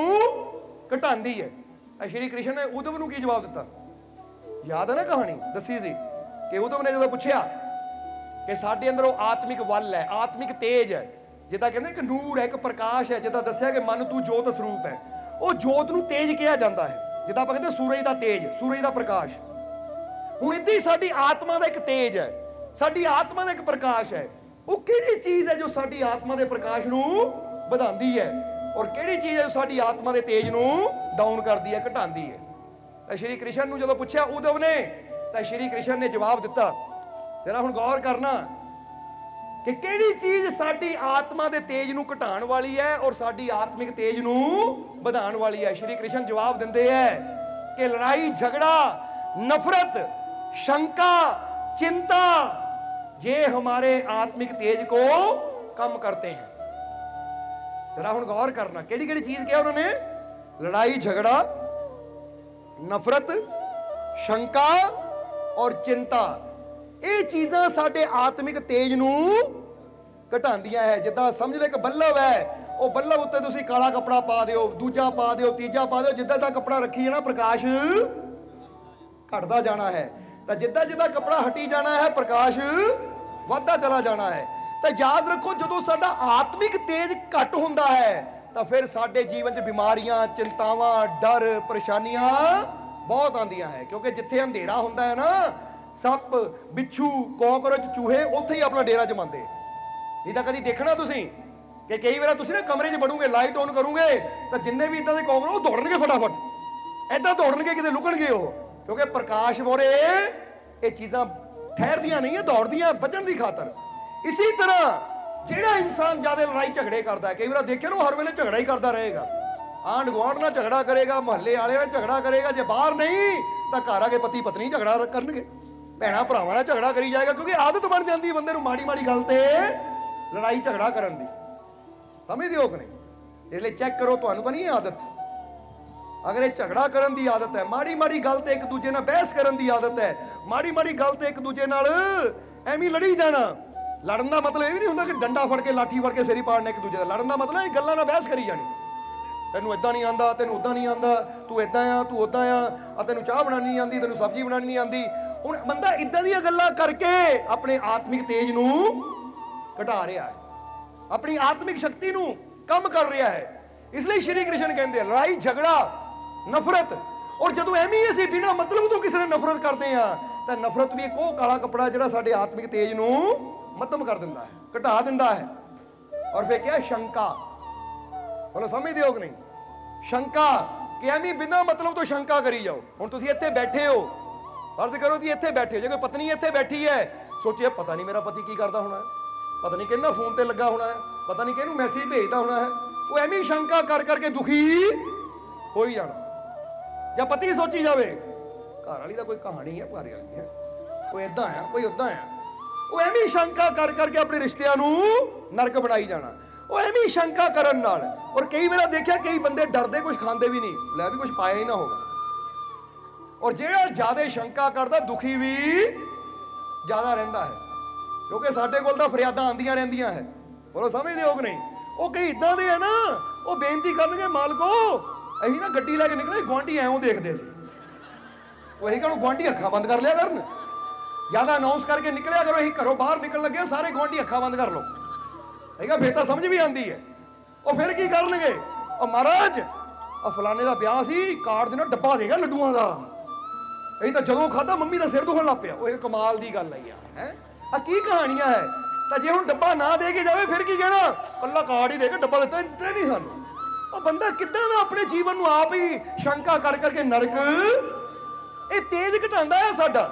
घटांदी है। ਤਾਂ ਸ਼੍ਰੀ ਕ੍ਰਿਸ਼ਨ ਨੇ ਉਦਮ ਨੂੰ ਕੀ ਜਵਾਬ ਦਿੱਤਾ? ਯਾਦ ਹੈ ਨਾ ਕਹਾਣੀ ਦੱਸੀ ਸੀ ਕਿ ਉਦਮ ਨੇ ਜਦੋਂ ਪੁੱਛਿਆ ਕਿ ਸਾਡੇ ਅੰਦਰ ਉਹ ਆਤਮਿਕ ਵੱਲ ਹੈ, ਆਤਮਿਕ ਤੇਜ ਹੈ, ਜਿੱਦਾਂ ਕਹਿੰਦੇ ਇੱਕ ਨੂਰ ਹੈ, ਇੱਕ ਪ੍ਰਕਾਸ਼ ਹੈ, ਜਿੱਦਾਂ ਦੱਸਿਆ ਕਿ ਮਨ ਤੂੰ ਜੋਤ ਸਰੂਪ ਹੈ, ਉਹ ਜੋਤ ਨੂੰ ਤੇਜ ਕਿਹਾ ਜਾਂਦਾ ਹੈ। ਜਿੱਦਾਂ ਆਪਾਂ ਕਹਿੰਦੇ ਸੂਰਜ ਦਾ ਤੇਜ, ਸੂਰਜ ਦਾ ਪ੍ਰਕਾਸ਼। ਹੁਣ ਇੱਦਾਂ ਹੀ ਸਾਡੀ ਆਤਮਾ ਦਾ ਇੱਕ ਤੇਜ ਹੈ, ਸਾਡੀ ਆਤਮਾ ਦਾ ਇੱਕ ਪ੍ਰਕਾਸ਼ ਹੈ। ਉਹ ਕਿਹੜੀ ਚੀਜ਼ ਹੈ ਜੋ ਸਾਡੀ ਆਤਮਾ ਦੇ ਪ੍ਰਕਾਸ਼ ਨੂੰ ਵਧਾਉਂਦੀ ਹੈ, ਔਰ ਕਿਹੜੀ ਚੀਜ਼ ਹੈ ਜੋ ਸਾਡੀ ਆਤਮਾ ਦੇ ਤੇਜ ਨੂੰ ਡਾਊਨ ਕਰਦੀ ਹੈ, ਘਟਾਉਂਦੀ ਹੈ? ਤਾਂ ਸ਼੍ਰੀ ਕ੍ਰਿਸ਼ਨ ਨੂੰ ਜਦੋਂ ਪੁੱਛਿਆ ਉਦਵ ਨੇ, ਤਾਂ ਸ਼੍ਰੀ ਕ੍ਰਿਸ਼ਨ ਨੇ ਜਵਾਬ ਦਿੱਤਾ। ਜਰਾ ਹੁਣ ਗੌਰ ਕਰਨਾ ਕਿ ਕਿਹੜੀ ਚੀਜ਼ ਸਾਡੀ ਆਤਮਾ ਦੇ ਤੇਜ ਨੂੰ ਘਟਾਉਣ ਵਾਲੀ ਹੈ ਔਰ ਸਾਡੀ ਆਤਮਿਕ ਤੇਜ ਨੂੰ ਵਧਾਉਣ ਵਾਲੀ ਹੈ। ਸ਼੍ਰੀ ਕ੍ਰਿਸ਼ਨ ਜਵਾਬ ਦਿੰਦੇ ਹੈ ਕਿ ਲੜਾਈ झगड़ा, नफरत, शंका, चिंता ये हमारे आत्मिक तेज को कम करते हैं। जरा हुण गौर करना केड़ी केड़ी चीज क्या उन्होंने? लड़ाई झगड़ा, नफरत, शंका और चिंता, ये चीज़ां साडे आत्मिक तेज नूं घटांदियां है। जिद्दां समझ लो कि बल्लभ है, ਉਹ ਬੱਲਬ ਉੱਤੇ ਤੁਸੀਂ ਕਾਲਾ ਕੱਪੜਾ ਪਾ ਦਿਓ, ਦੂਜਾ ਪਾ ਦਿਓ, ਤੀਜਾ ਪਾ ਦਿਓ, ਜਿੱਦਾਂ ਦਾ ਕੱਪੜਾ ਰੱਖੀ ਜਾਣਾ ਪ੍ਰਕਾਸ਼ ਘਟਦਾ ਜਾਣਾ ਹੈ। ਤਾਂ ਜਿੱਦਾਂ ਜਿੱਦਾਂ ਕੱਪੜਾ ਹਟੀ ਜਾਣਾ ਹੈ ਪ੍ਰਕਾਸ਼ ਵੱਧਦਾ ਚਲਾ ਜਾਣਾ ਹੈ। ਤਾਂ ਯਾਦ ਰੱਖੋ ਜਦੋਂ ਸਾਡਾ ਆਤਮਿਕ ਤੇਜ ਘਟ ਹੁੰਦਾ ਹੈ ਤਾਂ ਫਿਰ ਸਾਡੇ ਜੀਵਨ 'ਚ ਬਿਮਾਰੀਆਂ, ਚਿੰਤਾਵਾਂ, ਡਰ, ਪਰੇਸ਼ਾਨੀਆਂ ਬਹੁਤ ਆਉਂਦੀਆਂ ਹੈ। ਕਿਉਂਕਿ ਜਿੱਥੇ ਅੰਧੇਰਾ ਹੁੰਦਾ ਹੈ ਨਾ, ਸੱਪ, ਬਿੱਛੂ, ਕੋਕਰੋਚ, ਚੂਹੇ ਉੱਥੇ ਹੀ ਆਪਣਾ ਡੇਰਾ ਜਮਾਉਂਦੇ। ਨਹੀਂ ਤਾਂ ਕਦੀ ਦੇਖਣਾ ਤੁਸੀਂ ਕਿ ਕਈ ਵਾਰ ਤੁਸੀਂ ਨਾ ਕਮਰੇ 'ਚ ਵੜੋਗੇ, ਲਾਈਟ ਔਨ ਕਰੋਗੇ ਤਾਂ ਜਿੰਨੇ ਵੀ ਇਦਾਂ ਦੇ ਕੋਕਰੋਚ ਉਹ ਦੌੜਨਗੇ ਫਟਾਫਟ, ਐਦਾਂ ਦੌੜਨਗੇ ਕਿਤੇ ਲੁਕਣਗੇ ਉਹ, ਕਿਉਂਕਿ ਪ੍ਰਕਾਸ਼ ਮੋਰੇ ਇਹ ਚੀਜ਼ਾਂ ਠਹਿਰਦੀਆਂ ਨਹੀਂ ਹੈ, ਦੌੜਦੀਆਂ ਬਚਣ ਦੀ ਖਾਤਰ। ਇਸੇ ਤਰ੍ਹਾਂ ਜਿਹੜਾ ਇਨਸਾਨ ਜ਼ਿਆਦਾ ਲੜਾਈ ਝਗੜੇ ਕਰਦਾ ਹੈ, ਕਈ ਵਾਰ ਦੇਖਿਆ ਨਾ ਹਰ ਵੇਲੇ ਝਗੜਾ ਹੀ ਕਰਦਾ ਰਹੇਗਾ, ਆਂਢ ਗੁਆਂਢ ਨਾਲ ਝਗੜਾ ਕਰੇਗਾ, ਮੁਹੱਲੇ ਵਾਲੇ ਨਾਲ ਝਗੜਾ ਕਰੇਗਾ, ਜੇ ਬਾਹਰ ਨਹੀਂ ਤਾਂ ਘਰ ਆ ਕੇ ਪਤੀ ਪਤਨੀ ਝਗੜਾ ਕਰਨਗੇ, ਭੈਣਾਂ ਭਰਾਵਾਂ ਨਾਲ ਝਗੜਾ ਕਰੀ ਜਾਏਗਾ, ਕਿਉਂਕਿ ਆਦਤ ਬਣ ਜਾਂਦੀ ਹੈ ਬੰਦੇ ਨੂੰ ਮਾੜੀ ਮਾੜੀ ਗੱਲ ਤੇ ਲੜਾਈ ਝਗੜਾ ਕਰਨ ਦੀ। ਸਮਝਦੇ ਹੋ ਕਿ ਨਹੀਂ? ਇਸ ਲਈ ਚੈੱਕ ਕਰੋ ਤੁਹਾਨੂੰ ਤਾਂ ਨਹੀਂ ਆਦਤ। ਅਗਰ ਇਹ ਝਗੜਾ ਕਰਨ ਦੀ ਆਦਤ ਹੈ, ਮਾੜੀ ਮਾੜੀ ਗੱਲ ਤੇ ਇੱਕ ਦੂਜੇ ਨਾਲ ਬਹਿਸ ਕਰਨ ਦੀ ਆਦਤ ਹੈ, ਮਾੜੀ ਮਾੜੀ ਗੱਲ ਤੇ ਇੱਕ ਦੂਜੇ ਨਾਲ ਐਵੇਂ ਲੜੀ ਜਾਣਾ। ਲੜਨ ਦਾ ਮਤਲਬ ਇਹ ਵੀ ਨਹੀਂ ਹੁੰਦਾ ਕਿ ਡੰਡਾ ਫੜ ਕੇ ਲਾਠੀ ਫੜ ਕੇ ਸਿਰ ਹੀ ਪਾੜਨਾ ਇੱਕ ਦੂਜੇ ਦਾ। ਲੜਨ ਦਾ ਮਤਲਬ ਇਹ ਗੱਲਾਂ ਨਾਲ ਬਹਿਸ ਕਰੀ ਜਾਣੀ, ਤੈਨੂੰ ਇਦਾਂ ਨਹੀਂ ਆਂਦਾ, ਤੈਨੂੰ ਉਦਾਂ ਨਹੀਂ ਆਂਦਾ, ਤੂੰ ਇਦਾਂ ਆ, ਤੂੰ ਉਦਾਂ ਆ, ਤੈਨੂੰ ਚਾਹ ਬਣਾਉਣੀ ਨਹੀਂ ਆਂਦੀ, ਤੈਨੂੰ ਸਬਜ਼ੀ ਬਣਾਉਣੀ ਨਹੀਂ ਆਂਦੀ। ਹੁਣ ਬੰਦਾ ਇਦਾਂ ਦੀਆਂ ਗੱਲਾਂ ਕਰਕੇ ਆਪਣੇ ਆਤਮਿਕ ਤੇਜ ਨੂੰ ਘਟਾ ਰਿਹਾ ਹੈ, ਆਪਣੀ ਆਤਮਿਕ ਸ਼ਕਤੀ ਨੂੰ ਕਮ ਕਰ ਰਿਹਾ ਹੈ। ਇਸ ਲਈ ਸ਼੍ਰੀ ਕ੍ਰਿਸ਼ਨ ਕਹਿੰਦੇ ਲੜਾਈ ਝਗੜਾ, ਨਫ਼ਰਤ, ਔਰ ਜਦੋਂ ਐਵੇਂ ਹੀ ਅਸੀਂ ਬਿਨਾਂ ਮਤਲਬ ਤੋਂ ਕਿਸੇ ਨਾਲ ਨਫ਼ਰਤ ਕਰਦੇ ਆ ਤਾਂ ਨਫ਼ਰਤ ਵੀ ਇੱਕ ਉਹ ਕਾਲਾ ਕੱਪੜਾ ਜਿਹੜਾ ਸਾਡੇ ਆਤਮਿਕ ਤੇਜ ਨੂੰ ਮੱਧਮ ਕਰ ਦਿੰਦਾ ਹੈ, ਘਟਾ ਦਿੰਦਾ ਹੈ। ਔਰ ਫਿਰ ਕਿਹਾ ਸ਼ੰਕਾ, ਬੋਲੋ ਸਮਝਦੇ ਹੋ ਕਿ ਨਹੀਂ? ਸ਼ੰਕਾ ਕਿ ਐਵੇਂ ਬਿਨਾਂ ਮਤਲਬ ਤੋਂ ਸ਼ੰਕਾ ਕਰੀ ਜਾਓ। ਹੁਣ ਤੁਸੀਂ ਇੱਥੇ ਬੈਠੇ ਹੋ, ਫਰਜ਼ ਕਰੋ ਤੁਸੀਂ ਇੱਥੇ ਬੈਠੇ ਹੋ, ਜੇ ਕੋਈ ਪਤਨੀ ਇੱਥੇ ਬੈਠੀ ਹੈ, ਸੋਚਿਆ ਪਤਾ ਨਹੀਂ ਮੇਰਾ ਪਤੀ ਕੀ ਕਰਦਾ ਹੋਣਾ ਹੈ, ਪਤਾ ਨਹੀਂ ਕਿਹਨਾਂ ਫੋਨ ਤੇ ਲੱਗਾ ਹੋਣਾ ਹੈ, ਪਤਾ ਨਹੀਂ ਕਿਹਨੂੰ ਮੈਸੇਜ ਭੇਜਦਾ ਹੋਣਾ ਹੈ। ਉਹ ਐਵੇਂ ਸ਼ੰਕਾ ਕਰ ਕਰਕੇ ਦੁਖੀ ਹੋ ਹੀ ਜਾਣਾ। ਜਾਂ ਪਤੀ ਸੋਚੀ ਜਾਵੇ ਘਰ ਵਾਲੀ ਦਾ ਕੋਈ ਕਹਾਣੀ ਹੈ, ਘਰ ਵਾਲੀ ਹੈ, ਕੋਈ ਏਦਾਂ ਆ, ਕੋਈ ਉੱਦਾਂ ਆ, ਉਹ ਐਵੇਂ ਸ਼ੰਕਾ ਕਰ ਕਰਕੇ ਆਪਣੇ ਰਿਸ਼ਤਿਆਂ ਨੂੰ ਨਰਕ ਬਣਾਈ ਜਾਣਾ। ਉਹ ਐਵੇਂ ਸ਼ੰਕਾ ਕਰਨ ਨਾਲ। ਔਰ ਕਈ ਵਾਰ ਦੇਖਿਆ ਕਈ ਬੰਦੇ ਡਰਦੇ ਕੁਝ ਖਾਂਦੇ ਵੀ ਨਹੀਂ, ਲੈ ਵੀ ਕੁਝ ਪਾਇਆ ਹੀ ਨਾ ਹੋਵੇ। ਔਰ ਜਿਹੜਾ ਜ਼ਿਆਦਾ ਸ਼ੰਕਾ ਕਰਦਾ ਦੁਖੀ ਵੀ ਜ਼ਿਆਦਾ ਰਹਿੰਦਾ ਹੈ, ਕਿਉਂਕਿ ਸਾਡੇ ਕੋਲ ਤਾਂ ਫਰਿਆਦਾਂ ਆਉਂਦੀਆਂ ਰਹਿੰਦੀਆਂ ਹੈ। ਬੋਲੋ ਸਮਝਦੇ ਹੋ ਕਿ ਨਹੀਂ? ਉਹ ਕਈ ਇਦਾਂ ਦੇ ਆ ਨਾ, ਉਹ ਬੇਨਤੀ ਕਰਨਗੇ ਮਾਲਕੋ ਅਸੀਂ ਨਾ ਗੱਡੀ ਲੈ ਕੇ ਨਿਕਲੇ, ਗੁਆਂਢੀ ਐਵੇਂ ਦੇਖਦੇ ਸੀ, ਉਹ ਅਸੀਂ ਕਹਿੰਦੇ ਗੁਆਂਢੀ ਅੱਖਾਂ ਬੰਦ ਕਰ ਲਿਆ ਕਰਨ, ਜਿਆਦਾ ਅਨਾਉਂਸ ਕਰਕੇ ਨਿਕਲਿਆ ਕਰੋ, ਅਸੀਂ ਘਰੋਂ ਬਾਹਰ ਨਿਕਲਣ ਲੱਗੇ ਸਾਰੇ ਗੁਆਂਢੀ ਅੱਖਾਂ ਬੰਦ ਕਰ ਲਓ। ਠੀਕ ਹੈ, ਫਿਰ ਤਾਂ ਸਮਝ ਵੀ ਆਉਂਦੀ ਹੈ। ਉਹ ਫਿਰ ਕੀ ਕਰਨਗੇ, ਉਹ ਮਹਾਰਾਜ ਉਹ ਫਲਾਣੇ ਦਾ ਵਿਆਹ ਸੀ, ਕਾਰਡ ਦੇ ਨਾਲ ਡੱਬਾ ਦੇਗਾ ਲੱਡੂਆਂ ਦਾ, ਅਸੀਂ ਤਾਂ ਜਦੋਂ ਖਾਧਾ ਮੰਮੀ ਦਾ ਸਿਰ ਦੁਖਣ ਲੱਗ ਪਿਆ। ਉਹ ਇਹ ਕਮਾਲ ਦੀ ਗੱਲ ਹੈ ਯਾਰ, ਹੈ ਆ ਕੀ ਕਹਾਣੀਆਂ ਹੈ। ਤਾਂ ਜੇ ਹੁਣ ਡੱਬਾ ਨਾ ਦੇ ਕੇ ਜਾਵੇ ਫਿਰ ਕੀ ਕਹਿਣਾ, ਕੱਲਾ ਕਾਰਡ ਹੀ ਦੇ ਕੇ ਡੱਬਾ ਦਿੱਤਾ ਤੇ ਨਹੀਂ ਸਾਨੂੰ। ਉਹ ਬੰਦਾ ਕਿੱਦਾਂ ਦਾ ਆਪਣੇ ਜੀਵਨ ਨੂੰ ਆਪ ਹੀ ਸ਼ੰਕਾ ਕਰ ਕਰਕੇ ਨਰਕ ਇਹ ਤੇਜ ਘਟਾਉਂਦਾ ਹੈ ਸਾਡਾ।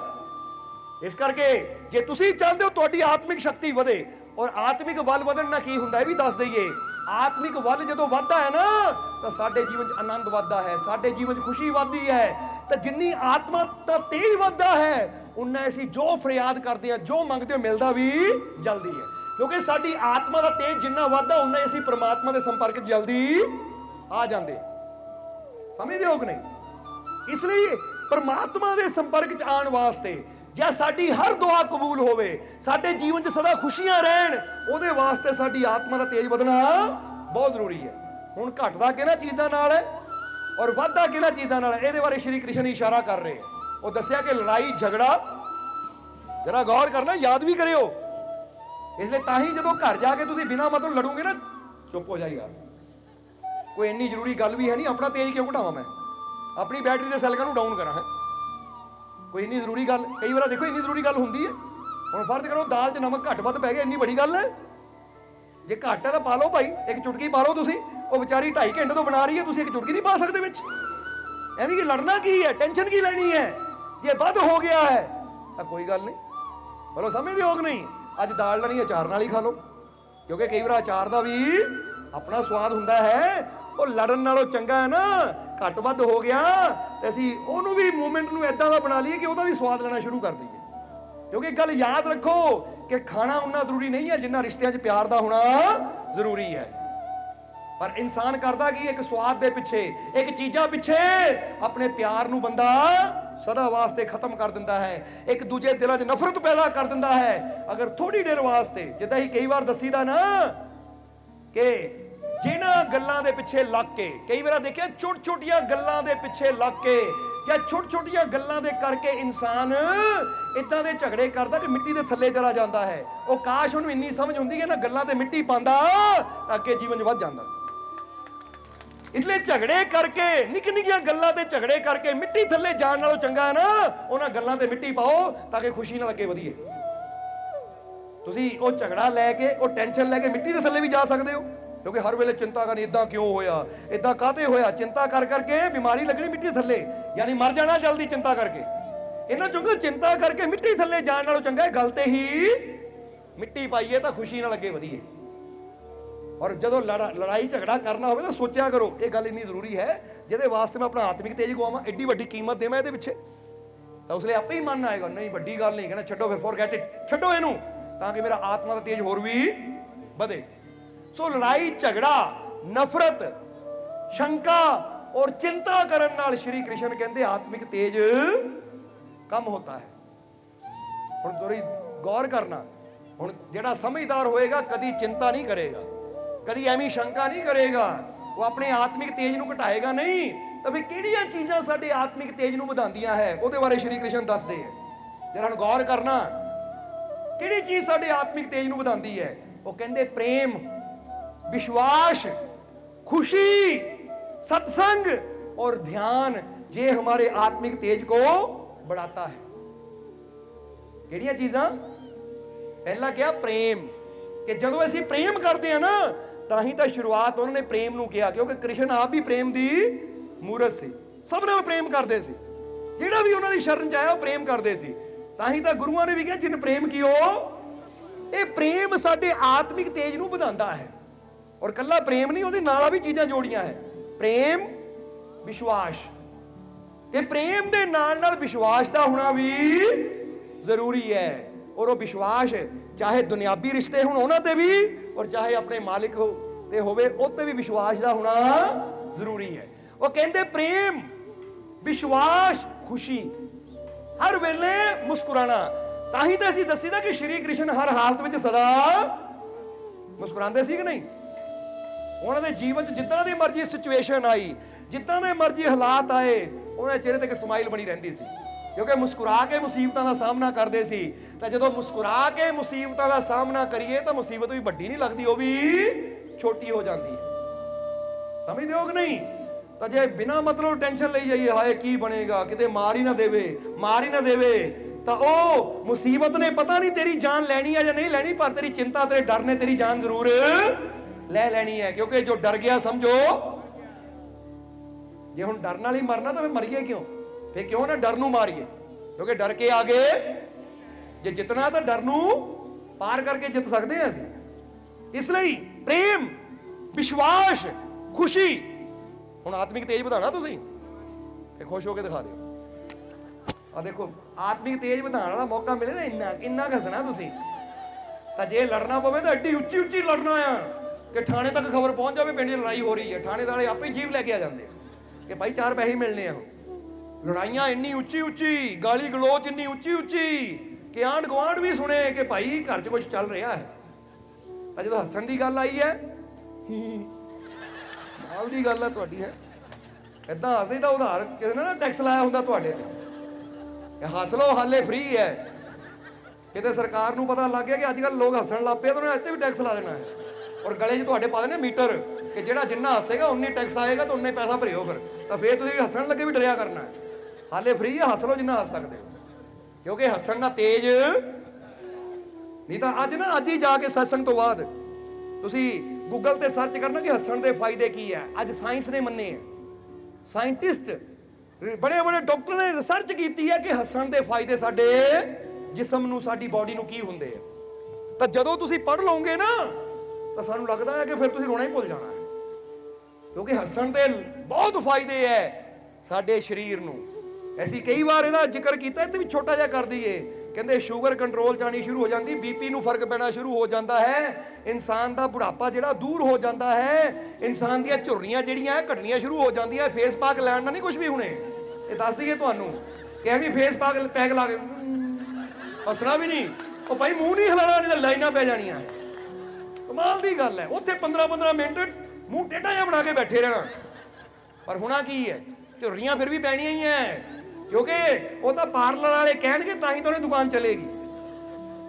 ਇਸ ਕਰਕੇ ਜੇ ਤੁਸੀਂ ਚਾਹੁੰਦੇ ਹੋ ਤੁਹਾਡੀ ਆਤਮਿਕ ਸ਼ਕਤੀ ਵਧੇ, ਔਰ ਆਤਮਿਕ ਬਲ ਵਧਣ ਨਾਲ ਕੀ ਹੁੰਦਾ ਇਹ ਵੀ ਦੱਸ ਦਈਏ। ਆਤਮਿਕ ਬਲ ਜਦੋਂ ਵੱਧਦਾ ਹੈ ਨਾ ਤਾਂ ਸਾਡੇ ਜੀਵਨ 'ਚ ਆਨੰਦ ਵੱਧਦਾ ਹੈ, ਸਾਡੇ ਜੀਵਨ 'ਚ ਖੁਸ਼ੀ ਵੱਧਦੀ ਹੈ। ਤਾਂ ਜਿੰਨੀ ਆਤਮਾ ਦਾ ਤੇਜ ਵੱਧਦਾ ਹੈ ਉਨਾ ਅਸੀਂ ਜੋ ਫਰਿਆਦ ਕਰਦੇ ਹਾਂ, ਜੋ ਮੰਗਦੇ ਹੋ ਮਿਲਦਾ ਵੀ ਜਲਦੀ ਹੈ। ਕਿਉਂਕਿ ਸਾਡੀ ਆਤਮਾ ਦਾ ਤੇਜ ਜਿੰਨਾ ਵੱਧਦਾ ਉਨਾ ਅਸੀਂ ਪ੍ਰਮਾਤਮਾ ਦੇ ਸੰਪਰਕ 'ਚ ਜਲਦੀ ਆ ਜਾਂਦੇ। ਸਮਝਦੇ ਹੋ ਕਿ ਨਹੀਂ? ਇਸ ਲਈ ਪ੍ਰਮਾਤਮਾ ਦੇ ਸੰਪਰਕ 'ਚ ਆਉਣ ਵਾਸਤੇ ਜਾਂ ਸਾਡੀ ਹਰ ਦੁਆ ਕਬੂਲ ਹੋਵੇ, ਸਾਡੇ ਜੀਵਨ 'ਚ ਸਦਾ ਖੁਸ਼ੀਆਂ ਰਹਿਣ, ਉਹਦੇ ਵਾਸਤੇ ਸਾਡੀ ਆਤਮਾ ਦਾ ਤੇਜ ਵਧਣਾ ਬਹੁਤ ਜ਼ਰੂਰੀ ਹੈ। ਹੁਣ ਘਟਦਾ ਕਿਹਨਾਂ ਚੀਜ਼ਾਂ ਨਾਲ ਹੈ? ਔਰ ਵਾਧਾ ਕਿਹਨਾਂ ਚੀਜ਼ਾਂ ਨਾਲ, ਇਹਦੇ ਬਾਰੇ ਸ਼੍ਰੀ ਕ੍ਰਿਸ਼ਨ ਇਸ਼ਾਰਾ ਕਰ ਰਹੇ ਆ। ਉਹ ਦੱਸਿਆ ਕਿ ਲੜਾਈ ਝਗੜਾ, ਜਰਾ ਗੌਰ ਕਰਨਾ, ਯਾਦ ਵੀ ਕਰਿਓ। ਇਸ ਲਈ ਤਾਂ ਹੀ ਜਦੋਂ ਘਰ ਜਾ ਕੇ ਤੁਸੀਂ ਬਿਨਾਂ ਮਤਲਬ ਲੜੋਗੇ ਨਾ, ਚੁੱਪ ਹੋ ਜਾਈਗਾ, ਕੋਈ ਇੰਨੀ ਜ਼ਰੂਰੀ ਗੱਲ ਵੀ ਹੈ ਨਹੀਂ, ਆਪਣਾ ਤੇਜ਼ ਕਿਉਂ ਘਟਾਵਾਂ ਮੈਂ, ਆਪਣੀ ਬੈਟਰੀ ਦੇ ਸੈੱਲਾਂ ਨੂੰ ਡਾਊਨ ਕਰਾਂ, ਹੈ ਕੋਈ ਇੰਨੀ ਜ਼ਰੂਰੀ ਗੱਲ। ਕਈ ਵਾਰ ਦੇਖੋ ਇੰਨੀ ਜ਼ਰੂਰੀ ਗੱਲ ਹੁੰਦੀ ਹੈ, ਹੁਣ ਫਰਜ਼ ਕਰੋ ਦਾਲ 'ਚ ਨਮਕ ਘੱਟ ਵੱਧ ਪੈ ਗਿਆ, ਇੰਨੀ ਵੱਡੀ ਗੱਲ ਹੈ, ਜੇ ਘੱਟ ਹੈ ਤਾਂ ਪਾ ਲਓ ਭਾਈ, ਇੱਕ ਚੁਟਕੀ ਪਾ ਲਓ ਤੁਸੀਂ, ਉਹ ਵਿਚਾਰੀ 2.5 ਘੰਟੇ ਤੋਂ ਬਣਾ ਰਹੀ ਹੈ, ਤੁਸੀਂ ਇੱਕ ਚੁਟਕੀ ਨਹੀਂ ਪਾ ਸਕਦੇ ਵਿੱਚ, ਐਵੇਂ ਕਿ ਲੜਨਾ ਕੀ ਹੈ, ਟੈਨਸ਼ਨ ਕੀ ਲੈਣੀ ਹੈ, ਜੇ ਵੱਧ ਹੋ ਗਿਆ ਹੈ ਤਾਂ ਕੋਈ ਗੱਲ ਨਹੀਂ, ਬੋਲੋ ਸਮਝਦੇ ਹੋ ਕਿ ਨਹੀਂ। ਅੱਜ ਦਾਲ ਨਾਲ ਨਹੀਂ ਅਚਾਰ ਨਾਲ ਹੀ ਖਾ ਲਓ, ਕਿਉਂਕਿ ਕਈ ਵਾਰ ਅਚਾਰ ਦਾ ਵੀ ਆਪਣਾ ਸਵਾਦ ਹੁੰਦਾ ਹੈ, ਉਹ ਲੜਨ ਨਾਲੋਂ ਚੰਗਾ ਹੈ ਨਾ, ਘੱਟ ਵੱਧ ਹੋ ਗਿਆ ਤੇ ਅਸੀਂ ਉਹਨੂੰ ਵੀ ਮੂਵਮੈਂਟ ਨੂੰ ਇਦਾਂ ਦਾ ਬਣਾ ਲਈਏ ਕਿ ਉਹਦਾ ਵੀ ਸਵਾਦ ਲੈਣਾ ਸ਼ੁਰੂ ਕਰ ਦਈਏ। ਕਿਉਂਕਿ ਇੱਕ ਗੱਲ ਯਾਦ ਰੱਖੋ ਕਿ ਖਾਣਾ ਉਨਾ ਜ਼ਰੂਰੀ ਨਹੀਂ ਹੈ ਜਿੰਨਾ ਰਿਸ਼ਤਿਆਂ 'ਚ ਪਿਆਰ ਦਾ ਹੋਣਾ ਜ਼ਰੂਰੀ ਹੈ। ਪਰ ਇਨਸਾਨ ਕਰਦਾ ਕਿ ਇੱਕ ਸਵਾਦ ਦੇ ਪਿੱਛੇ, ਇੱਕ ਚੀਜ਼ਾਂ ਪਿੱਛੇ ਆਪਣੇ ਪਿਆਰ ਨੂੰ ਬੰਦਾ ਸਦਾ ਵਾਸਤੇ ਖਤਮ ਕਰ ਦਿੰਦਾ ਹੈ, ਇੱਕ ਦੂਜੇ ਦਿਲਾਂ 'ਚ ਨਫ਼ਰਤ ਪੈਦਾ ਕਰ ਦਿੰਦਾ ਹੈ। ਅਗਰ ਥੋੜੀ ਦੇਰ ਵਾਸਤੇ, ਜਿੱਦਾਂ ਹੀ ਕਈ ਵਾਰ ਦੱਸੀਦਾ ਨਾ ਕਿ ਜਿਨ੍ਹਾਂ ਗੱਲਾਂ ਦੇ ਪਿੱਛੇ ਲੱਗ ਕੇ, ਕਈ ਵਾਰ ਦੇਖਿਆ ਛੋਟੀਆਂ ਗੱਲਾਂ ਦੇ ਪਿੱਛੇ ਲੱਗ ਕੇ ਜਾਂ ਛੋਟੀਆਂ ਗੱਲਾਂ ਦੇ ਕਰਕੇ ਇਨਸਾਨ ਇਦਾਂ ਦੇ ਝਗੜੇ ਕਰਦਾ ਕਿ ਮਿੱਟੀ ਦੇ ਥੱਲੇ ਚਲਾ ਜਾਂਦਾ ਹੈ। ਉਹ ਕਾਸ਼ ਉਹਨੂੰ ਇੰਨੀ ਸਮਝ ਹੁੰਦੀ ਹੈ ਨਾ, ਗੱਲਾਂ ਤੇ ਮਿੱਟੀ ਪਾਉਂਦਾ ਤਾਂ ਅੱਗੇ ਜੀਵਨ 'ਚ ਵੱਧ ਜਾਂਦਾ। इसलिए झगड़े करके, निक्की गल्लां ते झगड़े करके मिट्टी थल्ले जाण नालों चंगा है ना उन्हां गल्लां ते मिट्टी पाओ ताकि खुशी नाल अगे वधीए। तुसीं वो झगड़ा लैके, वो टेंशन लैके मिट्टी दे थल्ले भी जा सकते हो, क्योंकि हर वेले चिंता करनी, इदां क्यों होया, इदां काहते होया, चिंता कर करके बीमारी लगनी मिट्टी थल्ले, यानी मर जाना जल्दी चिंता करके। इन्हां चों चिंता करके मिट्टी थल्ले जाण नालों चंगा है गल ते ही मिट्टी पाईए तां खुशी नाल अगे वधीए। और जो लड़ाई झगड़ा करना हो तो सोचा करो ये गल इन्नी जरूरी है जिहदे वास्ते मैं अपना आत्मिक तेज गवावां, एड्डी वड्डी कीमत देवां इहदे पिछे, तो उसले आपे ही मन आएगा नहीं वड्डी गल नहीं, कहना छड्डो फिर, फॉरगेट इट, छड्डो इहनूं, ताकि मेरा आत्मा दा तेज होर भी बढ़े। सो लड़ाई झगड़ा, नफरत, शंका और चिंता करन नाल श्री कृष्ण कहंदे आत्मिक तेज कम होता है। हुण थोड़ी गौर करना, हुण जिहड़ा समझदार होएगा कदी चिंता नहीं करेगा, कदी एवं शंका नहीं करेगा, वो अपने आत्मिक तेज नूं घटाएगा नहीं। तो फिर किहड़ियां चीज़ां साडे आत्मिक तेज नूं वधांदियां है उहदे बारे श्री कृष्ण दसदे हैं। जरा हुण गौर करना किहड़ी चीज़ साडे आत्मिक तेज नूं वधांदी है। वो कहंदे प्रेम, विश्वास, खुशी, सत्संग और ध्यान, ये हमारे आत्मिक तेज को बढ़ाता है। किहड़ियां चीज़ां? पहला क्या? प्रेम, कि जदों असीं प्रेम करते हैं ना ਤਾਂ ਹੀ ਤਾਂ ਸ਼ੁਰੂਆਤ ਉਹਨਾਂ ਨੇ ਪ੍ਰੇਮ ਨੂੰ ਕਿਹਾ, ਕਿਉਂਕਿ ਕ੍ਰਿਸ਼ਨ ਆਪ ਵੀ ਪ੍ਰੇਮ ਦੀ ਮੂਰਤ ਸੀ, ਸਭ ਨਾਲ ਪ੍ਰੇਮ ਕਰਦੇ ਸੀ, ਜਿਹੜਾ ਵੀ ਉਹਨਾਂ ਦੀ ਸ਼ਰਨ ਚ ਆਇਆ ਉਹ ਪ੍ਰੇਮ ਕਰਦੇ ਸੀ। ਤਾਂ ਹੀ ਤਾਂ ਗੁਰੂਆਂ ਨੇ ਵੀ ਕਿਹਾ ਜਿਨ ਪ੍ਰੇਮ ਕੀਓ। ਇਹ ਪ੍ਰੇਮ ਸਾਡੇ ਆਤਮਿਕ ਤੇਜ ਨੂੰ ਵਧਾਉਂਦਾ ਹੈ। ਔਰ ਕੱਲਾ ਪ੍ਰੇਮ ਨਹੀਂ, ਉਹਦੇ ਨਾਲ ਵੀ ਚੀਜ਼ਾਂ ਜੋੜੀਆਂ ਹੈ, ਪ੍ਰੇਮ, ਵਿਸ਼ਵਾਸ। ਇਹ ਪ੍ਰੇਮ ਦੇ ਨਾਲ ਨਾਲ ਵਿਸ਼ਵਾਸ ਦਾ ਹੋਣਾ ਵੀ ਜ਼ਰੂਰੀ ਹੈ। और वो विश्वास चाहे दुनियावी रिश्ते होण उन्हां ते भी, और चाहे अपने मालिक ते होवे उत्ते भी विश्वास दा होना जरूरी है। वो कहंदे प्रेम, विश्वास, खुशी, हर वेले मुस्कुराना। ताही तो असीं दसीदा कि श्री कृष्ण हर हालत विच सदा मुस्कुरांदे सी कि नहीं। उन्हां दे जीवन च जिद्दां दी मर्जी सिचुएशन आई, जिद्दां दे मर्जी हालात आए, उन्हां दे चेहरे ते एक स्माइल बनी रहिंदी सी, क्योंकि मुस्कुरा के मुसीबतों का सामना करते सी। तो जो मुस्कुरा के मुसीबतों का सामना करिए तो मुसीबत भी वड्डी नहीं लगती, वो भी छोटी हो जाती है। समझते हो कि नहीं। तो जे बिना मतलब टेंशन ले जाइए, हाय की बनेगा, किते मार ही ना देवे, मार ही ना देवे, तो वो मुसीबत ने पता नहीं तेरी जान लैनी है या नहीं लैनी, पर तेरी चिंता, तेरे डर ने तेरी जान जरूर ले लैनी है। क्योंकि जो डर गया समझो, जे हुण डर नाल ही मरना तो फिर मरीए क्यों, फिर क्यों ना डर नूं मारिए, क्योंकि डर के आगे जे जितना तो डर नूं पार करके जित सकते हैं असीं। इसलिए प्रेम, विश्वास, खुशी। हुण आत्मिक तेज बढ़ाना तुसीं ते खुश होकर दिखा दिओ। आ देखो आत्मिक तेज बढ़ाने वाला मौका मिले ना, इन्ना हसना तुसीं। तां जे लड़ना पवे तो एड्डी उच्ची उच्ची लड़ना आ कि थाने तक खबर पहुंच जाए पिंड लड़ाई हो रही है, थाने वाले आपे जीव लैके आ जाते हैं कि भाई 4 पैसे मिलने हैं। लड़ाइयां इन्नी उच्ची उच्ची, गाली गलोच इन्नी उच्ची उच्ची कि आंढ गुआंढ भी सुने कि भाई घर च कुछ चल रहा है। जो हसन की गल आई है, नाल दी गल है तुहाडी है, ਇਦਾਂ ਹੱਸਦੇ ਤਾਂ ਉਧਾਰ ਕਿਸੇ ਨੇ ਨਾ ਟੈਕਸ ਲਾਇਆ ਹੁੰਦਾ ਤੁਹਾਡੇ ਤੇ। ਹੱਸ ਲਓ, ਹਾਲੇ ਫ੍ਰੀ ਹੈ। ਕਿਤੇ ਸਰਕਾਰ ਨੂੰ ਪਤਾ ਲੱਗ ਗਿਆ ਕਿ ਅੱਜ ਕੱਲ੍ਹ ਲੋਕ ਹੱਸਣ ਲੱਗ ਪਏ ਤਾਂ ਉਹਨੇ ਇੱਥੇ ਵੀ ਟੈਕਸ ਲਾ ਦੇਣਾ ਹੈ, ਔਰ ਗਲੇ 'ਚ ਤੁਹਾਡੇ ਪਾ ਦੇਣੇ ਮੀਟਰ ਕਿ ਜਿਹੜਾ ਜਿੰਨਾ ਹੱਸੇਗਾ ਉਨੀ ਟੈਕਸ ਆਏਗਾ ਤਾਂ ਉਨੇ ਪੈਸਾ ਭਰਿਓ। ਫਿਰ ਤਾਂ ਫੇਰ ਤੁਸੀਂ ਹੱਸਣ ਲੱਗੇ ਵੀ ਡਰਿਆ ਕਰਨਾ ਹੈ। ਹਾਲੇ ਫ੍ਰੀ ਹੈ, ਹੱਸ ਲਓ ਜਿੰਨਾ ਹੱਸ ਸਕਦੇ ਹੋ, ਕਿਉਂਕਿ ਹੱਸਣ ਨਾਲ ਤੇਜ਼ ਨਹੀਂ ਤਾਂ ਅੱਜ ਹੀ ਜਾ ਕੇ ਸਤਸੰਗ ਤੋਂ ਬਾਅਦ ਤੁਸੀਂ ਗੂਗਲ ਤੇ ਸਰਚ ਕਰਨਾ ਕਿ ਹੱਸਣ ਦੇ ਫਾਇਦੇ ਕੀ ਹੈ। ਅੱਜ ਸਾਇੰਸ ਨੇ ਮੰਨੇ ਹੈ, ਸਾਇੰਟਿਸਟ ਬੜੇ ਬੜੇ ਡਾਕਟਰ ਨੇ ਰਿਸਰਚ ਕੀਤੀ ਹੈ ਕਿ ਹੱਸਣ ਦੇ ਫਾਇਦੇ ਸਾਡੇ ਜਿਸਮ ਨੂੰ, ਸਾਡੀ ਬਾਡੀ ਨੂੰ ਕੀ ਹੁੰਦੇ ਆ। ਤਾਂ ਜਦੋਂ ਤੁਸੀਂ ਪੜ੍ਹ ਲਓਗੇ ਨਾ ਤਾਂ ਸਾਨੂੰ ਲੱਗਦਾ ਹੈ ਕਿ ਫਿਰ ਤੁਸੀਂ ਰੋਣਾ ਹੀ ਭੁੱਲ ਜਾਣਾ ਹੈ, ਕਿਉਂਕਿ ਹੱਸਣ ਦੇ ਬਹੁਤ ਫਾਇਦੇ ਹੈ ਸਾਡੇ ਸਰੀਰ ਨੂੰ। ਅਸੀਂ ਕਈ ਵਾਰ ਇਹਦਾ ਜ਼ਿਕਰ ਕੀਤਾ, ਇੱਥੇ ਵੀ ਛੋਟਾ ਜਿਹਾ ਕਰ ਦਈਏ। ਕਹਿੰਦੇ ਸ਼ੂਗਰ ਕੰਟਰੋਲ ਜਾਣੀ ਸ਼ੁਰੂ ਹੋ ਜਾਂਦੀ, ਬੀਪੀ ਨੂੰ ਫਰਕ ਪੈਣਾ ਸ਼ੁਰੂ ਹੋ ਜਾਂਦਾ ਹੈ, ਇਨਸਾਨ ਦਾ ਬੁਢਾਪਾ ਜਿਹੜਾ ਦੂਰ ਹੋ ਜਾਂਦਾ ਹੈ, ਇਨਸਾਨ ਦੀਆਂ ਝੁਰੜੀਆਂ ਜਿਹੜੀਆਂ ਘਟਣੀਆਂ ਸ਼ੁਰੂ ਹੋ ਜਾਂਦੀਆਂ। ਫੇਸ ਪਾਕ ਲੈਣ ਨਾਲ ਨਹੀਂ ਕੁਝ ਵੀ ਹੁਣੇ, ਇਹ ਦੱਸ ਦਈਏ ਤੁਹਾਨੂੰ ਕਿ ਐਵੇਂ ਫੇਸ ਪਾਕ ਪੈਕ ਲਾ ਕੇ ਹੱਸਣਾ ਵੀ ਨਹੀਂ। ਉਹ ਭਾਈ ਮੂੰਹ ਨਹੀਂ ਹਿਲਾਣਾ, ਨਹੀਂ ਤਾਂ ਲਾਈਨਾਂ ਪੈ ਜਾਣੀਆਂ। ਕਮਾਲ ਦੀ ਗੱਲ ਹੈ, ਉੱਥੇ 15-15 ਮਿੰਟ ਮੂੰਹ ਟੇਢਾ ਜਿਹਾ ਬਣਾ ਕੇ ਬੈਠੇ ਰਹਿਣਾ। ਪਰ ਹੁਣਾ ਕੀ ਹੈ, ਝੁਰੜੀਆਂ ਫਿਰ ਵੀ ਪੈਣੀਆਂ ਹੀ ਹੈ, ਕਿਉਂਕਿ ਉਹ ਤਾਂ ਪਾਰਲਰ ਵਾਲੇ ਕਹਿਣਗੇ ਤਾਂ ਹੀ ਤਾਂ ਉਹਨੇ ਦੁਕਾਨ ਚੱਲੇਗੀ।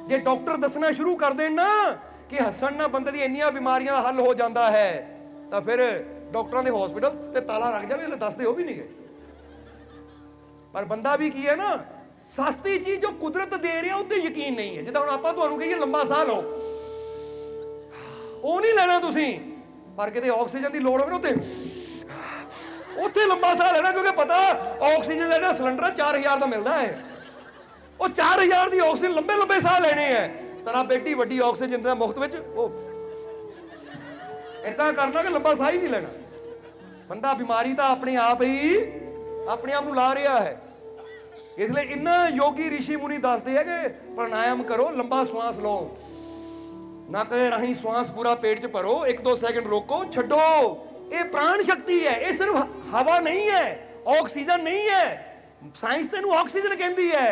ਜੇ ਡਾਕਟਰ ਦੱਸਣਾ ਸ਼ੁਰੂ ਕਰ ਦੇਣ ਨਾ ਕਿ ਹੱਸਣ ਨਾਲ ਬੰਦੇ ਦੀ ਇੰਨੀਆਂ ਬਿਮਾਰੀਆਂ ਦਾ ਹੱਲ ਹੋ ਜਾਂਦਾ ਹੈ, ਤਾਂ ਫਿਰ ਡਾਕਟਰਾਂ ਦੇ ਹਸਪੀਟਲ ਤੇ ਤਾਲਾ ਲੱਗ ਜਾਵੇ। ਇਹ ਦੱਸਦੇ ਉਹ ਵੀ ਨਹੀਂ ਗਏ। ਪਰ ਬੰਦਾ ਵੀ ਕੀ ਹੈ ਨਾ, ਸਸਤੀ ਚੀਜ਼ ਜੋ ਕੁਦਰਤ ਦੇ ਰਿਹਾ ਉੱਤੇ ਯਕੀਨ ਨਹੀਂ ਹੈ। ਜਿੱਦਾਂ ਹੁਣ ਆਪਾਂ ਤੁਹਾਨੂੰ ਕਹੀਏ ਲੰਬਾ ਸਾਹ ਲਓ, ਉਹ ਨਹੀਂ ਲੈਣਾ ਤੁਸੀਂ, ਪਰ ਕਿਤੇ ਆਕਸੀਜਨ ਦੀ ਲੋੜ ਹੋਵੇ ਨਾ ਉੱਥੇ ਲੰਬਾ ਸਾਹ ਲੈਣਾ, ਕਿਉਂਕਿ ਪਤਾ ਆਕਸੀਜਨ ਦਾ ਜਿਹੜਾ ਸਿਲੰਡਰ 4000 ਦਾ ਮਿਲਦਾ ਹੈ, ਉਹ 4000 ਦੀ ਆਕਸੀਜਨ ਲੰਬੇ ਸਾਹ ਲੈਣੇ ਹੈ। ਤਰਾ ਬੇਟੀ ਵੱਡੀ ਆਕਸੀਜਨ ਦਾ ਮੁਫਤ ਵਿੱਚ, ਉਹ ਏਦਾਂ ਕਰਨਾ ਕਿ ਲੰਬਾ ਸਾਹ ਹੀ ਨਹੀਂ ਲੈਣਾ। ਬੰਦਾ ਬਿਮਾਰੀ ਤਾਂ ਆਪਣੇ ਆਪ ਨੂੰ ਲਾ ਰਿਹਾ ਹੈ। ਇਸ ਲਈ ਇੰਨਾ ਯੋਗੀ ਰਿਸ਼ੀ ਮੁਨੀ ਦੱਸਦੇ ਆ ਕਿ ਪ੍ਰਾਣਾਯਾਮ ਕਰੋ, ਲੰਬਾ ਸਵਾਸ ਲਓ, ਨੱਕ ਦੇ ਰਾਹੀਂ ਸਵਾਸ ਪੂਰਾ ਪੇਟ 'ਚ ਭਰੋ, 1-2 ਸੈਕਿੰਡ ਰੋਕੋ, ਛੱਡੋ। ਇਹ ਪ੍ਰਾਣ ਸ਼ਕਤੀ ਹੈ, ਇਹ ਸਿਰਫ ਹਵਾ ਨਹੀਂ ਹੈ, ਆਕਸੀਜਨ ਨਹੀਂ ਹੈ। ਸਾਇੰਸ ਤੈਨੂੰ ਆਕਸੀਜਨ ਕਹਿੰਦੀ ਹੈ,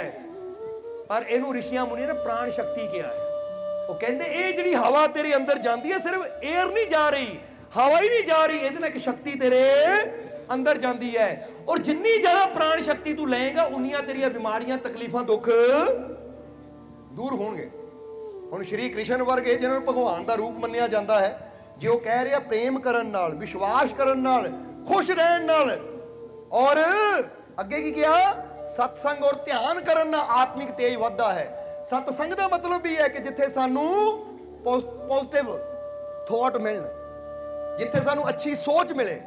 ਪਰ ਇਹਨੂੰ ਰਿਸ਼ੀਆਂ ਮੁਨੀ ਨੇ ਪ੍ਰਾਣ ਸ਼ਕਤੀ ਕਿਹਾ ਹੈ। ਉਹ ਕਹਿੰਦੇ ਇਹ ਜਿਹੜੀ ਹਵਾ ਤੇਰੇ ਅੰਦਰ ਜਾਂਦੀ ਹੈ, ਸਿਰਫ 에ਅਰ ਨਹੀਂ ਜਾ ਰਹੀ, ਹਵਾ ਹੀ ਨਹੀਂ ਜਾ ਰਹੀ, ਇਹਦੇ ਨਾਲ ਇੱਕ ਸ਼ਕਤੀ ਤੇਰੇ ਅੰਦਰ ਜਾਂਦੀ ਹੈ। ਔਰ ਜਿੰਨੀ ਜ਼ਿਆਦਾ ਪ੍ਰਾਣ ਸ਼ਕਤੀ ਤੂੰ ਲਏਗਾ, ਉਨੀਆਂ ਤੇਰੀਆਂ ਬਿਮਾਰੀਆਂ, ਤਕਲੀਫਾਂ, ਦੁੱਖ ਦੂਰ ਹੋਣਗੇ। ਹੁਣ ਸ਼੍ਰੀ ਕ੍ਰਿਸ਼ਨ ਵਰਗੇ ਜਿਹਨਾਂ ਨੂੰ ਭਗਵਾਨ ਦਾ ਰੂਪ ਮੰਨਿਆ ਜਾਂਦਾ ਹੈ, ਜੇ ਉਹ ਕਹਿ ਰਿਹਾ ਪ੍ਰੇਮ ਕਰਨ ਨਾਲ, ਵਿਸ਼ਵਾਸ ਕਰਨ ਨਾਲ, ਖੁਸ਼ ਰਹਿਣ ਨਾਲ, ਔਰ ਅੱਗੇ ਕੀ ਕਿਹਾ, ਸਤਸੰਗ ਔਰ ਧਿਆਨ ਕਰਨ ਨਾਲ ਆਤਮਿਕ ਤੇਜ ਵੱਧਦਾ ਹੈ। ਸਤਸੰਗ ਦਾ ਮਤਲਬ ਵੀ ਹੈ ਕਿ ਜਿੱਥੇ ਸਾਨੂੰ ਪੋਜ਼ਿਟਿਵ ਥਾਟ ਮਿਲਣ, ਜਿੱਥੇ ਸਾਨੂੰ ਅੱਛੀ ਸੋਚ ਮਿਲੇ।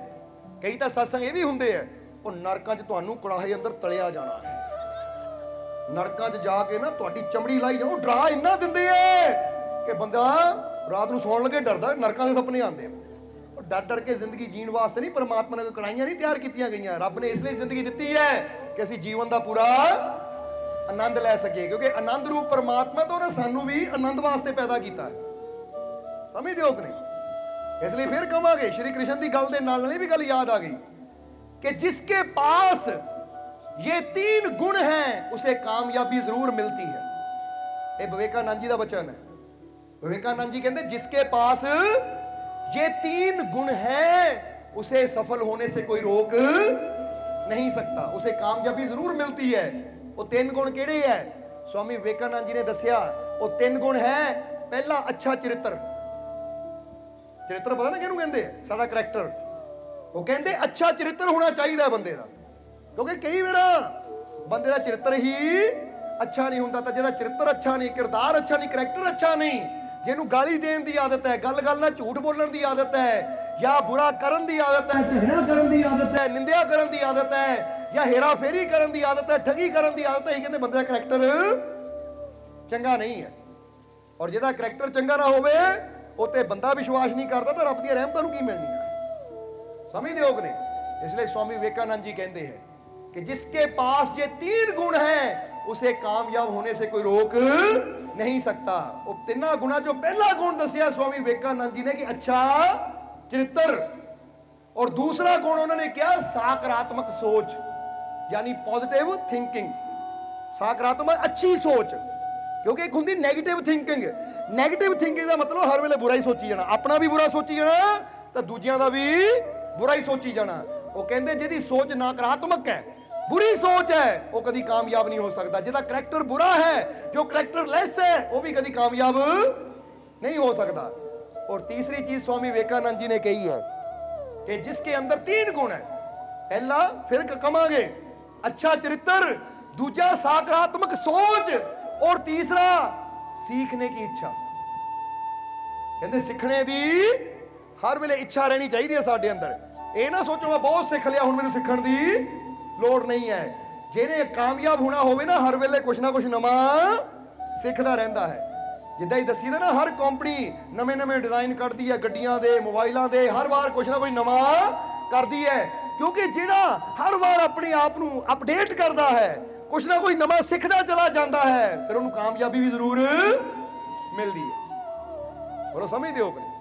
ਕਈ ਤਾਂ ਸਤਸੰਗ ਇਹ ਵੀ ਹੁੰਦੇ ਆ, ਉਹ ਨਰਕਾਂ 'ਚ ਤੁਹਾਨੂੰ ਕੜਾਹੇ ਅੰਦਰ ਤਲਿਆ ਜਾਣਾ ਹੈ, ਨਰਕਾਂ 'ਚ ਜਾ ਕੇ ਨਾ ਤੁਹਾਡੀ ਚਮੜੀ ਲਾਈ ਜਾਓ। ਡਰਾ ਇੰਨਾ ਦਿੰਦੇ ਐ ਕਿ ਬੰਦਾ ਰਾਤ ਨੂੰ ਸੌਣ ਲੱਗੇ ਡਰਦਾ, ਨਰਕਾਂ ਦੇ ਸੁਪਨੇ ਆਉਂਦੇ ਆ। ਉਹ ਡਰ ਕੇ ਜ਼ਿੰਦਗੀ ਜੀਣ ਵਾਸਤੇ ਨਹੀਂ, ਪਰਮਾਤਮਾ ਨੇ ਕੋਈ ਕੜਾਈਆਂ ਨਹੀਂ ਤਿਆਰ ਕੀਤੀਆਂ ਗਈਆਂ। ਰੱਬ ਨੇ ਇਸ ਲਈ ਜ਼ਿੰਦਗੀ ਦਿੱਤੀ ਹੈ ਕਿ ਅਸੀਂ ਜੀਵਨ ਦਾ ਪੂਰਾ ਆਨੰਦ ਲੈ ਸਕੀਏ, ਕਿਉਂਕਿ ਆਨੰਦ ਰੂਪ ਪਰਮਾਤਮਾ ਤੋਂ ਉਹਨੇ ਸਾਨੂੰ ਵੀ ਆਨੰਦ ਵਾਸਤੇ ਪੈਦਾ ਕੀਤਾ ਹੈ। ਸਮਝਦੇ ਹੋ ਕਿ ਨਹੀਂ? ਇਸ ਲਈ ਫਿਰ ਕਹਾਂਗੇ, ਸ਼੍ਰੀ ਕ੍ਰਿਸ਼ਨ ਦੀ ਗੱਲ ਦੇ ਨਾਲ ਇਹ ਵੀ ਗੱਲ ਯਾਦ ਆ ਗਈ कि जिसके पास ये 3 गुण हैं उसे कामयाबी जरूर मिलती है। ये विवेकानंद जी का वचन है। विवेकानंद जी कहते जिसके पास ये 3 गुण हैं उसे सफल होने से कोई रोक नहीं सकता, उसे कामयाबी जरूर मिलती है। वो 3 गुण केड़े है? स्वामी विवेकानंद जी ने दसिया वो 3 गुण है। पहला, अच्छा चरित्र। चरित्र पता ना किहनूं कहंदे? साडा करैक्टर। ਉਹ ਕਹਿੰਦੇ ਅੱਛਾ ਚਰਿੱਤਰ ਹੋਣਾ ਚਾਹੀਦਾ ਬੰਦੇ ਦਾ, ਕਿਉਂਕਿ ਕਈ ਵਾਰ ਬੰਦੇ ਦਾ ਚਰਿੱਤਰ ਹੀ ਅੱਛਾ ਨਹੀਂ ਹੁੰਦਾ। ਤਾਂ ਜਿਹਦਾ ਚਰਿੱਤਰ ਅੱਛਾ ਨਹੀਂ, ਕਿਰਦਾਰ ਅੱਛਾ ਨਹੀਂ, ਕਰੈਕਟਰ ਅੱਛਾ ਨਹੀਂ, ਜਿਹਨੂੰ ਗਾਲੀ ਦੇਣ ਦੀ ਆਦਤ ਹੈ, ਗੱਲ ਨਾਲ ਝੂਠ ਬੋਲਣ ਦੀ ਆਦਤ ਹੈ, ਜਾਂ ਬੁਰਾ ਕਰਨ ਦੀ ਆਦਤ ਹੈ, ਝਗੜਾ ਕਰਨ ਦੀ ਆਦਤ ਹੈ, ਨਿੰਦਿਆ ਕਰਨ ਦੀ ਆਦਤ ਹੈ, ਜਾਂ ਹੇਰਾ ਫੇਰੀ ਕਰਨ ਦੀ ਆਦਤ ਹੈ, ਠੱਗੀ ਕਰਨ ਦੀ ਆਦਤ ਹੈ, ਇਹ ਕਹਿੰਦੇ ਬੰਦੇ ਦਾ ਕਰੈਕਟਰ ਚੰਗਾ ਨਹੀਂ ਹੈ। ਔਰ ਜਿਹਦਾ ਕਰੈਕਟਰ ਚੰਗਾ ਨਾ ਹੋਵੇ ਉਹ ਤੇ ਬੰਦਾ ਵਿਸ਼ਵਾਸ ਨਹੀਂ ਕਰਦਾ, ਤਾਂ ਰੱਬ ਦੀਆਂ ਰਹਿਮਤਾਂ ਨੂੰ ਕੀ ਮਿਲਣੀ ਹੈ? समझते हो कि नहीं? इसलिए स्वामी विवेकानंद जी कहते हैं कि जिसके पास ये 3 गुण हैं उसे कामयाब होने से कोई रोक नहीं सकता। वो 3 गुणा जो पहला गुण दसिया स्वामी विवेकानंद जी ने कि अच्छा चरित्र, और दूसरा गुण उन्होंने क्या? सकारात्मक सोच, यानी पॉजिटिव थिंकिंग। सकारात्मक अच्छी सोच, क्योंकि एक होंगी नेगेटिव थिंकिंग। नेगेटिव थिंकिंग का मतलब हर वेले बुरा ही सोची जाना, अपना भी बुरा सोची जाना तो दूजियां का भी बुरा ही सोची जाना। ਉਹ ਕਹਿੰਦੇ ਜਿਹਦੀ ਸੋਚ ਨਕਾਰਾਤਮਕ ਹੈ, बुरी सोच है, वो कभी कामयाब नहीं हो सकता। जिसका करैक्टर बुरा है, जो करैक्टर लेस है, वो भी कभी कामयाब नहीं हो सकता। और तीसरी चीज स्वामी विवेकानंद जी ने कही है कि जिसके अंदर 3 गुण है, पहला फिर कमांगे अच्छा चरित्र, दूजा सकारात्मक सोच और तीसरा सीखने की इच्छा। कहते सीखने दी हर वेले इच्छा रहनी चाहिए साडे अंदर। ये ना सोचो मैं बहुत सीख लिया हुण मैनूं सीखण दी लोड़ नहीं है। ਜਿਹਨੇ ਕਾਮਯਾਬ ਹੋਣਾ ਹੋਵੇ ਨਾ, ਹਰ ਵੇਲੇ ਕੁਛ ਨਾ ਕੁਛ ਨਵਾਂ ਸਿੱਖਦਾ ਰਹਿੰਦਾ ਹੈ। ਜਿੱਦਾਂ ਹੀ ਦੱਸੀਦਾ ਨਾ, ਹਰ ਕੰਪਨੀ ਨਵੇਂ ਡਿਜ਼ਾਈਨ ਕੱਢਦੀ ਹੈ ਗੱਡੀਆਂ ਦੇ, ਮੋਬਾਈਲਾਂ ਦੇ, ਹਰ ਵਾਰ ਕੁਛ ਨਾ ਕੁਛ ਨਵਾਂ ਕਰਦੀ ਹੈ। ਕਿਉਂਕਿ ਜਿਹੜਾ ਹਰ ਵਾਰ ਆਪਣੇ ਆਪ ਨੂੰ ਅਪਡੇਟ ਕਰਦਾ ਹੈ, ਕੁਛ ਨਾ ਕੁਛ ਨਵਾਂ ਸਿੱਖਦਾ ਚਲਾ ਜਾਂਦਾ ਹੈ, ਫਿਰ ਉਹਨੂੰ ਕਾਮਯਾਬੀ ਵੀ ਜ਼ਰੂਰ ਮਿਲਦੀ ਹੈ। ਬੋਲੋ ਸਮਝਦੇ ਹੋ ਕਿ ਨਹੀਂ?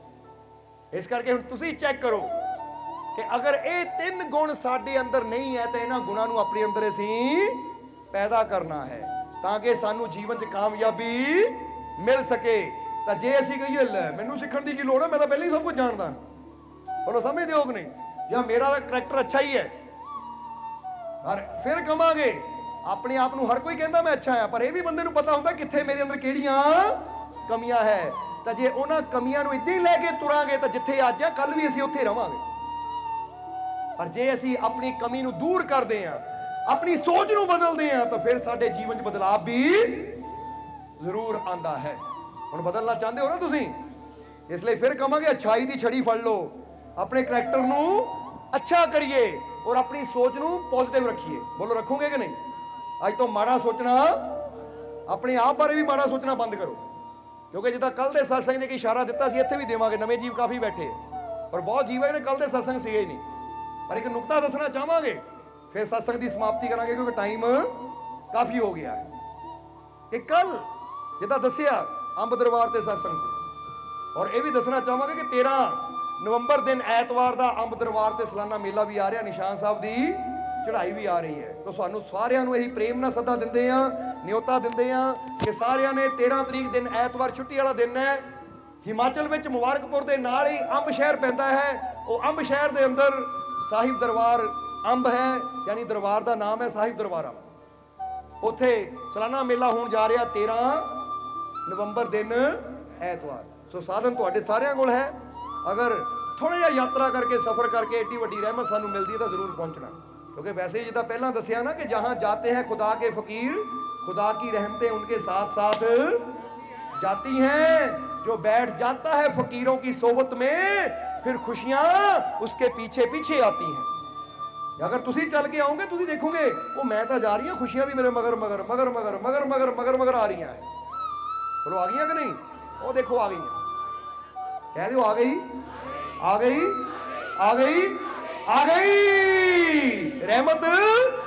ਇਸ ਕਰਕੇ ਹੁਣ ਤੁਸੀਂ ਚੈੱਕ ਕਰੋ ਕਿ ਅਗਰ ਇਹ 3 ਗੁਣ ਸਾਡੇ ਅੰਦਰ ਨਹੀਂ ਹੈ ਤਾਂ ਇਹਨਾਂ ਗੁਣਾਂ ਨੂੰ ਆਪਣੇ ਅੰਦਰ ਅਸੀਂ ਪੈਦਾ ਕਰਨਾ ਹੈ, ਤਾਂ ਕਿ ਸਾਨੂੰ ਜੀਵਨ 'ਚ ਕਾਮਯਾਬੀ ਮਿਲ ਸਕੇ। ਤਾਂ ਜੇ ਅਸੀਂ ਕਹੀਏ ਲੈ ਮੈਨੂੰ ਸਿੱਖਣ ਦੀ ਕੀ ਲੋੜ ਹੈ, ਮੈਂ ਤਾਂ ਪਹਿਲਾਂ ਹੀ ਸਭ ਕੁਝ ਜਾਣਦਾ, ਬੋਲੋ ਸਮਝਦੇ ਹੋ ਕਿ ਨਹੀਂ? ਜਾਂ ਮੇਰਾ ਤਾਂ ਕਰੈਕਟਰ ਅੱਛਾ ਹੀ ਹੈ, ਪਰ ਫਿਰ ਕਵਾਂਗੇ ਆਪਣੇ ਆਪ ਨੂੰ ਹਰ ਕੋਈ ਕਹਿੰਦਾ ਮੈਂ ਅੱਛਾ ਹਾਂ, ਪਰ ਇਹ ਵੀ ਬੰਦੇ ਨੂੰ ਪਤਾ ਹੁੰਦਾ ਕਿੱਥੇ ਮੇਰੇ ਅੰਦਰ ਕਿਹੜੀਆਂ ਕਮੀਆਂ ਹੈ। ਤਾਂ ਜੇ ਉਹਨਾਂ ਕਮੀਆਂ ਨੂੰ ਇੱਦਾਂ ਹੀ ਲੈ ਕੇ ਤੁਰਾਂਗੇ ਤਾਂ ਜਿੱਥੇ ਅੱਜ ਆ ਕੱਲ ਵੀ ਅਸੀਂ ਉੱਥੇ ਰਵਾਂਗੇ। ਪਰ ਜੇ ਅਸੀਂ ਆਪਣੀ ਕਮੀ ਨੂੰ ਦੂਰ ਕਰਦੇ ਹਾਂ, ਆਪਣੀ ਸੋਚ ਨੂੰ ਬਦਲਦੇ ਹਾਂ, ਤਾਂ ਫਿਰ ਸਾਡੇ ਜੀਵਨ 'ਚ ਬਦਲਾਅ ਵੀ ਜ਼ਰੂਰ ਆਂਦਾ ਹੈ। ਹੁਣ ਬਦਲਣਾ ਚਾਹੁੰਦੇ ਹੋ ਨਾ ਤੁਸੀਂ, ਇਸ ਲਈ ਫਿਰ ਕਹਾਂਗੇ ਅੱਛਾਈ ਦੀ ਛੜੀ ਫੜ ਲਓ, ਆਪਣੇ ਕਰੈਕਟਰ ਨੂੰ ਅੱਛਾ ਕਰੀਏ ਔਰ ਆਪਣੀ ਸੋਚ ਨੂੰ ਪੋਜ਼ਿਟਿਵ ਰੱਖੀਏ। ਬੋਲੋ ਰੱਖੋਗੇ ਕਿ ਨਹੀਂ? ਅੱਜ ਤੋਂ ਮਾੜਾ ਸੋਚਣਾ, ਆਪਣੇ ਆਪ ਬਾਰੇ ਵੀ ਮਾੜਾ ਸੋਚਣਾ ਬੰਦ ਕਰੋ। ਕਿਉਂਕਿ ਜਿੱਦਾਂ ਕੱਲ ਦੇ ਸਤਸੰਗ 'ਚ ਇੱਕ ਇਸ਼ਾਰਾ ਦਿੱਤਾ ਸੀ, ਇੱਥੇ ਵੀ ਦੇਵਾਂਗੇ। ਨਵੇਂ ਜੀਵ ਕਾਫੀ ਬੈਠੇ ਔਰ ਬਹੁਤ ਜੀਵ ਨੇ ਕੱਲ ਦੇ ਸਤਸੰਗ ਸੀਗੇ ਹੀ ਨਹੀਂ, ਪਰ ਇੱਕ ਨੁਕਤਾ ਦੱਸਣਾ ਚਾਹਾਂਗੇ, ਫਿਰ ਸਤਸੰਗ ਦੀ ਸਮਾਪਤੀ ਕਰਾਂਗੇ ਕਿਉਂਕਿ ਟਾਈਮ ਕਾਫੀ ਹੋ ਗਿਆ ਹੈ। ਕਿ ਕੱਲ ਜਿੱਦਾਂ ਦੱਸਿਆ ਅੰਬ ਦਰਬਾਰ ਤੇ ਸਤਸੰਗ ਸੀ, ਔਰ ਇਹ ਵੀ ਦੱਸਣਾ ਚਾਹਾਂਗੇ ਕਿ 13 ਨਵੰਬਰ ਦਿਨ ਐਤਵਾਰ ਦਾ ਅੰਬ ਦਰਬਾਰ ਤੇ ਸਾਲਾਨਾ ਮੇਲਾ ਵੀ ਆ ਰਿਹਾ, ਨਿਸ਼ਾਨ ਸਾਹਿਬ ਦੀ ਚੜ੍ਹਾਈ ਵੀ ਆ ਰਹੀ ਹੈ। ਤਾਂ ਸਾਨੂੰ ਸਾਰਿਆਂ ਨੂੰ ਇਹੀ ਪ੍ਰੇਮ ਨਾਲ ਸੱਦਾ ਦਿੰਦੇ ਆ, ਨਿਯੋਤਾ ਦਿੰਦੇ ਆ ਕਿ ਸਾਰਿਆਂ ਨੇ 13 ਤਰੀਕ ਦਿਨ ਐਤਵਾਰ ਛੁੱਟੀ ਵਾਲਾ ਦਿਨ ਹੈ। ਹਿਮਾਚਲ ਵਿੱਚ ਮੁਬਾਰਕਪੁਰ ਦੇ ਨਾਲ ਹੀ ਅੰਬ ਸ਼ਹਿਰ ਪੈਂਦਾ ਹੈ। ਉਹ ਅੰਬ ਸ਼ਹਿਰ ਦੇ ਅੰਦਰ ਸਾਹਿਬ ਦਰਬਾਰ ਅੰਬ ਹੈ, ਯਾਨੀ ਦਰਬਾਰ ਦਾ ਨਾਮ ਹੈ ਸਾਹਿਬ ਦਰਬਾਰ ਅੰਬ। ਉੱਥੇ ਸਾਲਾਨਾ ਮੇਲਾ ਹੋਣ ਜਾ ਰਿਹਾ 13 ਨਵੰਬਰ ਦਿਨ ਐਤਵਾਰ। ਸੋ ਸਾਧਨ ਤੁਹਾਡੇ ਸਾਰਿਆਂ ਕੋਲ ਹੈ। ਅਗਰ ਥੋੜਾ ਜਿਹਾ ਯਾਤਰਾ ਕਰਕੇ ਸਫ਼ਰ ਕਰਕੇ ਏਡੀ ਵੱਡੀ ਰਹਿਮਤ ਸਾਨੂੰ ਮਿਲਦੀ ਹੈ ਤਾਂ ਜ਼ਰੂਰ ਪਹੁੰਚਣਾ। क्योंकि वैसे ही जितना पहला दसिया ना कि जहां जाते हैं खुदा के फकीर, खुदा की रहमतें उनके साथ साथ जाती हैं। जो बैठ जाता है फकीरों की सोबत में, फिर खुशियां उसके पीछे पीछे आती हैं। अगर तुसी चल के आओगे तुसी देखोगे वो मैं तो जा रही हूं, खुशियां भी मेरे मगर मगर मगर मगर मगर मगर मगर मगर आ रही हैं। बोलो आ गई कि नहीं? वो देखो आ गई, कह दो आ गई, आ गई, आ गई, आ गई, रहमत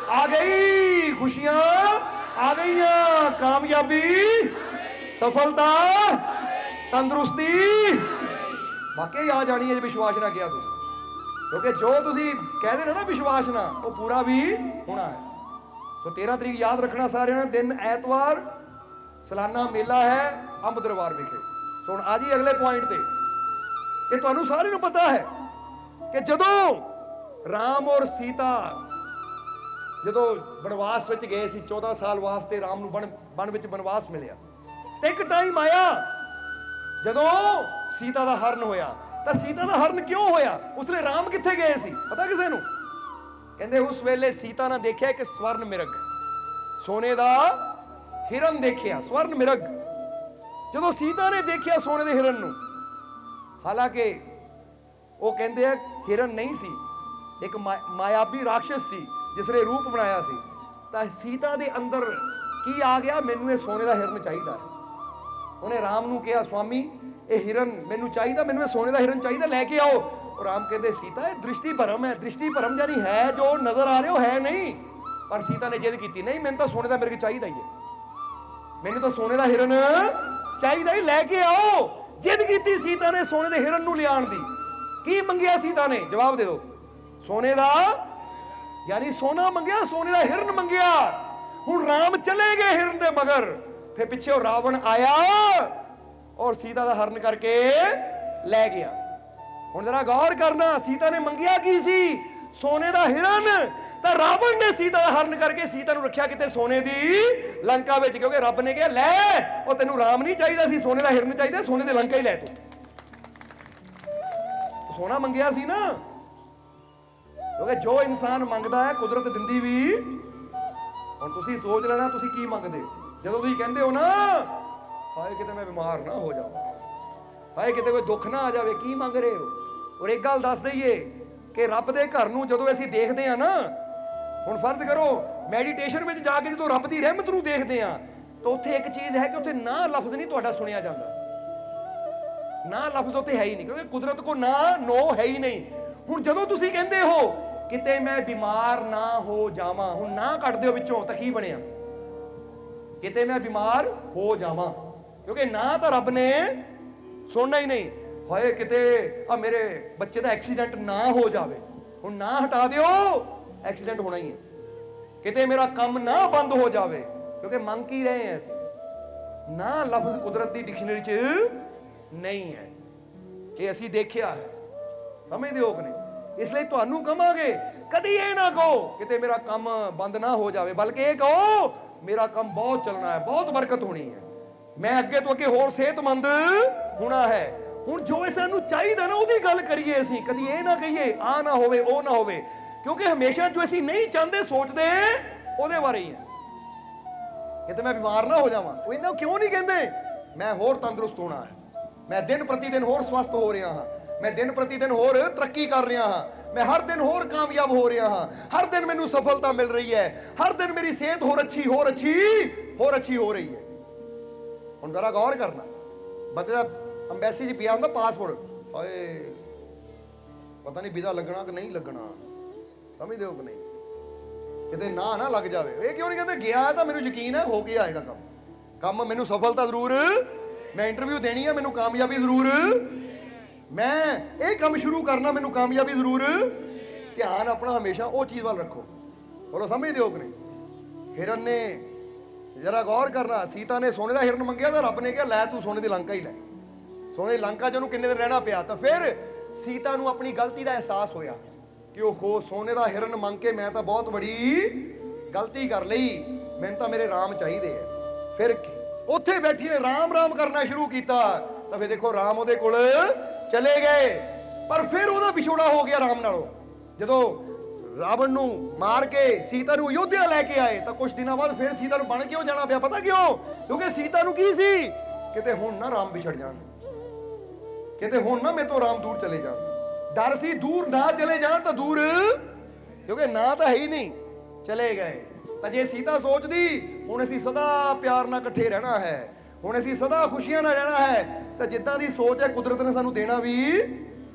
आ गई, खुशियां आ गई, कामयाबी, सफलता, तंदुरुस्ती वाकई आ जानी है। विश्वास ना किया तुम, क्योंकि जो तुसी कह रहे ना विश्वास ना, वो पूरा भी होना है। तो 13 तरीक याद रखना सारे ने, दिन ऐतवार सालाना मेला है अंब दरबार विखे। सो हुण आ जी अगले पॉइंट ते कि तुहानू सारे नू पता है कि जदों राम और सीता ਜਦੋਂ ਵਣਵਾਸ ਵਿੱਚ ਗਏ ਸੀ, 14 ਸਾਲ ਵਾਸਤੇ ਰਾਮ ਨੂੰ ਬਣ ਵਿੱਚ ਬਨਵਾਸ ਮਿਲਿਆ, ਤੇ ਇੱਕ ਟਾਈਮ ਆਇਆ ਜਦੋਂ ਸੀਤਾ ਦਾ ਹਰਨ ਹੋਇਆ। ਤਾਂ ਸੀਤਾ ਦਾ ਹਰਨ ਕਿਉਂ ਹੋਇਆ? ਉਸਲੇ ਰਾਮ ਕਿੱਥੇ ਗਏ ਸੀ ਪਤਾ ਕਿਸੇ ਨੂੰ? ਕਹਿੰਦੇ ਉਸ ਵੇਲੇ ਸੀਤਾ ਨੇ ਦੇਖਿਆ ਕਿ ਸਵਰਨ ਮਿਰਗ, ਸੋਨੇ ਦਾ ਹਿਰਨ ਦੇਖਿਆ, ਸਵਰਨ ਮਿਰਗ। ਜਦੋਂ ਸੀਤਾ ਨੇ ਦੇਖਿਆ ਸੋਨੇ ਦੇ ਹਿਰਨ ਨੂੰ, ਹਾਲਾਂਕਿ ਉਹ ਕਹਿੰਦੇ ਆ ਹਿਰਨ ਨਹੀਂ ਸੀ, ਇੱਕ ਮਾਇਆਬੀ ਰਾਖਸ਼ ਸੀ ਜਿਸਨੇ ਰੂਪ ਬਣਾਇਆ ਸੀ। ਤਾਂ ਸੀਤਾ ਦੇ ਅੰਦਰ ਕੀ ਆ ਗਿਆ? ਮੈਨੂੰ ਇਹ ਸੋਨੇ ਦਾ ਹਿਰਨ ਚਾਹੀਦਾ ਹੈ। ਉਹਨੇ ਰਾਮ ਨੂੰ ਕਿਹਾ स्वामी ਇਹ ਹਿਰਨ ਮੈਨੂੰ ਚਾਹੀਦਾ, ਮੈਨੂੰ ਇਹ ਸੋਨੇ ਦਾ ਹਿਰਨ ਚਾਹੀਦਾ, ਲੈ ਕੇ ਆਓ। और राम कहते सीता ये दृष्टि भरम है, दृष्टि भरम यानी है जो नजर आ रहे हो है नहीं। पर सीता ने जिद की, नहीं मैंने तो सोने का मिर्ग चाहिए ही है, मैंने तो सोने का हिरन चाहिए ही, लैके आओ। जिद की सीता ने सोने के हिरन नूं लियाण दी। की मंगिया सीता ने? जवाब दे दो। सोने का यानी सोना मंगिया, सोने का हिरन मंगिया। हुण राम चले गए हिरन दे मगर, फिर पिछे रावण आया और सीता का हरण करके लै गया। हुण जरा गौर करना, सीता ने मंगिया की सी? ਸੋਨੇ ਦਾ ਹਿਰਨ। ਤਾਂ ਰਾਵਣ ਨੇ ਸੀਤਾ ਦਾ ਹਰਨ ਕਰਕੇ ਸੀਤਾ ਨੂੰ ਰੱਖਿਆ ਕਿਤੇ ਸੋਨੇ ਦੀ ਲੰਕਾ ਵਿੱਚ, ਕਿਉਂਕਿ ਰੱਬ ਨੇ ਕਿਹਾ ਲੈ ਉਹ ਤੈਨੂੰ ਰਾਮ ਨਹੀਂ ਚਾਹੀਦਾ ਸੀ, ਸੋਨੇ ਦਾ ਹਿਰਨ ਚਾਹੀਦਾ, ਸੋਨੇ ਦੀ ਲੰਕਾ ਹੀ ਲੈ ਤੂੰ। ਸੋਨਾ ਮੰਗਿਆ ਸੀ ਨਾ, ਕਿਉਂਕਿ ਜੋ ਇਨਸਾਨ ਮੰਗਦਾ ਹੈ ਕੁਦਰਤ ਦਿੰਦੀ ਵੀ। ਹੁਣ ਤੁਸੀਂ ਸੋਚ ਲੈਣਾ ਤੁਸੀਂ ਕੀ ਮੰਗਦੇ ਜਦੋਂ ਤੁਸੀਂ ਕਹਿੰਦੇ ਹੋ ਨਾ ਹਾਏ ਕਿਤੇ ਮੈਂ ਬਿਮਾਰ ਨਾ ਹੋ ਜਾਵਾਂ, ਹਾਏ ਕਿਤੇ ਕੋਈ ਦੁੱਖ ਨਾ ਆ ਜਾਵੇ, ਕੀ ਮੰਗ ਰਹੇ ਹੋ? ਔਰ ਇੱਕ ਗੱਲ ਦੱਸ ਦਈਏ ਕਿ ਰੱਬ ਦੇ ਘਰ ਨੂੰ ਜਦੋਂ ਅਸੀਂ ਦੇਖਦੇ ਆ ਨਾ, ਹੁਣ ਫਰਜ਼ ਕਰੋ ਮੈਡੀਟੇਸ਼ਨ ਵਿੱਚ ਜਾ ਕੇ ਜਦੋਂ ਰੱਬ ਦੀ ਰਹਿਮਤ ਨੂੰ ਦੇਖਦੇ ਆ ਤਾਂ ਉੱਥੇ ਇੱਕ ਚੀਜ਼ ਹੈ ਕਿ ਉੱਥੇ ਨਾ ਲਫ਼ਜ਼ ਨਹੀਂ ਤੁਹਾਡਾ ਸੁਣਿਆ ਜਾਂਦਾ, ਨਾ ਲਫ਼ਜ਼ ਉੱਥੇ ਹੈ ਹੀ ਨਹੀਂ, ਕਿਉਂਕਿ ਕੁਦਰਤ ਕੋ ਨਾ ਨੋ ਹੈ ਹੀ ਨਹੀਂ। ਹੁਣ ਜਦੋਂ ਤੁਸੀਂ ਕਹਿੰਦੇ ਹੋ ਕਿਤੇ ਮੈਂ ਬਿਮਾਰ ਨਾ ਹੋ ਜਾਵਾਂ, ਹੁਣ ਨਾ ਕੱਢ ਦਿਓ ਵਿੱਚੋਂ ਤਾਂ ਕੀ ਬਣਿਆ? ਕਿਤੇ ਮੈਂ ਬਿਮਾਰ ਹੋ ਜਾਵਾਂ, ਕਿਉਂਕਿ ਨਾ ਤਾਂ ਰੱਬ ਨੇ ਸੁਣਨਾ ਹੀ ਨਹੀਂ। ਹਾਏ ਕਿਤੇ ਆ ਮੇਰੇ ਬੱਚੇ ਦਾ ਐਕਸੀਡੈਂਟ ਨਾ ਹੋ ਜਾਵੇ, ਹੁਣ ਨਾ ਹਟਾ ਦਿਓ, ਐਕਸੀਡੈਂਟ ਹੋਣਾ ਹੀ ਹੈ। ਕਿਤੇ ਮੇਰਾ ਕੰਮ ਨਾ ਬੰਦ ਹੋ ਜਾਵੇ, ਕਿਉਂਕਿ ਮੰਗ ਕੀ ਰਹੇ ਹਾਂ ਅਸੀਂ, ਨਾ ਲਫ਼ਜ਼ ਕੁਦਰਤ ਦੀ ਡਿਕਸ਼ਨਰੀ 'ਚ ਨਹੀਂ ਹੈ। ਇਹ ਅਸੀਂ ਦੇਖਿਆ ਹੈ, ਸਮਝਦੇ ਹੋ ਕਿ ਨਹੀਂ? ਇਸ ਲਈ ਤੁਹਾਨੂੰ ਕਹਾਂਗੇ ਕਦੀ ਇਹ ਨਾ ਕਹੋ ਕਿਤੇ ਮੇਰਾ ਕੰਮ ਬੰਦ ਨਾ ਹੋ ਜਾਵੇ, ਬਲਕਿ ਇਹ ਕਹੋ ਮੇਰਾ ਕੰਮ ਬਹੁਤ ਚੱਲਣਾ ਹੈ, ਬਹੁਤ ਬਰਕਤ ਹੋਣੀ ਹੈ, ਮੈਂ ਅੱਗੇ ਤੋਂ ਅੱਗੇ ਹੋਰ ਸਿਹਤਮੰਦ ਹੋਣਾ ਹੈ। ਹੁਣ ਜੋ ਸਾਨੂੰ ਚਾਹੀਦਾ ਨਾ ਉਹਦੀ ਗੱਲ ਕਰੀਏ ਅਸੀਂ, ਕਦੀ ਇਹ ਨਾ ਕਹੀਏ ਆ ਨਾ ਹੋਵੇ ਉਹ ਨਾ ਹੋਵੇ, ਕਿਉਂਕਿ ਹਮੇਸ਼ਾ ਜੋ ਅਸੀਂ ਨਹੀਂ ਚਾਹੁੰਦੇ ਸੋਚਦੇ ਉਹਦੇ ਬਾਰੇ ਹੀ ਹੈ। ਕਿਤੇ ਮੈਂ ਬਿਮਾਰ ਨਾ ਹੋ ਜਾਵਾਂ, ਉਹ ਇਹਨਾਂ ਕਿਉਂ ਨਹੀਂ ਕਹਿੰਦੇ ਮੈਂ ਹੋਰ ਤੰਦਰੁਸਤ ਹੋਣਾ ਹੈ, ਮੈਂ ਦਿਨ ਪ੍ਰਤੀ ਦਿਨ ਹੋਰ ਸਵਸਥ ਹੋ ਰਿਹਾ ਹਾਂ, ਮੈਂ ਦਿਨ ਪ੍ਰਤੀ ਦਿਨ ਹੋਰ ਤਰੱਕੀ ਕਰ ਰਿਹਾ ਹਾਂ, ਮੈਂ ਹਰ ਦਿਨ ਹੋਰ ਕਾਮਯਾਬ ਹੋ ਰਿਹਾ ਹਾਂ, ਹਰ ਦਿਨ ਮੈਨੂੰ ਸਫਲਤਾ ਮਿਲ ਰਹੀ ਹੈ, ਹਰ ਦਿਨ ਮੇਰੀ ਸਿਹਤ ਹੋਰ ਅੱਛੀ ਹੋ ਰਹੀ ਹੈ। ਹੁਣ ਜ਼ਰਾ ਗੌਰ ਕਰਨਾ, ਬੰਦੇ ਦਾ ਅੰਬੈਸੀ 'ਚ ਪਿਆ ਹੁੰਦਾ ਪਾਸਪੋਰਟ, ਹਾਏ ਪਤਾ ਨਹੀਂ ਵੀਜ਼ਾ ਲੱਗਣਾ ਕਿ ਨਹੀਂ ਲੱਗਣਾ, ਸਮਝਦੇ ਹੋ ਕਿ ਨਹੀਂ? ਕਿਤੇ ਨਾ ਲੱਗ ਜਾਵੇ। ਇਹ ਕਿਉਂ ਨਹੀਂ ਕਹਿੰਦੇ ਗਿਆ ਤਾਂ ਮੈਨੂੰ ਯਕੀਨ ਹੈ ਹੋ ਕੇ ਆਏਗਾ ਕੰਮ ਮੈਨੂੰ ਸਫਲਤਾ ਜ਼ਰੂਰ, ਮੈਂ ਇੰਟਰਵਿਊ ਦੇਣੀ ਹੈ ਮੈਨੂੰ ਕਾਮਯਾਬੀ ਜ਼ਰੂਰ, ਮੈਂ ਇਹ ਕੰਮ ਸ਼ੁਰੂ ਕਰਨਾ ਮੈਨੂੰ ਕਾਮਯਾਬੀ ਜ਼ਰੂਰ। ਧਿਆਨ ਆਪਣਾ ਹਮੇਸ਼ਾ ਉਹ ਚੀਜ਼ ਵੱਲ ਰੱਖੋ। ਬੋਲੋ ਸਮਝਦੇ ਹੋ ਕਿ ਨਹੀਂ? ਹਿਰਨ ਨੇ ਜਰਾ ਗੌਰ ਕਰਨਾ, ਸੀਤਾ ਨੇ ਸੋਨੇ ਦਾ ਹਿਰਨ ਮੰਗਿਆ ਤਾਂ ਰੱਬ ਨੇ ਕਿਹਾ ਲੈ ਤੂੰ ਸੋਨੇ ਦੀ ਲੰਕਾ ਹੀ ਲੈ। ਸੋਨੇ ਦੀ ਲੰਕਾ 'ਚ ਉਹਨੂੰ ਕਿੰਨੇ ਦਿਨ ਰਹਿਣਾ ਪਿਆ, ਤਾਂ ਫਿਰ ਸੀਤਾ ਨੂੰ ਆਪਣੀ ਗਲਤੀ ਦਾ ਅਹਿਸਾਸ ਹੋਇਆ ਕਿ ਉਹ ਸੋਨੇ ਦਾ ਹਿਰਨ ਮੰਗ ਕੇ ਮੈਂ ਤਾਂ ਬਹੁਤ ਬੜੀ ਗਲਤੀ ਕਰ ਲਈ, ਮੈਨੂੰ ਤਾਂ ਮੇਰੇ ਰਾਮ ਚਾਹੀਦੇ ਆ। ਫਿਰ ਉੱਥੇ ਬੈਠੀ ਨੇ ਰਾਮ ਕਰਨਾ ਸ਼ੁਰੂ ਕੀਤਾ, ਤਾਂ ਫਿਰ ਦੇਖੋ ਰਾਮ ਉਹਦੇ ਕੋਲ ਚਲੇ ਗਏ, ਪਰ ਫਿਰ ਉਹਦਾ ਵਿਛੋੜਾ ਹੋ ਗਿਆ ਰਾਮ ਨਾਲੋਂ। ਜਦੋਂ ਰਾਵਣ ਨੂੰ ਮਾਰ ਕੇ ਸੀਤਾ ਨੂੰ ਅਯੋਧਿਆ ਲੈ ਕੇ ਆਏ ਤਾਂ ਕੁਝ ਦਿਨਾਂ ਬਾਅਦ ਫਿਰ ਸੀਤਾ ਨੂੰ ਬਣ ਕਿਉਂ ਜਾਣਾ ਪਿਆ? ਪਤਾ ਕਿਉਂ? ਕਿਉਂਕਿ ਸੀਤਾ ਨੂੰ ਕੀ ਸੀ, ਕਿਤੇ ਹੁਣ ਨਾ ਰਾਮ ਵਿਛੜ ਜਾਣ, ਕਿਤੇ ਹੁਣ ਨਾ ਮੇਰੇ ਤੋਂ ਰਾਮ ਦੂਰ ਚਲੇ ਜਾਣ। ਡਰ ਸੀ ਦੂਰ ਨਾ ਚਲੇ ਜਾਣ ਤਾਂ ਦੂਰ, ਕਿਉਂਕਿ ਨਾ ਤਾਂ ਹੈ ਹੀ ਨਹੀਂ, ਚਲੇ ਗਏ। ਤਾਂ ਜੇ ਸੀਤਾ ਸੋਚਦੀ ਹੁਣ ਅਸੀਂ ਸਦਾ ਪਿਆਰ ਨਾਲ ਇਕੱਠੇ ਰਹਿਣਾ ਹੈ, ਹੁਣ ਅਸੀਂ ਸਦਾ ਖੁਸ਼ੀਆਂ ਨਾਲ ਰਹਿਣਾ ਹੈ, ਤਾਂ ਜਿੱਦਾਂ ਦੀ ਸੋਚ ਹੈ ਕੁਦਰਤ ਨੇ ਸਾਨੂੰ ਦੇਣਾ ਵੀ।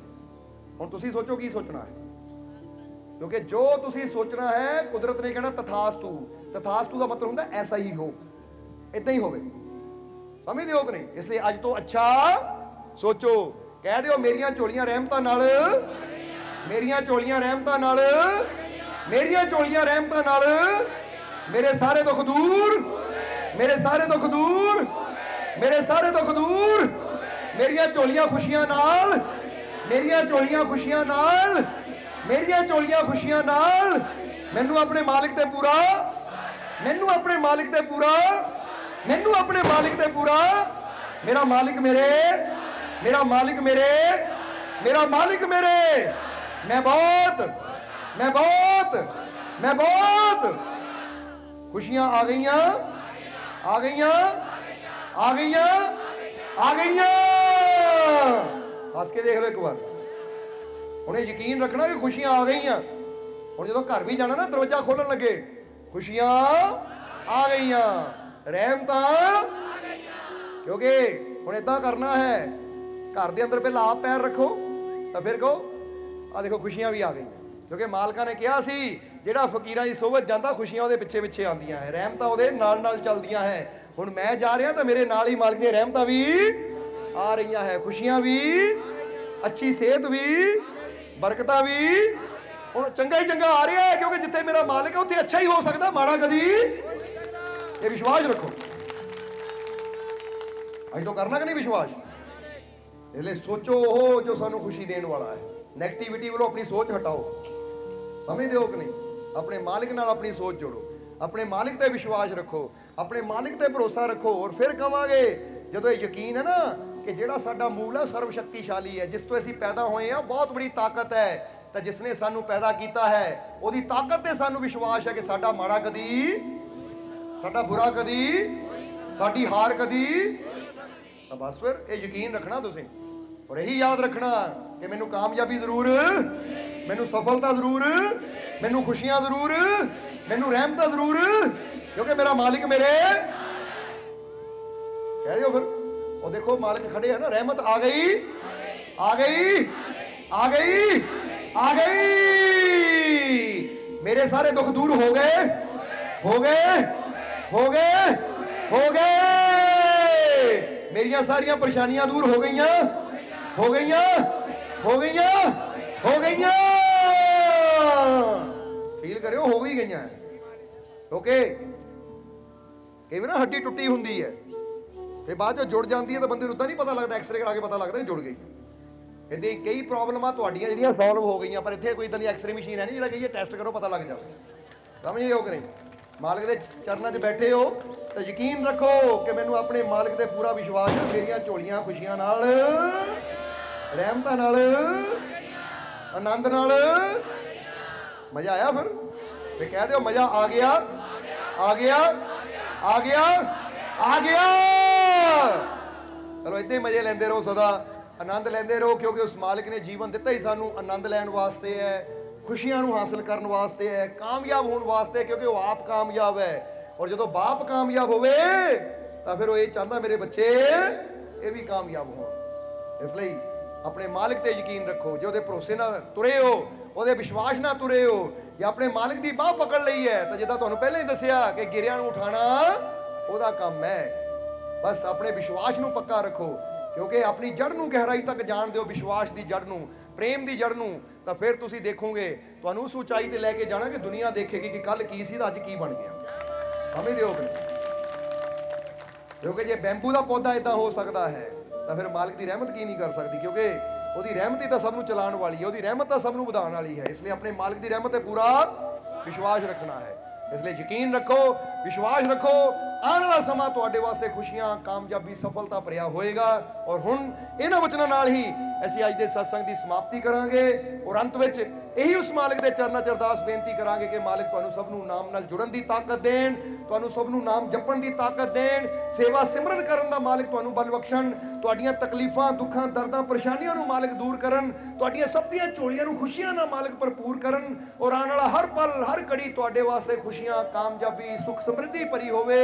ਹੁਣ ਤੁਸੀਂ ਸੋਚੋ ਕੀ ਸੋਚਣਾ ਹੈ, ਕਿਉਂਕਿ ਜੋ ਤੁਸੀਂ ਸੋਚਣਾ ਹੈ ਕੁਦਰਤ ਨੇ ਕਹਿਣਾ ਤਥਾਸਤੂ। ਤਥਾਸਤੂ ਦਾ ਮਤਲਬ ਹੁੰਦਾ ਐਸਾ ਹੀ ਹੋ, ਇਦਾਂ ਹੀ ਹੋਵੇ। ਸਮਝਦੇ ਹੋ ਕਿ ਨਹੀਂ? ਇਸ ਲਈ ਅੱਜ ਤੋਂ ਅੱਛਾ ਸੋਚੋ, ਕਹਿ ਦਿਓ ਮੇਰੀਆਂ ਝੋਲੀਆਂ ਰਹਿਮਤਾਂ ਨਾਲ, ਮੇਰੀਆਂ ਝੋਲੀਆਂ ਰਹਿਮਤਾਂ ਨਾਲ, ਮੇਰੀਆਂ ਝੋਲੀਆਂ ਰਹਿਮਤਾਂ ਨਾਲ ਮੇਰੇ ਸਾਰੇ ਦੁੱਖ ਦੂਰ, ਮੇਰੇ ਸਾਰੇ ਦੁੱਖ ਦੂਰ, ਮੇਰੇ ਸਾਰੇ ਦੁੱਖ ਦੂਰ, ਮੇਰੀਆਂ ਝੋਲੀਆਂ ਖੁਸ਼ੀਆਂ ਨਾਲ, ਮੇਰੀਆਂ ਝੋਲੀਆਂ ਖੁਸ਼ੀਆਂ ਨਾਲ, ਮੇਰੀਆਂ ਝੋਲੀਆਂ ਖੁਸ਼ੀਆਂ ਨਾਲ ਮੈਨੂੰ ਆਪਣੇ ਮਾਲਿਕ ਤੇ ਪੂਰਾ, ਮੈਨੂੰ ਆਪਣੇ ਮਾਲਿਕ ਤੇ ਪੂਰਾ, ਮੈਨੂੰ ਆਪਣੇ ਮਾਲਿਕ ਤੇ ਪੂਰਾ। ਮੇਰਾ ਮਾਲਿਕ ਮੇਰੇ, ਮੇਰਾ ਮਾਲਿਕ ਮੇਰੇ, ਮੇਰਾ ਮਾਲਿਕ ਮੇਰੇ, ਮੈਂ ਬਹੁਤ ਖੁਸ਼ੀਆਂ ਆ ਗਈਆਂ, ਆ ਗਈਆਂ, ਆ ਗਈਆਂ, ਆ ਗਈਆਂ। ਹੱਸ ਕੇ ਦੇਖ ਲਓ ਇੱਕ ਵਾਰ। ਹੁਣ ਇਹ ਯਕੀਨ ਰੱਖਣਾ ਕਿ ਖੁਸ਼ੀਆਂ ਆ ਗਈਆਂ। ਹੁਣ ਜਦੋਂ ਘਰ ਵੀ ਜਾਣਾ ਨਾ ਦਰਵਾਜ਼ਾ ਖੋਲਣ ਲੱਗੇ, ਖੁਸ਼ੀਆਂ ਆ ਗਈਆਂ, ਰਹਿਮਤਾਂ। ਕਿਉਂਕਿ ਹੁਣ ਏਦਾਂ ਕਰਨਾ ਹੈ, ਘਰ ਦੇ ਅੰਦਰ ਪਹਿਲਾਂ ਆਪ ਪੈਰ ਰੱਖੋ ਤਾਂ ਫਿਰ ਕਹੋ ਆ ਦੇਖੋ ਖੁਸ਼ੀਆਂ ਵੀ ਆ ਗਈਆਂ। ਕਿਉਂਕਿ ਮਾਲਕਾਂ ਨੇ ਕਿਹਾ ਸੀ ਜਿਹੜਾ ਫਕੀਰਾਂ ਦੀ ਸੋਭਤ ਜਾਂਦਾ ਖੁਸ਼ੀਆਂ ਉਹਦੇ ਪਿੱਛੇ ਪਿੱਛੇ ਆਉਂਦੀਆਂ ਹੈ, ਰਹਿਮਤਾਂ ਉਹਦੇ ਨਾਲ ਨਾਲ ਚੱਲਦੀਆਂ ਹੈ। ਹੁਣ ਮੈਂ ਜਾ ਰਿਹਾ ਤਾਂ ਮੇਰੇ ਨਾਲ ਹੀ ਮਾਲਕ ਦੀਆਂ ਰਹਿਮਤਾਂ ਵੀ ਆ ਰਹੀਆਂ ਹੈ, ਖੁਸ਼ੀਆਂ ਵੀ, ਅੱਛੀ ਸਿਹਤ ਵੀ, ਬਰਕਤਾਂ ਵੀ। ਹੁਣ ਚੰਗਾ ਹੀ ਚੰਗਾ ਆ ਰਿਹਾ ਹੈ, ਕਿਉਂਕਿ ਜਿੱਥੇ ਮੇਰਾ ਮਾਲਕ ਹੈ ਉੱਥੇ ਅੱਛਾ ਹੀ ਹੋ ਸਕਦਾ, ਮਾੜਾ ਕਦੀ। ਇਹ ਵਿਸ਼ਵਾਸ ਰੱਖੋ। ਅੱਜ ਤੋਂ ਕਰਨਾ ਕਿ ਨਹੀਂ ਵਿਸ਼ਵਾਸ? ਇਸ ਲਈ ਸੋਚੋ ਉਹ ਜੋ ਸਾਨੂੰ ਖੁਸ਼ੀ ਦੇਣ ਵਾਲਾ ਹੈ। ਨੈਗੇਟਿਵਿਟੀ ਵੱਲੋਂ ਆਪਣੀ ਸੋਚ ਹਟਾਓ, ਸਮਝਦੇ ਹੋ ਕਿ ਨਹੀਂ? ਆਪਣੇ ਮਾਲਿਕ ਨਾਲ ਆਪਣੀ ਸੋਚ ਜੋੜੋ, ਆਪਣੇ ਮਾਲਿਕ ਤੇ ਵਿਸ਼ਵਾਸ ਰੱਖੋ, ਆਪਣੇ ਮਾਲਿਕ ਤੇ ਭਰੋਸਾ ਰੱਖੋ। ਔਰ ਫਿਰ ਕਵਾਂਗੇ ਜਦੋਂ ਇਹ ਯਕੀਨ ਹੈ ਨਾ ਕਿ ਜਿਹੜਾ ਸਾਡਾ ਮੂਲ ਹੈ ਸਰਵ ਸ਼ਕਤੀਸ਼ਾਲੀ ਹੈ, ਜਿਸ ਤੋਂ ਅਸੀਂ ਪੈਦਾ ਹੋਏ ਹਾਂ, ਬਹੁਤ ਬੜੀ ਤਾਕਤ ਹੈ, ਤਾਂ ਜਿਸ ਨੇ ਸਾਨੂੰ ਪੈਦਾ ਕੀਤਾ ਹੈ ਉਹਦੀ ਤਾਕਤ ਤੇ ਸਾਨੂੰ ਵਿਸ਼ਵਾਸ ਹੈ ਕਿ ਸਾਡਾ ਮਾੜਾ ਕਦੀ, ਸਾਡਾ ਬੁਰਾ ਕਦੀ, ਸਾਡੀ ਹਾਰ ਕਦੀ। ਤਾਂ ਬਸ ਫਿਰ ਇਹ ਯਕੀਨ ਰੱਖਣਾ ਤੁਸੀਂ, ਔਰ ਇਹੀ ਯਾਦ ਰੱਖਣਾ ਕਿ ਮੈਨੂੰ ਕਾਮਯਾਬੀ ਜ਼ਰੂਰ, ਮੈਨੂੰ ਸਫਲਤਾ ਜ਼ਰੂਰ, ਮੈਨੂੰ ਖੁਸ਼ੀਆਂ ਜ਼ਰੂਰ, ਮੈਨੂੰ ਰਹਿਮਤਾਂ ਜ਼ਰੂਰ, ਕਿਉਂਕਿ ਮੇਰਾ ਮਾਲਿਕ ਮੇਰੇ। ਕਹਿ ਦਿਓ ਫਿਰ, ਉਹ ਦੇਖੋ ਮਾਲਿਕ ਖੜੇ ਹੈ ਨਾ, ਰਹਿਮਤ ਆ ਗਈ, ਆ ਗਈ, ਆ ਗਈ, ਆ ਗਈ। ਮੇਰੇ ਸਾਰੇ ਦੁੱਖ ਦੂਰ ਹੋ ਗਏ, ਹੋ ਗਏ, ਹੋ ਗਏ, ਹੋ ਗਏ। ਮੇਰੀਆਂ ਸਾਰੀਆਂ ਪਰੇਸ਼ਾਨੀਆਂ ਦੂਰ ਹੋ ਗਈਆਂ, ਹੋ ਗਈਆਂ, ਹੋ ਗਈਆਂ, ਹੋ ਗਈਆਂ। ਫੀਲ ਕਰਿਓ ਹੋ ਵੀ ਗਈਆਂ। ਓਕੇ, ਕਈ ਵਾਰ ਨਾ ਹੱਡੀ ਟੁੱਟੀ ਹੁੰਦੀ ਹੈ ਤੇ ਬਾਅਦ ਚੋਂ ਜੁੜ ਜਾਂਦੀ ਹੈ ਤਾਂ ਬੰਦੇ ਨੂੰ ਉਦਾਂ ਨਹੀਂ ਪਤਾ ਲੱਗਦਾ, ਐਕਸਰੇ ਕਰਾ ਕੇ ਪਤਾ ਲੱਗਦਾ ਕਿ ਜੁੜ ਗਈ। ਇਹਦੇ ਕਈ ਪ੍ਰੋਬਲਮਾਂ ਤੁਹਾਡੀਆਂ ਜਿਹੜੀਆਂ ਸੋਲਵ ਹੋ ਗਈਆਂ, ਪਰ ਇੱਥੇ ਕੋਈ ਇਦਾਂ ਦੀ ਐਕਸਰੇ ਮਸ਼ੀਨ ਹੈ ਨਹੀਂ ਜਿਹੜਾ ਕਹੀਏ ਟੈਸਟ ਕਰੋ ਪਤਾ ਲੱਗ ਜਾਵੇ। ਸਮਝਦੇ ਹੋ ਕਿ ਨਹੀਂ? ਮਾਲਕ ਦੇ ਚਰਨਾਂ 'ਚ ਬੈਠੇ ਹੋ ਤਾਂ ਯਕੀਨ ਰੱਖੋ ਕਿ ਮੈਨੂੰ ਆਪਣੇ ਮਾਲਕ ਤੇ ਪੂਰਾ ਵਿਸ਼ਵਾਸ ਹੈ। ਮੇਰੀਆਂ ਝੋਲੀਆਂ ਖੁਸ਼ੀਆਂ ਨਾਲ, ਰਹਿਮਤਾਂ ਨਾਲ, ਆਨੰਦ ਨਾਲ। ਮਜ਼ਾ ਆਇਆ? ਫਿਰ ਕਹਿ ਦਿਓ ਮਜ਼ਾ ਆ ਗਿਆ, ਆ ਗਿਆ, ਆ ਗਿਆ, ਆ ਗਿਆ। ਚਲੋ ਏਦਾਂ ਹੀ ਮਜ਼ੇ ਲੈਂਦੇ ਰਹੋ, ਸਦਾ ਆਨੰਦ ਲੈਂਦੇ ਰਹੋ, ਕਿਉਂਕਿ ਉਸ ਮਾਲਕ ਨੇ ਜੀਵਨ ਦਿੱਤਾ ਹੀ ਸਾਨੂੰ ਆਨੰਦ ਲੈਣ ਵਾਸਤੇ ਹੈ, ਖੁਸ਼ੀਆਂ ਨੂੰ ਹਾਸਲ ਕਰਨ ਵਾਸਤੇ ਹੈ, ਕਾਮਯਾਬ ਹੋਣ ਵਾਸਤੇ, ਕਿਉਂਕਿ ਉਹ ਆਪ ਕਾਮਯਾਬ ਹੈ। ਔਰ ਜਦੋਂ ਬਾਪ ਕਾਮਯਾਬ ਹੋਵੇ ਤਾਂ ਫਿਰ ਉਹ ਇਹ ਚਾਹੁੰਦਾ ਮੇਰੇ ਬੱਚੇ ਇਹ ਵੀ ਕਾਮਯਾਬ ਹੋਣ। ਇਸ ਲਈ ਆਪਣੇ ਮਾਲਿਕ ਤੇ ਯਕੀਨ ਰੱਖੋ। ਜੇ ਉਹਦੇ ਭਰੋਸੇ ਨਾਲ ਤੁਰੇ ਹੋ, ਉਹਦੇ ਵਿਸ਼ਵਾਸ ਨਾਲ ਤੁਰੇ ਹੋ, ਜਾਂ ਆਪਣੇ ਮਾਲਿਕ ਦੀ ਬਾਹ ਪਕੜ ਲਈ ਹੈ, ਤਾਂ ਜਿੱਦਾਂ ਤੁਹਾਨੂੰ ਪਹਿਲਾਂ ਹੀ ਦੱਸਿਆ ਕਿ ਗਿਰਿਆਂ ਨੂੰ ਉਠਾਉਣਾ ਉਹਦਾ ਕੰਮ ਹੈ। ਬਸ ਆਪਣੇ ਵਿਸ਼ਵਾਸ ਨੂੰ ਪੱਕਾ ਰੱਖੋ, ਕਿਉਂਕਿ ਆਪਣੀ ਜੜ ਨੂੰ ਗਹਿਰਾਈ ਤੱਕ ਜਾਣ ਦਿਓ, ਵਿਸ਼ਵਾਸ ਦੀ ਜੜ ਨੂੰ, ਪ੍ਰੇਮ ਦੀ ਜੜ ਨੂੰ, ਤਾਂ ਫਿਰ ਤੁਸੀਂ ਦੇਖੋਗੇ ਤੁਹਾਨੂੰ ਉਸ ਉਚਾਈ ਤੇ ਲੈ ਕੇ ਜਾਣਾ ਕਿ ਦੁਨੀਆ ਦੇਖੇਗੀ ਕਿ ਕੱਲ ਕੀ ਸੀ ਤਾਂ ਅੱਜ ਕੀ ਬਣ ਗਿਆ। ਸਮਝਦੇ ਹੋ ਕਿ? ਕਿਉਂਕਿ ਜੇ ਬੈਂਬੂ ਦਾ ਪੌਦਾ ਇਦਾਂ ਹੋ ਸਕਦਾ ਹੈ ਤਾਂ ਫਿਰ ਮਾਲਕ ਦੀ ਰਹਿਮਤ ਕੀ ਨਹੀਂ ਕਰ ਸਕਦੀ, ਕਿਉਂਕਿ ਉਹਦੀ ਰਹਿਮਤ ਹੀ ਤਾਂ ਸਭ ਨੂੰ ਚਲਾਉਣ ਵਾਲੀ ਹੈ, ਉਹਦੀ ਰਹਿਮਤ ਤਾਂ ਸਭ ਨੂੰ ਵਧਾਉਣ ਵਾਲੀ ਹੈ। ਇਸ ਲਈ ਆਪਣੇ ਮਾਲਕ ਦੀ ਰਹਿਮਤ ਤੇ ਪੂਰਾ ਵਿਸ਼ਵਾਸ ਰੱਖਣਾ ਹੈ। ਇਸ ਲਈ ਯਕੀਨ ਰੱਖੋ, ਵਿਸ਼ਵਾਸ ਰੱਖੋ, ਆਉਣ ਵਾਲਾ ਸਮਾਂ ਤੁਹਾਡੇ ਵਾਸਤੇ ਖੁਸ਼ੀਆਂ, ਕਾਮਯਾਬੀ, ਸਫਲਤਾ ਭਰਿਆ ਹੋਏਗਾ। ਔਰ ਹੁਣ ਇਹਨਾਂ ਵਚਨਾਂ ਨਾਲ ਹੀ ਅਸੀਂ ਅੱਜ ਦੇ ਸਤਸੰਗ ਦੀ ਸਮਾਪਤੀ ਕਰਾਂਗੇ। ਔਰ ਅੰਤ ਵਿੱਚ ਇਹੀ ਉਸ ਮਾਲਕ ਦੇ ਚਰਨਾਂ 'ਚ ਅਰਦਾਸ ਬੇਨਤੀ ਕਰਾਂਗੇ ਕਿ ਮਾਲਕ ਤੁਹਾਨੂੰ ਸਭ ਨੂੰ ਨਾਮ ਨਾਲ ਜੁੜਨ ਦੀ ਤਾਕਤ ਦੇਣ, ਤੁਹਾਨੂੰ ਸਭ ਨੂੰ ਨਾਮ ਜਪਣ ਦੀ ਤਾਕਤ ਦੇਣ, ਸੇਵਾ ਸਿਮਰਨ ਕਰਨ ਦਾ ਮਾਲਕ ਤੁਹਾਨੂੰ ਬਲ ਬਖਸ਼ਣ, ਤੁਹਾਡੀਆਂ ਤਕਲੀਫਾਂ, ਦੁੱਖਾਂ, ਦਰਦਾਂ, ਪਰੇਸ਼ਾਨੀਆਂ ਨੂੰ ਮਾਲਕ ਦੂਰ ਕਰਨ, ਤੁਹਾਡੀਆਂ ਸਭ ਦੀਆਂ ਝੋਲੀਆਂ ਨੂੰ ਖੁਸ਼ੀਆਂ ਨਾਲ ਮਾਲਕ ਭਰਪੂਰ ਕਰਨ। ਔਰ ਆਉਣ ਵਾਲਾ ਹਰ ਪਲ, ਹਰ ਘੜੀ ਤੁਹਾਡੇ ਵਾਸਤੇ ਖੁਸ਼ੀਆਂ, ਕਾਮਯਾਬੀ, ਸੁਖ ਸਮਰਿੱਧੀ ਭਰੀ ਹੋਵੇ।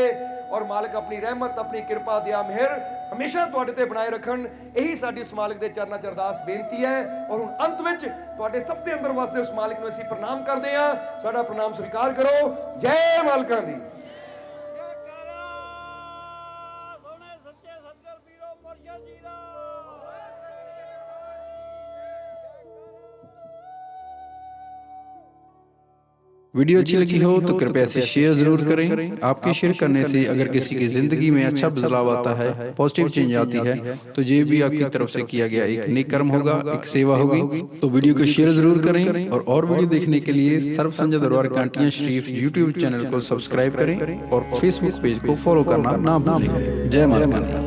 ਔਰ ਮਾਲਕ ਆਪਣੀ ਰਹਿਮਤ, ਆਪਣੀ ਕਿਰਪਾ, ਦਇਆ, ਮਿਹਰ ਹਮੇਸ਼ਾ ਤੁਹਾਡੇ ਤੇ ਬਣਾਏ ਰੱਖਣ। ਇਹੀ ਸਾਡੀ ਉਸ ਮਾਲਕ ਦੇ ਚਰਨਾਂ 'ਚ ਅਰਦਾਸ ਬੇਨਤੀ ਹੈ। ਔਰ ਹੁਣ ਅੰਤ ਵਿੱਚ ਤੁਹਾਡੇ ਸਭ ਦੇ ਅੰਦਰ ਵਾਸਤੇ ਉਸ ਮਾਲਕ ਨੂੰ ਅਸੀਂ ਪ੍ਰਣਾਮ ਕਰਦੇ ਹਾਂ। ਸਾਡਾ ਪ੍ਰਣਾਮ ਸਵੀਕਾਰ ਕਰੋ। ਜੈ ਮਾਲਕਾਂ ਦੀ। वीडियो अच्छी लगी हो तो कृपया इसे शेयर जरूर करें। आपके शेयर करने से अगर किसी की जिंदगी में अच्छा बदलाव आता है, पॉजिटिव चेंज आती है, तो ये भी आपकी तरफ से किया गया एक नेक कर्म होगा, एक सेवा होगी। तो वीडियो को शेयर जरूर करें और वीडियो देखने के लिए सर्व संजय दरबार कांटियां शरीफ यूट्यूब चैनल को सब्सक्राइब करें और फेसबुक पेज को फॉलो करना ना भूलें। जय माता दी।